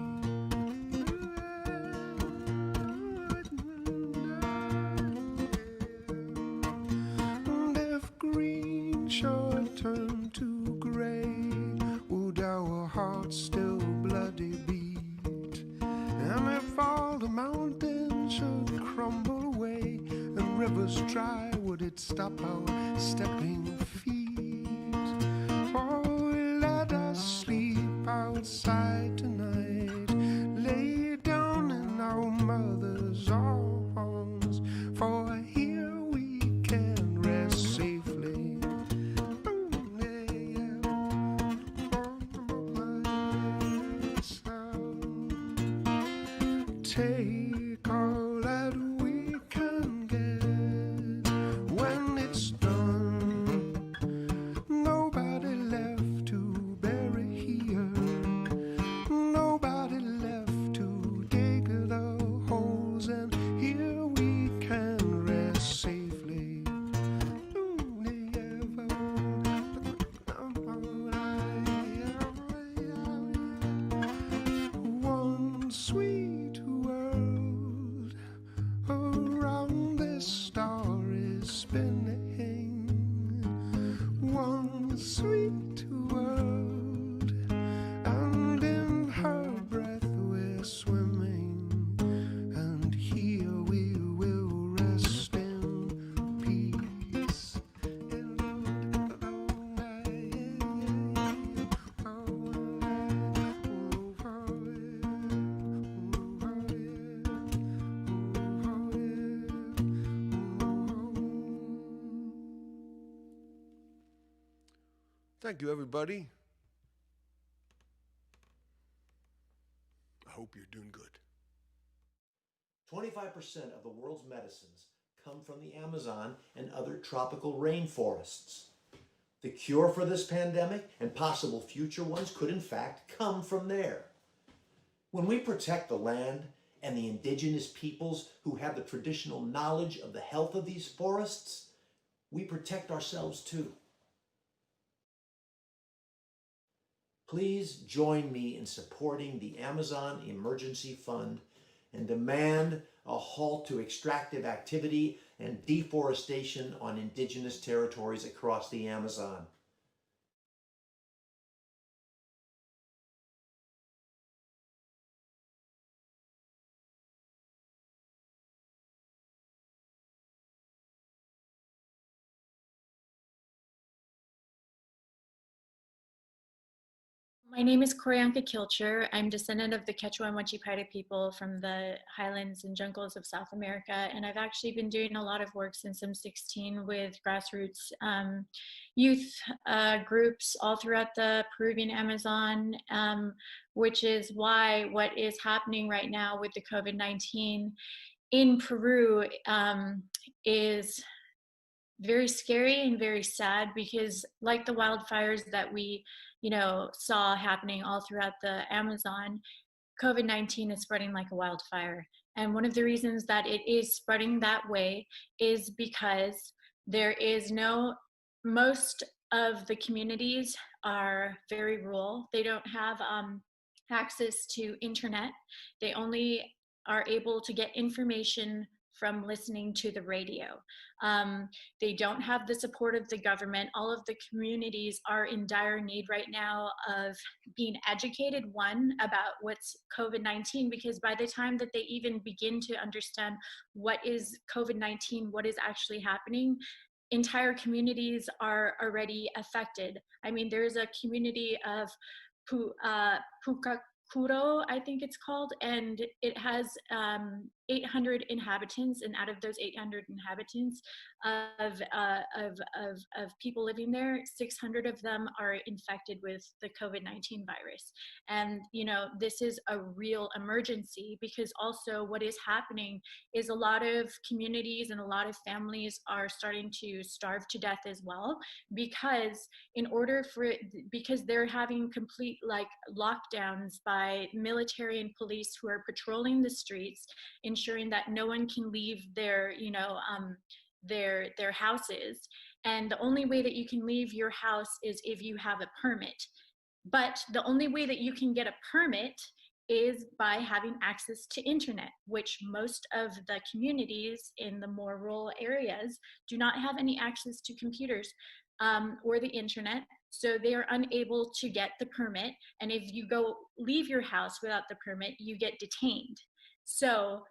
And if green should turn to gray, would our hearts still bloody beat? And if all the mountains should crumble away and rivers dry, would it stop our stepping feet? Oh, let us sleep outside tonight, lay down in our mother's arms, for here we can rest safely. Take all that we can get when it's done. Nobody left to bury here, nobody left to dig the holes, and here we can rest safely. One sweet world around this star is spinning. One sweet world, and in her breath we're swimming, and here we will rest in peace. Thank you, everybody. I hope you're doing good. 25% of the world's medicines come from the Amazon and other tropical rainforests. The cure for this pandemic and possible future ones could in fact come from there. When we protect the land and the indigenous peoples who have the traditional knowledge of the health of these forests, we protect ourselves too. Please join me in supporting the Amazon Emergency Fund and demand a halt to extractive activity and deforestation on indigenous territories across the Amazon. My name is Anka Kilcher. I'm descendant of the Quechua and Huachipaira people from the highlands and jungles of South America, and I've actually been doing a lot of work since I'm 16 with grassroots youth groups all throughout the Peruvian Amazon, which is why what is happening right now with the COVID-19 in Peru is very scary and very sad, because like the wildfires that we saw happening all throughout the Amazon, COVID-19 is spreading like a wildfire. And one of the reasons that it is spreading that way is because there is most of the communities are very rural. They don't have access to internet. They only are able to get information from listening to the radio. They don't have the support of the government. All of the communities are in dire need right now of being educated, one, about what's COVID-19, because by the time that they even begin to understand what is COVID-19, what is actually happening, entire communities are already affected. I mean, there's a community of Pucacuro, I think it's called, and it has 800 inhabitants, and out of those 800 inhabitants of people living there, 600 of them are infected with the COVID-19 virus. And this is a real emergency, because also what is happening is a lot of communities and a lot of families are starting to starve to death as well, because because they're having complete lockdowns by military and police who are patrolling the streets, ensuring that no one can leave their houses. And the only way that you can leave your house is if you have a permit. But the only way that you can get a permit is by having access to internet, which most of the communities in the more rural areas do not have any access to computers or the internet. So they are unable to get the permit. And if you leave your house without the permit, you get detained. So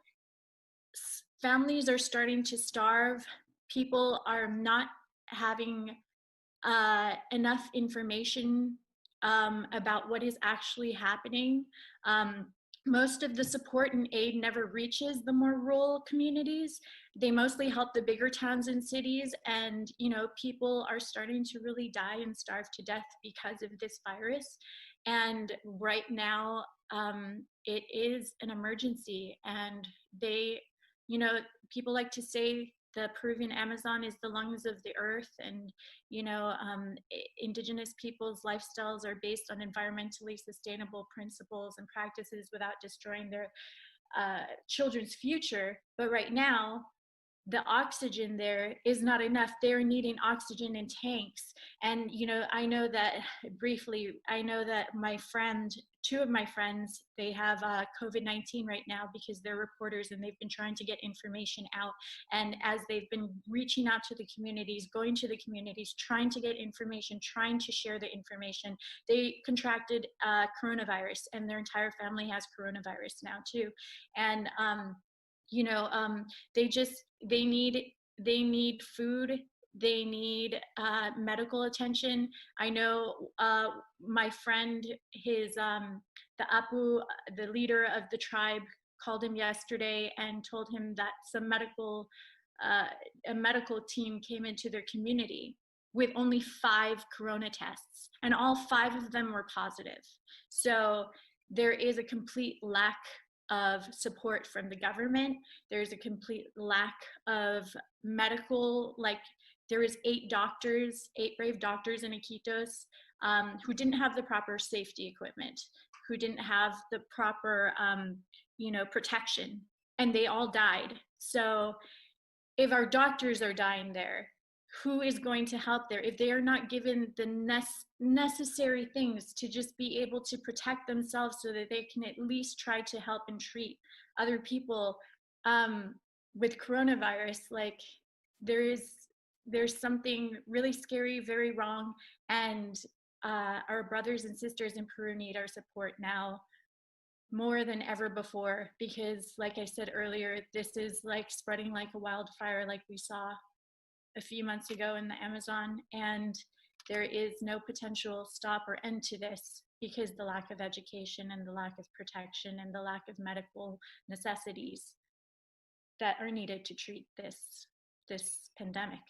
families are starting to starve. People are not having enough information about what is actually happening. Most of the support and aid never reaches the more rural communities. They mostly help the bigger towns and cities, and people are starting to really die and starve to death because of this virus. And right now it is an emergency, and people like to say the Peruvian Amazon is the lungs of the earth, and indigenous people's lifestyles are based on environmentally sustainable principles and practices without destroying their children's future. But right now, the oxygen there is not enough. They're needing oxygen in tanks. And, I know that two of my friends, they have COVID-19 right now because they're reporters, and they've been trying to get information out. And as they've been reaching out to the communities, going to the communities, trying to get information, trying to share the information, they contracted coronavirus, and their entire family has coronavirus now too. And, they need food, they need medical attention. I know my friend, the Apu, the leader of the tribe, called him yesterday and told him that a medical team came into their community with only 5 corona tests, and all 5 of them were positive. So there is a complete lack of support from the government. There's a complete lack of medical, there is 8 brave doctors in Iquitos who didn't have the proper safety equipment, who didn't have the proper, protection, and they all died. So if our doctors are dying there, who is going to help there if they are not given the necessary things to just be able to protect themselves so that they can at least try to help and treat other people with coronavirus? There's something really scary, very wrong, and our brothers and sisters in Peru need our support now more than ever before, because like I said earlier, this is spreading like a wildfire, like we saw a few months ago in the Amazon, and there is no potential stop or end to this. because the lack of education and the lack of protection and the lack of medical necessities that are needed to treat this pandemic.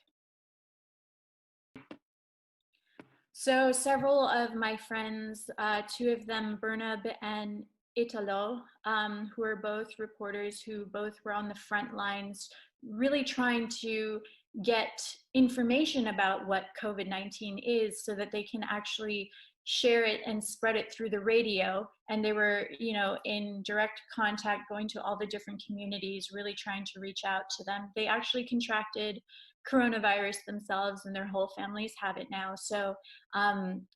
So several of my friends, two of them, Bernab and Italo, who are both reporters who both were on the front lines, really trying to get information about what COVID-19 is so that they can actually share it and spread it through the radio. And they were, you know, in direct contact, going to all the different communities, really trying to reach out to them. They actually contracted coronavirus themselves, and their whole families have it now. So,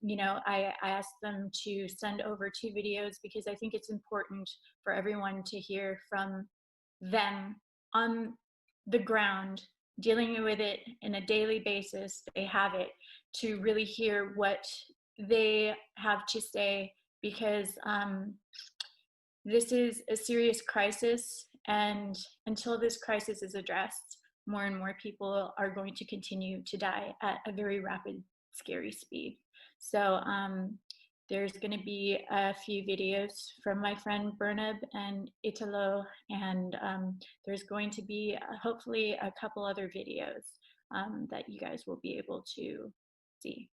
you know, I asked them to send over 2 videos because I think it's important for everyone to hear from them on the ground, dealing with it in a daily basis. They have it, to really hear what they have to say, because this is a serious crisis, and until this crisis is addressed, more and more people are going to continue to die at a very rapid, scary speed. So there's going to be a few videos from my friend Bernab and Italo, and there's going to be hopefully a couple other videos that you guys will be able to see.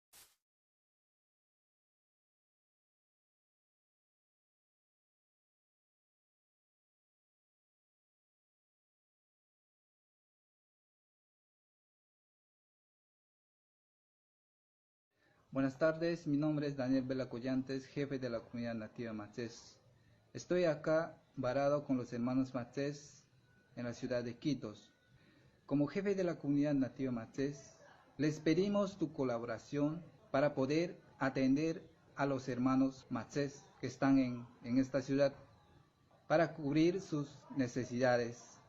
Buenas tardes, mi nombre es Daniel Vela Collantes, jefe de la comunidad nativa Macés. Estoy acá varado con los hermanos Macés en la ciudad de Quitos. Como jefe de la comunidad nativa Macés, les pedimos tu colaboración para poder atender a los hermanos Macés que están en esta ciudad, para cubrir sus necesidades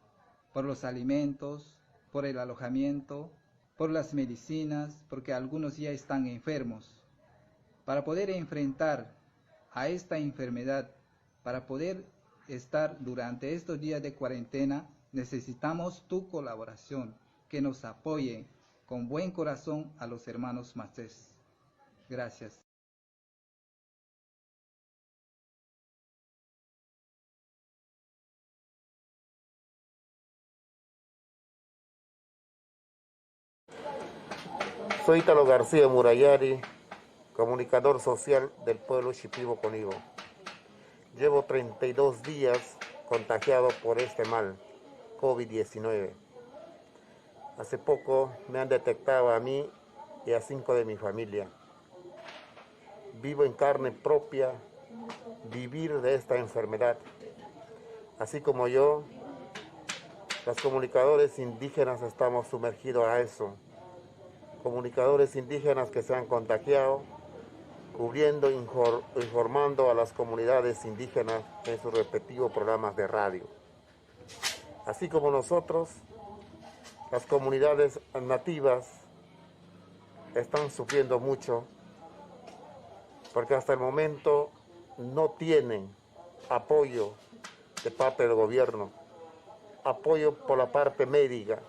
por los alimentos, por el alojamiento, por las medicinas, porque algunos ya están enfermos. Para poder enfrentar a esta enfermedad, para poder estar durante estos días de cuarentena, necesitamos tu colaboración, que nos apoye con buen corazón a los hermanos Macés. Gracias. Soy Italo García Murayari, comunicador social del pueblo Shipibo Conibo. Llevo 32 días contagiado por este mal, COVID-19. Hace poco me han detectado a mí y a 5 de mi familia. Vivo en carne propia vivir de esta enfermedad. Así como yo, los comunicadores indígenas estamos sumergidos a eso. Comunicadores indígenas que se han contagiado, cubriendo, informando a las comunidades indígenas en sus respectivos programas de radio. Así como nosotros, las comunidades nativas están sufriendo mucho porque hasta el momento no tienen apoyo de parte del gobierno, apoyo por la parte médica,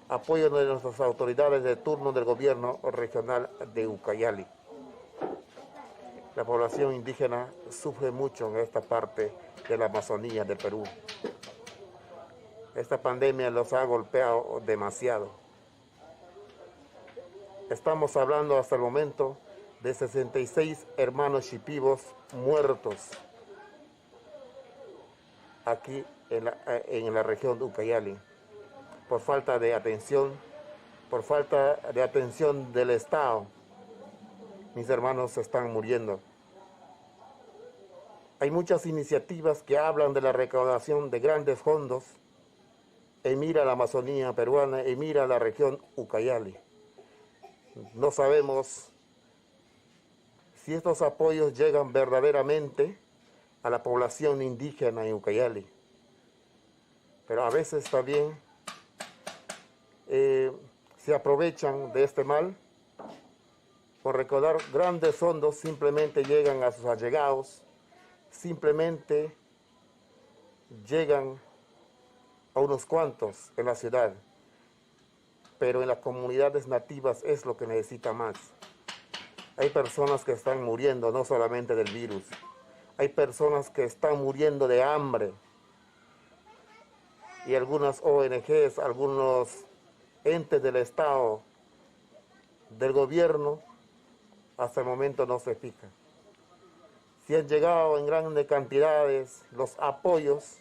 apoyo de nuestras autoridades de turno del gobierno regional de Ucayali. La población indígena sufre mucho en esta parte de la Amazonía del Perú. Esta pandemia los ha golpeado demasiado. Estamos hablando hasta el momento de 66 hermanos shipibos muertos aquí en la región de Ucayali, por falta de atención del Estado. Mis hermanos están muriendo. Hay muchas iniciativas que hablan de la recaudación de grandes fondos en mira a la Amazonía peruana, en mira a la región Ucayali. No sabemos si estos apoyos llegan verdaderamente a la población indígena en Ucayali. Pero a veces también se aprovechan de este mal. Por recaudar grandes fondos simplemente llegan a sus allegados, simplemente llegan a unos cuantos en la ciudad, pero en las comunidades nativas es lo que necesita más. Hay personas que están muriendo no solamente del virus, hay personas que están muriendo de hambre. Y algunas ONGs, algunos entes del Estado, del gobierno, hasta el momento no se explica. Si han llegado en grandes cantidades los apoyos,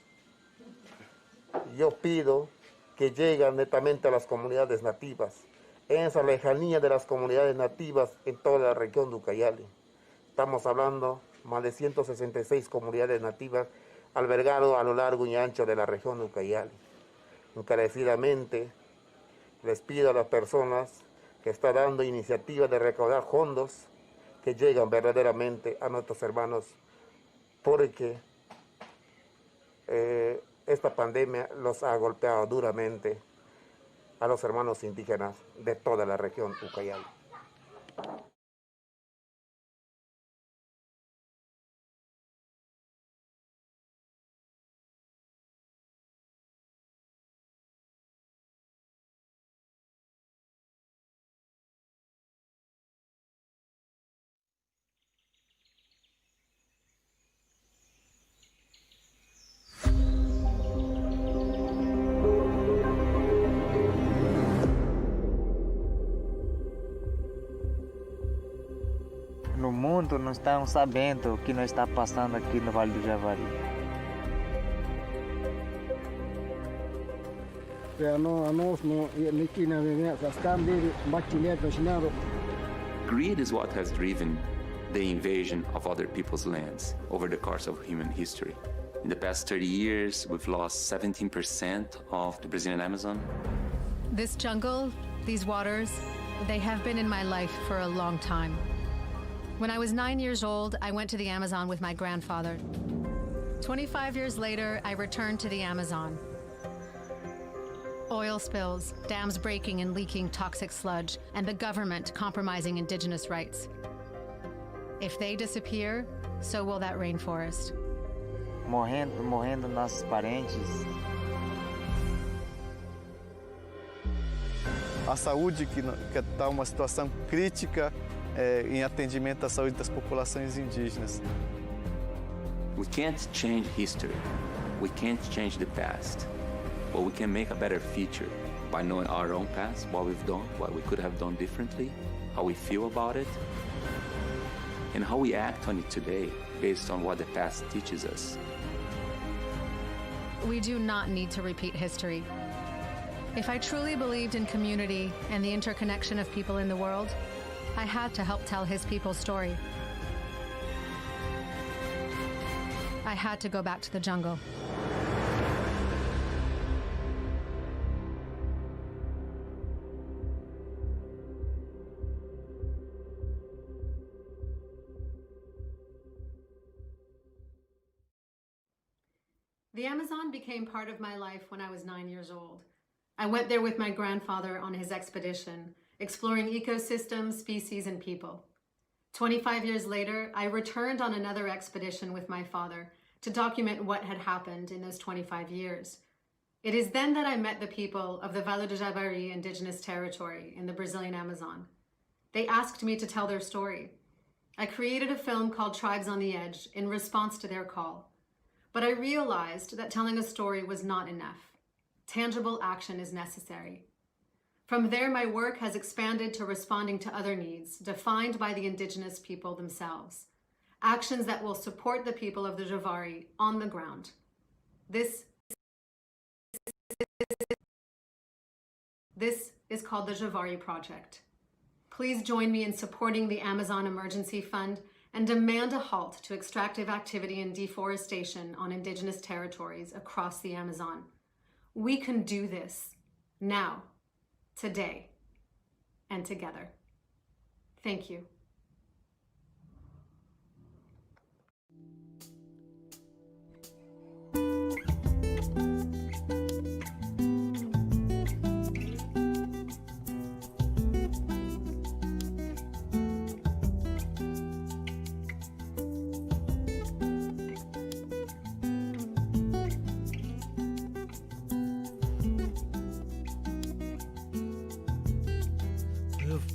yo pido que lleguen netamente a las comunidades nativas, en esa lejanía de las comunidades nativas en toda la región de Ucayali. Estamos hablando más de 166 comunidades nativas albergadas a lo largo y ancho de la región de Ucayali. Encarecidamente les pido a las personas que están dando iniciativas de recaudar fondos que llegan verdaderamente a nuestros hermanos, porque esta pandemia los ha golpeado duramente a los hermanos indígenas de toda la región Ucayali. No mundo não estão sabendo o que nós está passando aqui no Vale do Javari. Greed is what has driven the invasion of other people's lands over the course of human history. In the past 30 years, we've lost 17% of the Brazilian Amazon. This jungle, these waters, they have been in my life for a long time. When I was 9 years old, I went to the Amazon with my grandfather. 25 years later, I returned to the Amazon. Oil spills, dams breaking and leaking toxic sludge, and the government compromising indigenous rights. If they disappear, so will that rainforest. Morrendo nossos parentes. A saúde que está uma situação crítica em atendimento à saúde das populações indígenas. We can't change history. We can't change the past. But we can make a better future by knowing our own past, what we've done, what we could have done differently, how we feel about it, and how we act on it today based on what the past teaches us. We do not need to repeat history. If I truly believed in community and the interconnection of people in the world, I had to help tell his people's story. I had to go back to the jungle. The Amazon became part of my life when I was 9 years old. I went there with my grandfather on his expedition, exploring ecosystems, species, and people. 25 years later, I returned on another expedition with my father to document what had happened in those 25 years. It is then that I met the people of the Vale do Javari indigenous territory in the Brazilian Amazon. They asked me to tell their story. I created a film called Tribes on the Edge in response to their call. But I realized that telling a story was not enough. Tangible action is necessary. From there, my work has expanded to responding to other needs defined by the indigenous people themselves. Actions that will support the people of the Javari on the ground. This is called the Javari Project. Please join me in supporting the Amazon Emergency Fund and demand a halt to extractive activity and deforestation on indigenous territories across the Amazon. We can do this now, today, and together. Thank you.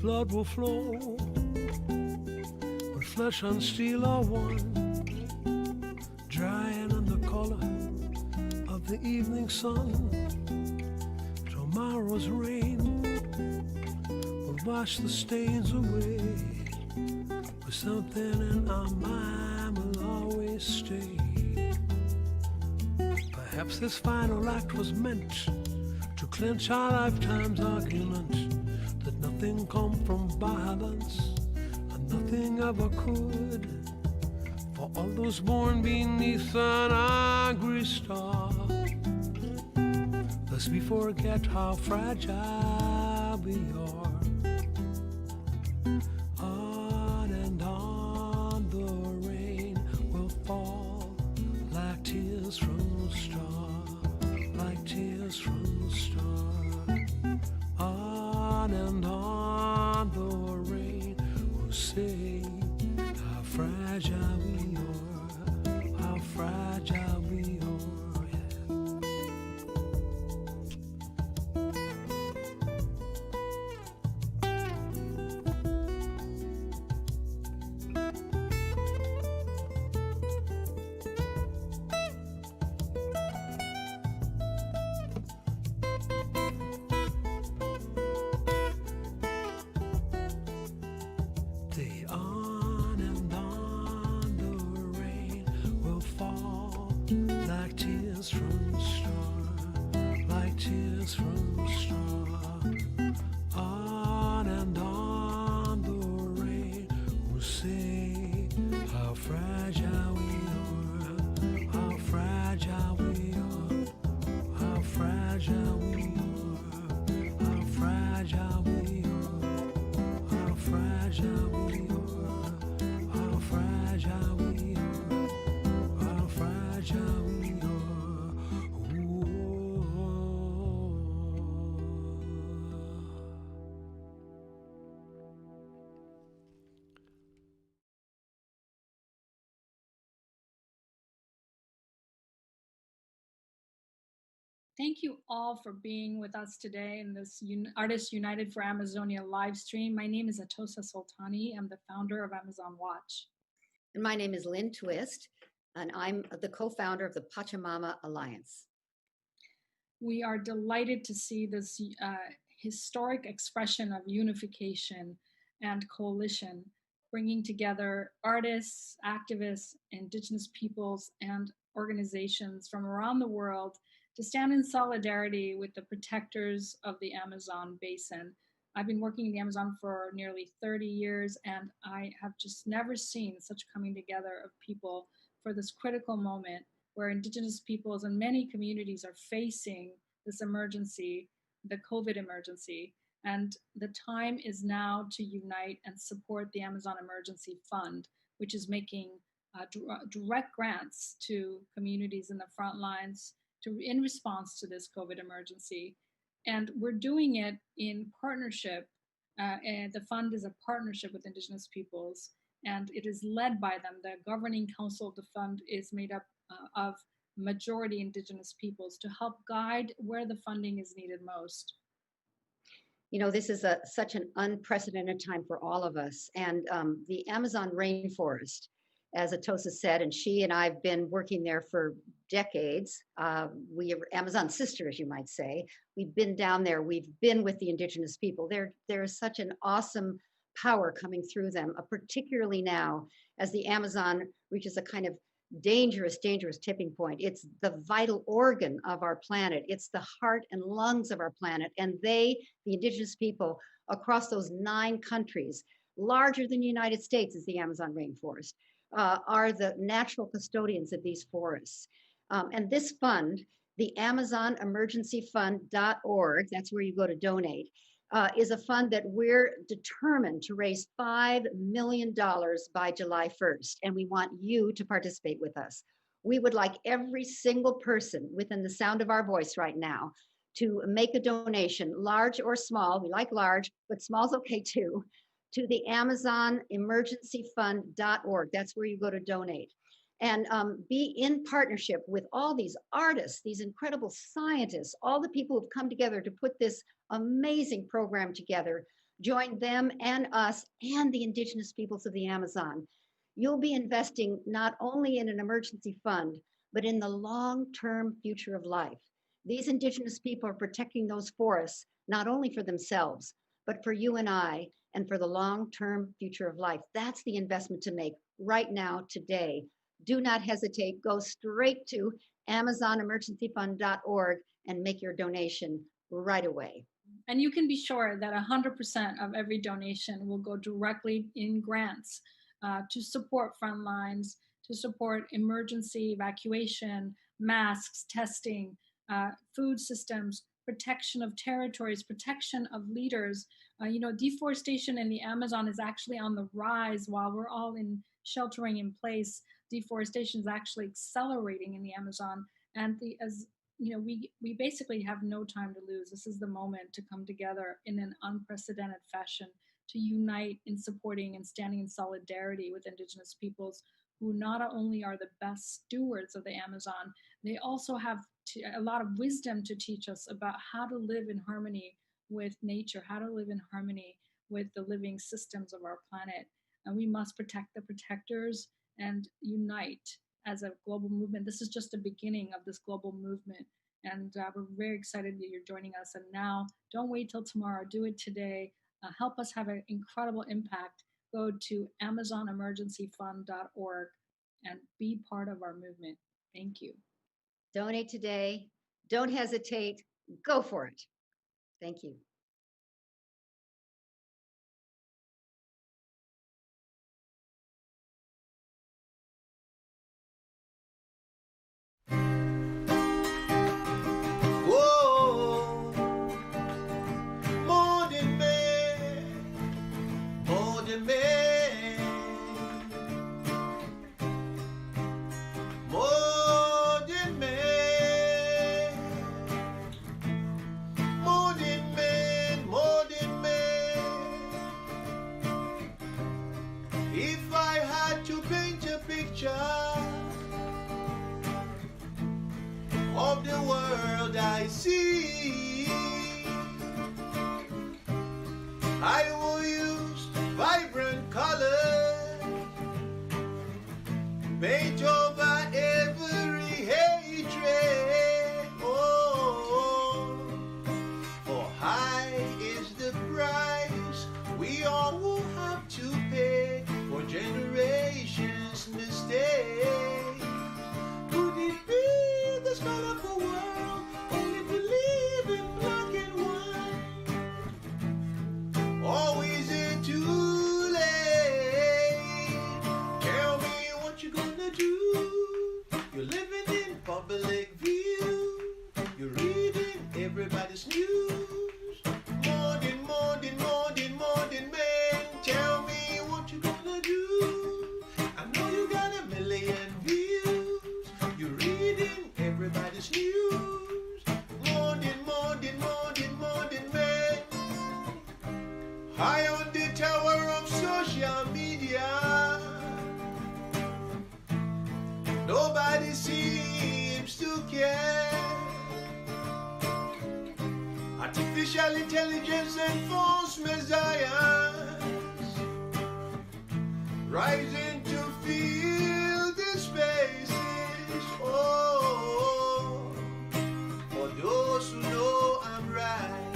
Blood will flow flesh and steel are one, drying in the color of the evening sun. Tomorrow's rain will wash the stains away, but something in our mind will always stay. Perhaps this final act was meant to clinch our lifetime's argument that nothing come from violence and nothing ever could. For all those born beneath an angry star, lest we forget how fragile we are. On and on the rain will fall like tears from a star, like tears from a star. On and on the rain will say how fragile we are, how fragile we are. Like tears from a star, like tears from a star. On and on the rain will say how fragile we are, how fragile we are, how fragile we are, how fragile we are, how fragile we are, how fragile we are. Thank you all for being with us today in this Artists United for Amazonia live stream. My name is Atosa Soltani. I'm the founder of Amazon Watch. And my name is Lynn Twist, and I'm the co-founder of the Pachamama Alliance. We are delighted to see this historic expression of unification and coalition, bringing together artists, activists, indigenous peoples, and organizations from around the world to stand in solidarity with the protectors of the Amazon basin. I've been working in the Amazon for nearly 30 years, and I have just never seen such coming together of people for this critical moment where indigenous peoples and many communities are facing this emergency, the COVID emergency. And the time is now to unite and support the Amazon Emergency Fund, which is making direct grants to communities in the front lines in response to this COVID emergency. And we're doing it in partnership, and the fund is a partnership with Indigenous peoples, and it is led by them. The governing council of the fund is made up of majority Indigenous peoples to help guide where the funding is needed most. You know, this is such an unprecedented time for all of us. And the Amazon rainforest, as Atosa said, and she and I have been working there for decades. We are Amazon sisters, you might say. We've been down there. We've been with the indigenous people. There is such an awesome power coming through them, particularly now as the Amazon reaches a kind of dangerous tipping point. It's the vital organ of our planet. It's the heart and lungs of our planet. And they, the indigenous people across those 9 countries, larger than the United States is the Amazon rainforest, are the natural custodians of these forests. And this fund, the Amazon Emergency Fund.org, that's where you go to donate, is a fund that we're determined to raise $5 million by July 1st. And we want you to participate with us. We would like every single person within the sound of our voice right now to make a donation, large or small. We like large, but small's okay too, to the Amazon Emergency Fund.org. That's where you go to donate. And be in partnership with all these artists, these incredible scientists, all the people who've come together to put this amazing program together. Join them and us and the indigenous peoples of the Amazon you'll be investing not only in an emergency fund, but in the long-term future of life. These Indigenous people are protecting those forests, not only for themselves, but for you and I, and for the long-term future of life. That's the investment to make right now, today. Do not hesitate. Go straight to AmazonEmergencyFund.org and make your donation right away. And you can be sure that 100% of every donation will go directly in grants to support front lines, to support emergency evacuation, masks, testing, food systems, protection of territories, protection of leaders. Deforestation in the Amazon is actually on the rise while we're all in sheltering in place. Deforestation is actually accelerating in the Amazon. And we basically have no time to lose. This is the moment to come together in an unprecedented fashion to unite in supporting and standing in solidarity with Indigenous peoples who not only are the best stewards of the Amazon, they also have a lot of wisdom to teach us about how to live in harmony with nature, how to live in harmony with the living systems of our planet. And we must protect the protectors and unite as a global movement. This is just the beginning of this global movement. And we're very excited that you're joining us. And now, don't wait till tomorrow. Do it today. Help us have an incredible impact. Go to AmazonEmergencyFund.org and be part of our movement. Thank you. Donate today. Don't hesitate. Go for it. Thank you. Of the world I see, I will use vibrant colors, paint over every hatred. Oh, for high is the price we all will have to pay for generations' mistakes. Could it be this colorful world only believe in black and white? Or is it too late? Tell me what you're gonna do. You're living in public view. You're reading everybody's news. More than men. Tell me what you're gonna do. I know you got a million views. You're reading everybody's news. More than men. High on the tower of social media, nobody seems to care. Artificial intelligence and false messiahs rising to fill the spaces. Oh, for those who know I'm right,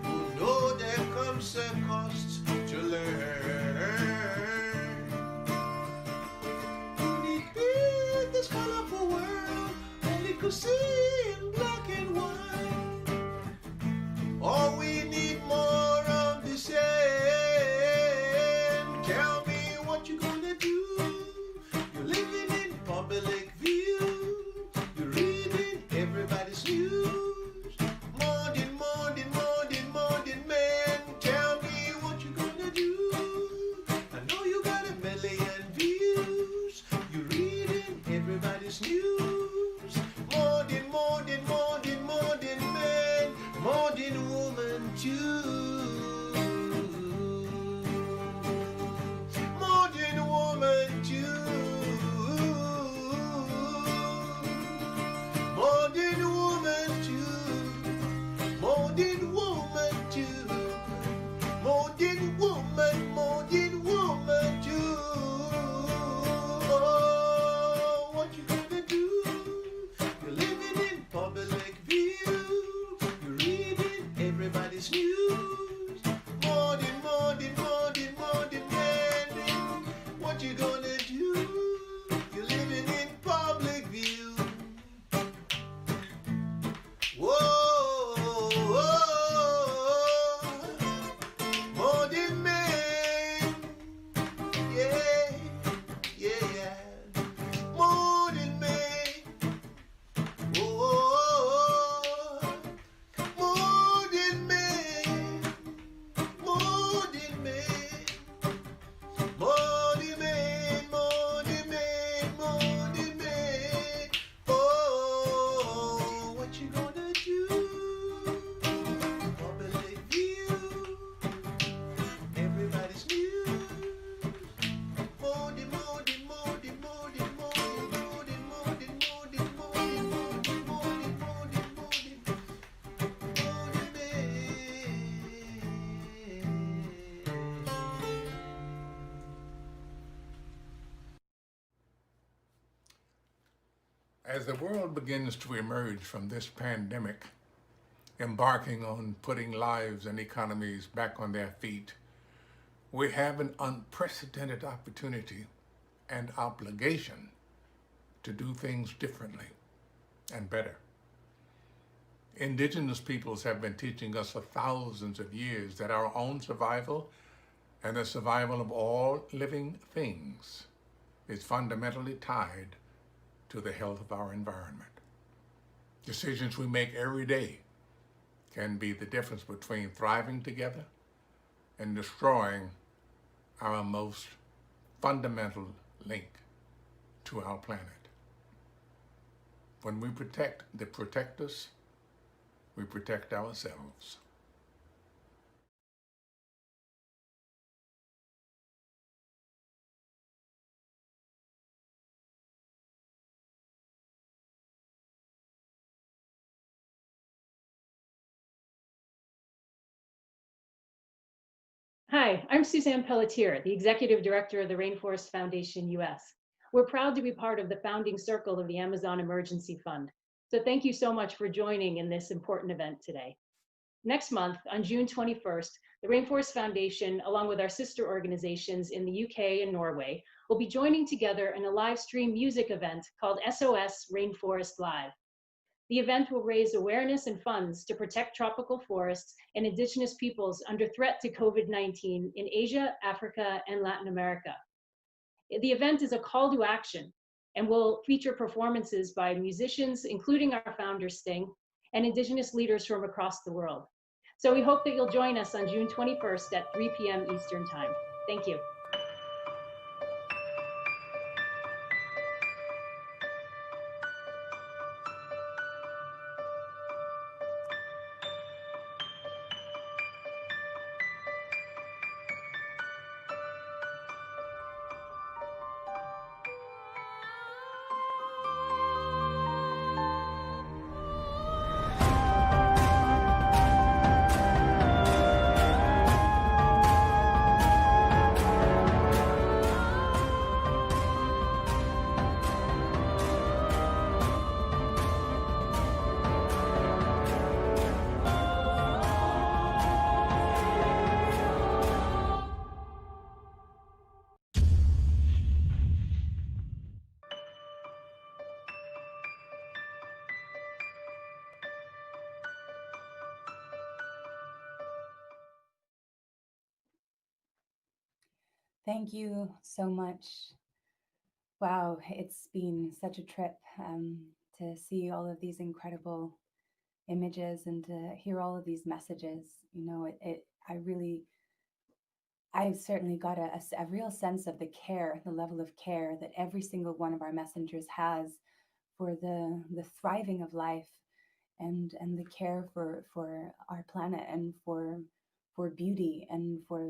who know there comes a cost to learn. Could it be this colorful world only could see in black and white? Or we need more of the same. Tell me what you're gonna do. As the world begins to emerge from this pandemic, embarking on putting lives and economies back on their feet, we have an unprecedented opportunity and obligation to do things differently and better. Indigenous peoples have been teaching us for thousands of years that our own survival and the survival of all living things is fundamentally tied to the health of our environment. Decisions we make every day can be the difference between thriving together and destroying our most fundamental link to our planet. When we protect the protectors, we protect ourselves. Hi, I'm Suzanne Pelletier, the Executive Director of the Rainforest Foundation US. We're proud to be part of the founding circle of the Amazon Emergency Fund. So thank you so much for joining in this important event today. Next month, on June 21st, the Rainforest Foundation, along with our sister organizations in the UK and Norway, will be joining together in a live stream music event called SOS Rainforest Live. The event will raise awareness and funds to protect tropical forests and indigenous peoples under threat to COVID-19 in Asia, Africa, and Latin America. The event is a call to action and will feature performances by musicians, including our founder Sting, and indigenous leaders from across the world. So we hope that you'll join us on June 21st at 3 p.m. Eastern Time. Thank you. Thank you so much. Wow, it's been such a trip to see all of these incredible images and to hear all of these messages. You know, I've certainly got a real sense of the care, the level of care that every single one of our messengers has for the thriving of life and the care for our planet and for beauty and for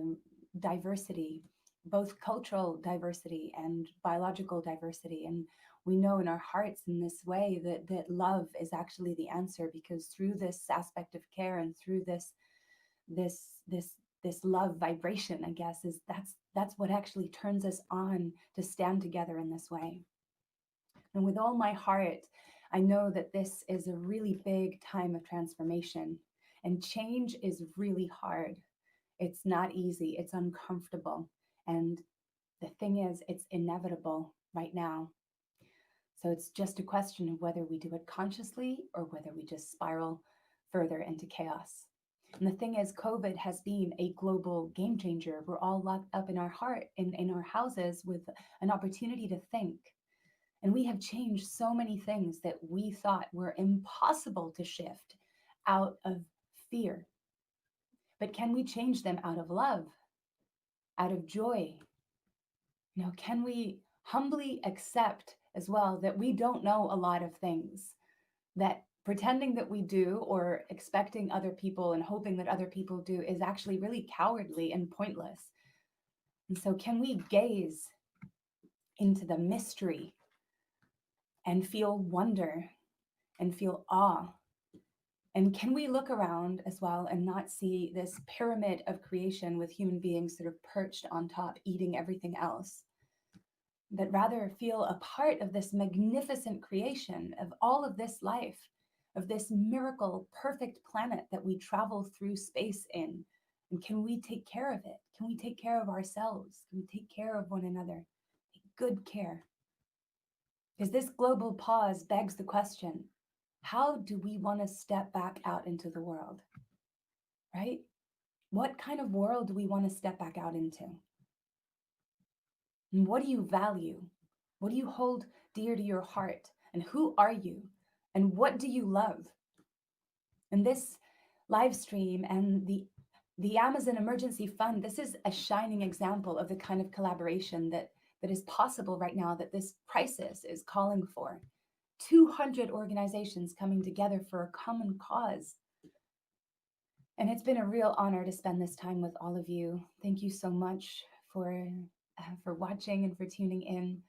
diversity, both cultural diversity and biological diversity. And we know in our hearts in this way that love is actually the answer, because through this aspect of care and through this love vibration, I guess, that's what actually turns us on to stand together in this way. And with all my heart, I know that this is a really big time of transformation, and change is really hard. It's not easy, it's uncomfortable. And the thing is, it's inevitable right now. So it's just a question of whether we do it consciously or whether we just spiral further into chaos. And the thing is, COVID has been a global game changer. We're all locked up in our heart, in our houses, with an opportunity to think. And we have changed so many things that we thought were impossible to shift out of fear. But can we change them out of love, out of joy? You know, can we humbly accept as well that we don't know a lot of things, that pretending that we do or expecting other people and hoping that other people do is actually really cowardly and pointless? And so can we gaze into the mystery and feel wonder and feel awe? And can we look around as well and not see this pyramid of creation with human beings sort of perched on top, eating everything else? but rather feel a part of this magnificent creation, of all of this life, of this miracle, perfect planet that we travel through space in. And can we take care of it? Can we take care of ourselves? Can we take care of one another? Take good care. Because this global pause begs the question, how do we want to step back out into the world? Right? What kind of world do we want to step back out into? And what do you value? What do you hold dear to your heart? And who are you? And what do you love? And this live stream and the Amazon Emergency Fund, this is a shining example of the kind of collaboration that is possible right now, that this crisis is calling for. 200 organizations coming together for a common cause. And it's been a real honor to spend this time with all of you. Thank you so much for watching and for tuning in.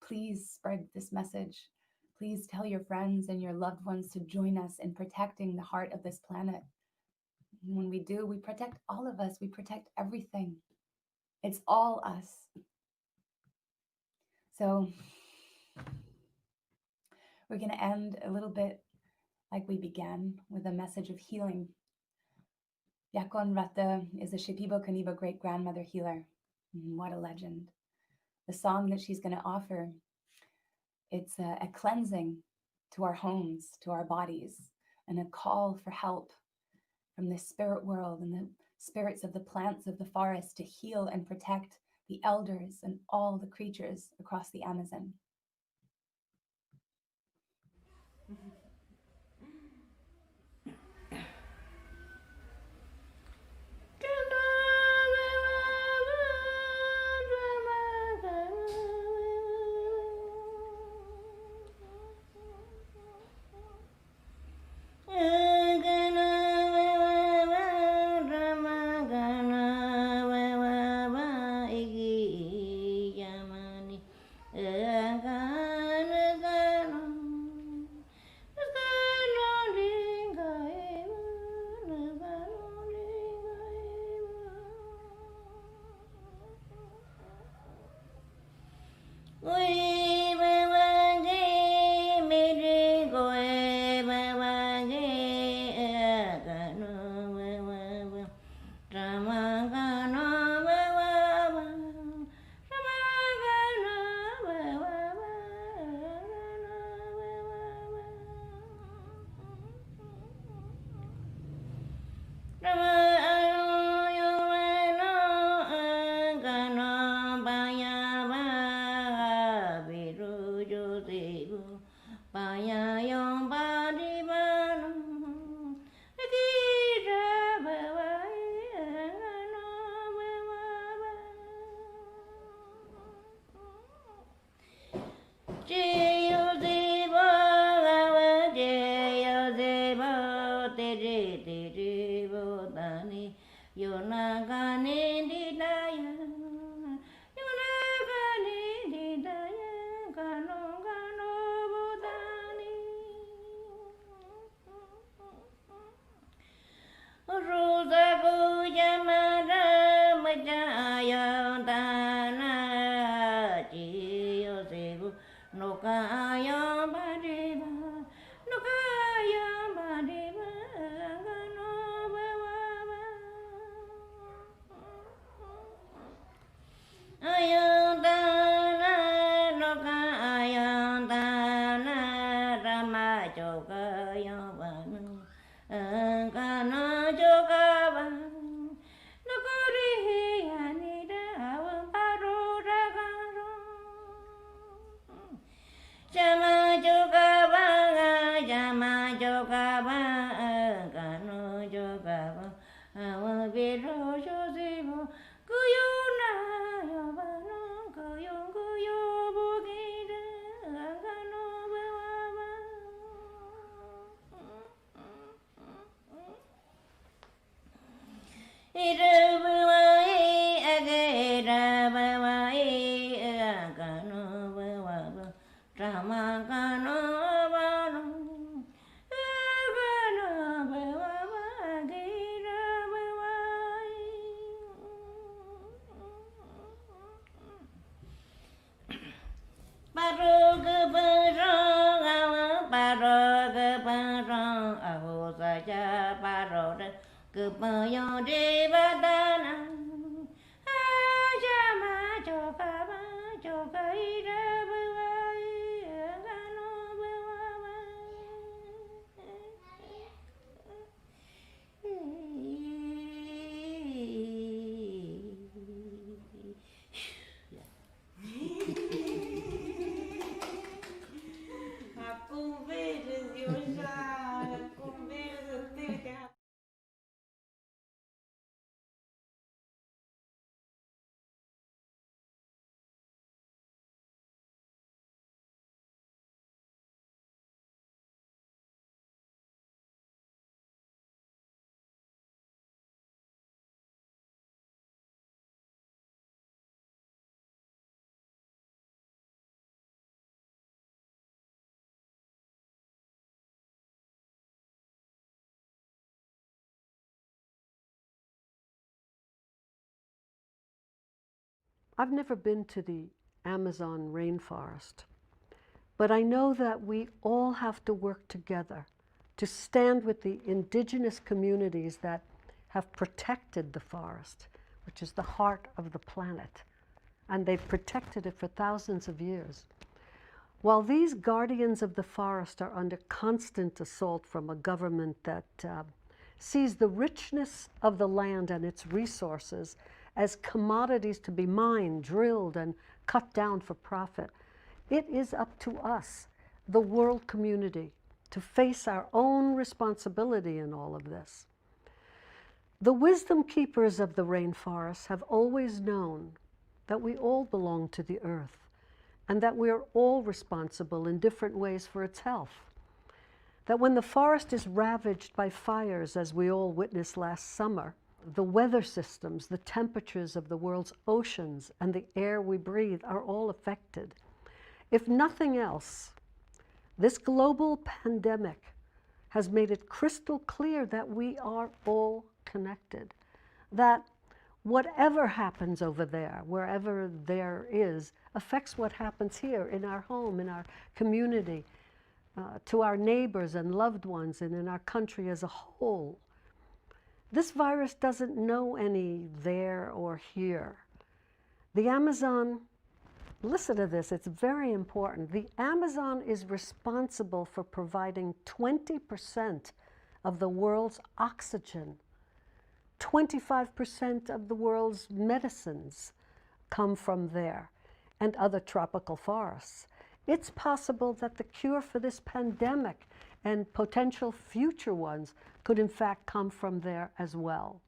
Please spread this message. Please tell your friends and your loved ones to join us in protecting the heart of this planet. When we do, we protect all of us. We protect everything. It's all us. So we're going to end a little bit like we began, with a message of healing. Yakon Rata is a Shipibo Kaniba great-grandmother healer. What a legend. The song that she's going to offer, it's a cleansing to our homes, to our bodies, and a call for help from the spirit world and the spirits of the plants of the forest to heal and protect the elders and all the creatures across the Amazon. I've never been to the Amazon rainforest, but I know that we all have to work together to stand with the indigenous communities that have protected the forest, which is the heart of the planet, and they've protected it for thousands of years. While these guardians of the forest are under constant assault from a government that sees the richness of the land and its resources as commodities to be mined, drilled, and cut down for profit, it is up to us, the world community, to face our own responsibility in all of this. The wisdom keepers of the rainforest have always known that we all belong to the earth and that we are all responsible in different ways for its health. That when the forest is ravaged by fires, as we all witnessed last summer, the weather systems, the temperatures of the world's oceans, and the air we breathe are all affected. If nothing else, this global pandemic has made it crystal clear that we are all connected, that whatever happens over there, wherever there is, affects what happens here in our home, in our community, to our neighbors and loved ones, and in our country as a whole. This virus doesn't know any there or here. The Amazon, listen to this, it's very important. The Amazon is responsible for providing 20% of the world's oxygen. 25% of the world's medicines come from there and other tropical forests. It's possible that the cure for this pandemic and potential future ones could in fact come from there as well.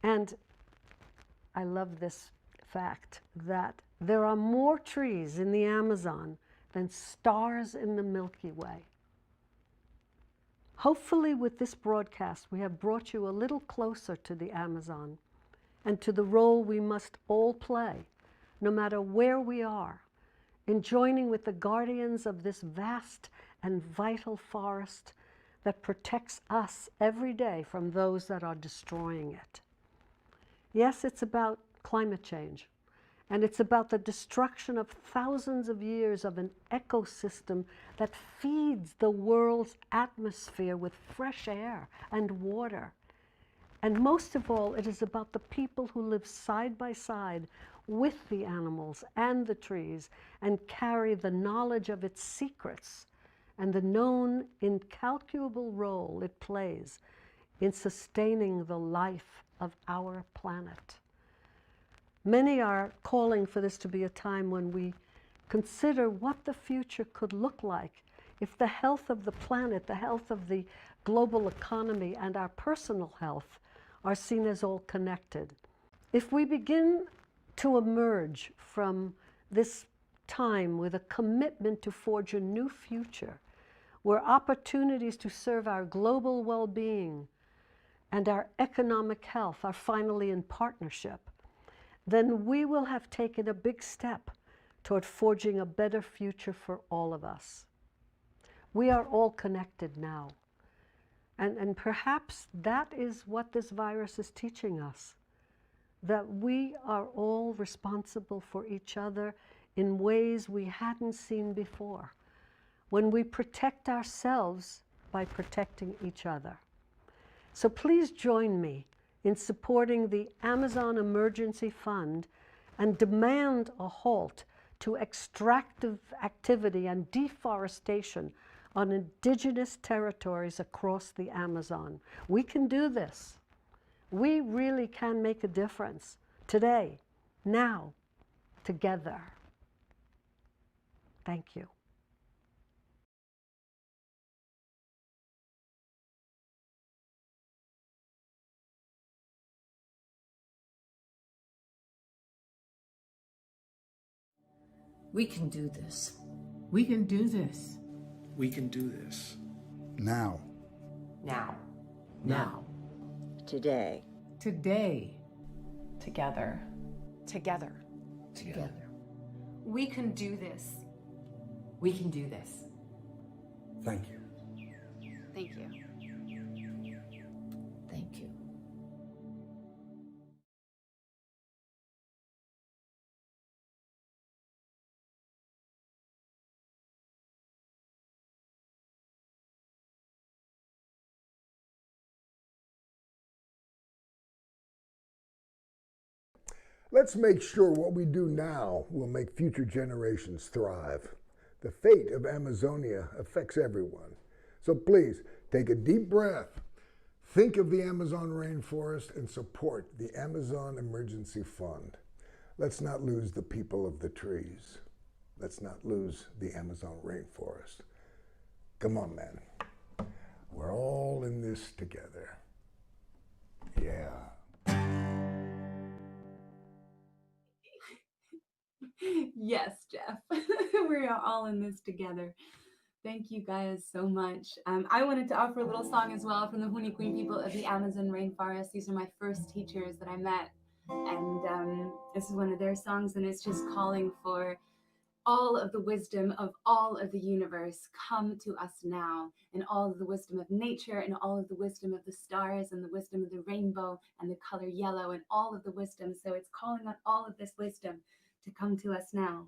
And I love this fact that there are more trees in the Amazon than stars in the Milky Way. Hopefully with this broadcast, we have brought you a little closer to the Amazon and to the role we must all play, no matter where we are, in joining with the guardians of this vast and vital forest that protects us every day from those that are destroying it. Yes, it's about climate change, and it's about the destruction of thousands of years of an ecosystem that feeds the world's atmosphere with fresh air and water. And most of all, it is about the people who live side by side with the animals and the trees and carry the knowledge of its secrets and the known incalculable role it plays in sustaining the life of our planet. Many are calling for this to be a time when we consider what the future could look like if the health of the planet, the health of the global economy, and our personal health are seen as all connected. If we begin to emerge from this time with a commitment to forge a new future, where opportunities to serve our global well-being and our economic health are finally in partnership, then we will have taken a big step toward forging a better future for all of us. We are all connected now. And perhaps that is what this virus is teaching us, that we are all responsible for each other in ways we hadn't seen before, when we protect ourselves by protecting each other. So please join me in supporting the Amazon Emergency Fund and demand a halt to extractive activity and deforestation on indigenous territories across the Amazon. We can do this. We really can make a difference today, now, together. Thank you. We can do this. We can do this. We can do this. Now. Now. Now. Today. Today. Together. Together. Together. We can do this. We can do this. Thank you. Thank you. Thank you. Let's make sure what we do now will make future generations thrive. The fate of Amazonia affects everyone. So please, take a deep breath, think of the Amazon rainforest, and support the Amazon Emergency Fund. Let's not lose the people of the trees. Let's not lose the Amazon rainforest. Come on, man. We're all in this together. Yeah. Yes, Jeff. We are all in this together. Thank you guys so much. I wanted to offer a little song as well from the Huni Queen people of the Amazon rainforest. These are my first teachers that I met. And this is one of their songs, and it's just calling for all of the wisdom of all of the universe come to us now, and all of the wisdom of nature, and all of the wisdom of the stars, and the wisdom of the rainbow, and the color yellow, and all of the wisdom. So it's calling on all of this wisdom to come to us now.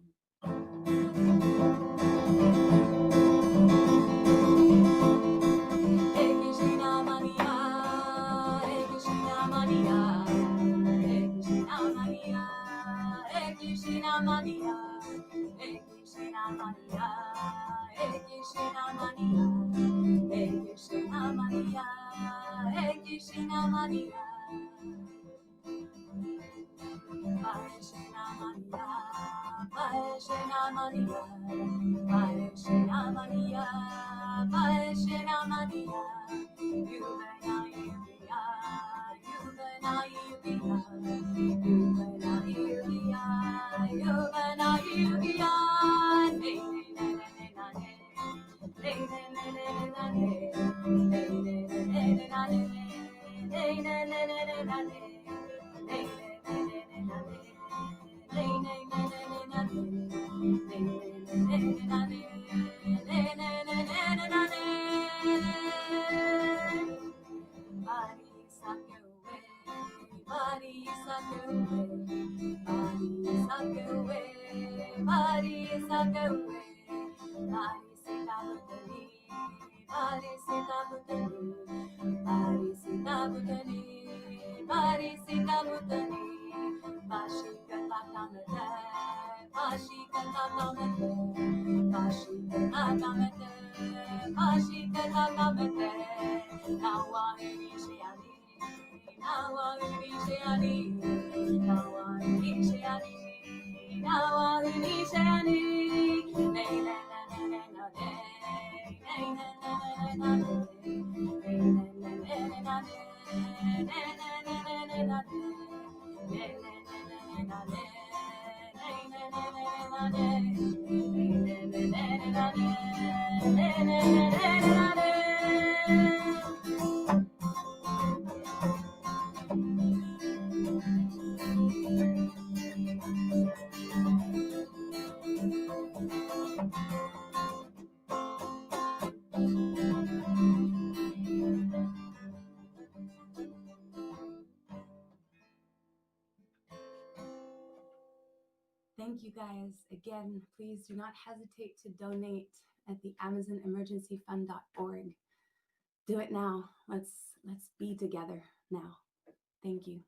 Thank you guys. Again, please do not hesitate to donate at the AmazonEmergencyFund.org. do it now. Let's be together now. Thank you.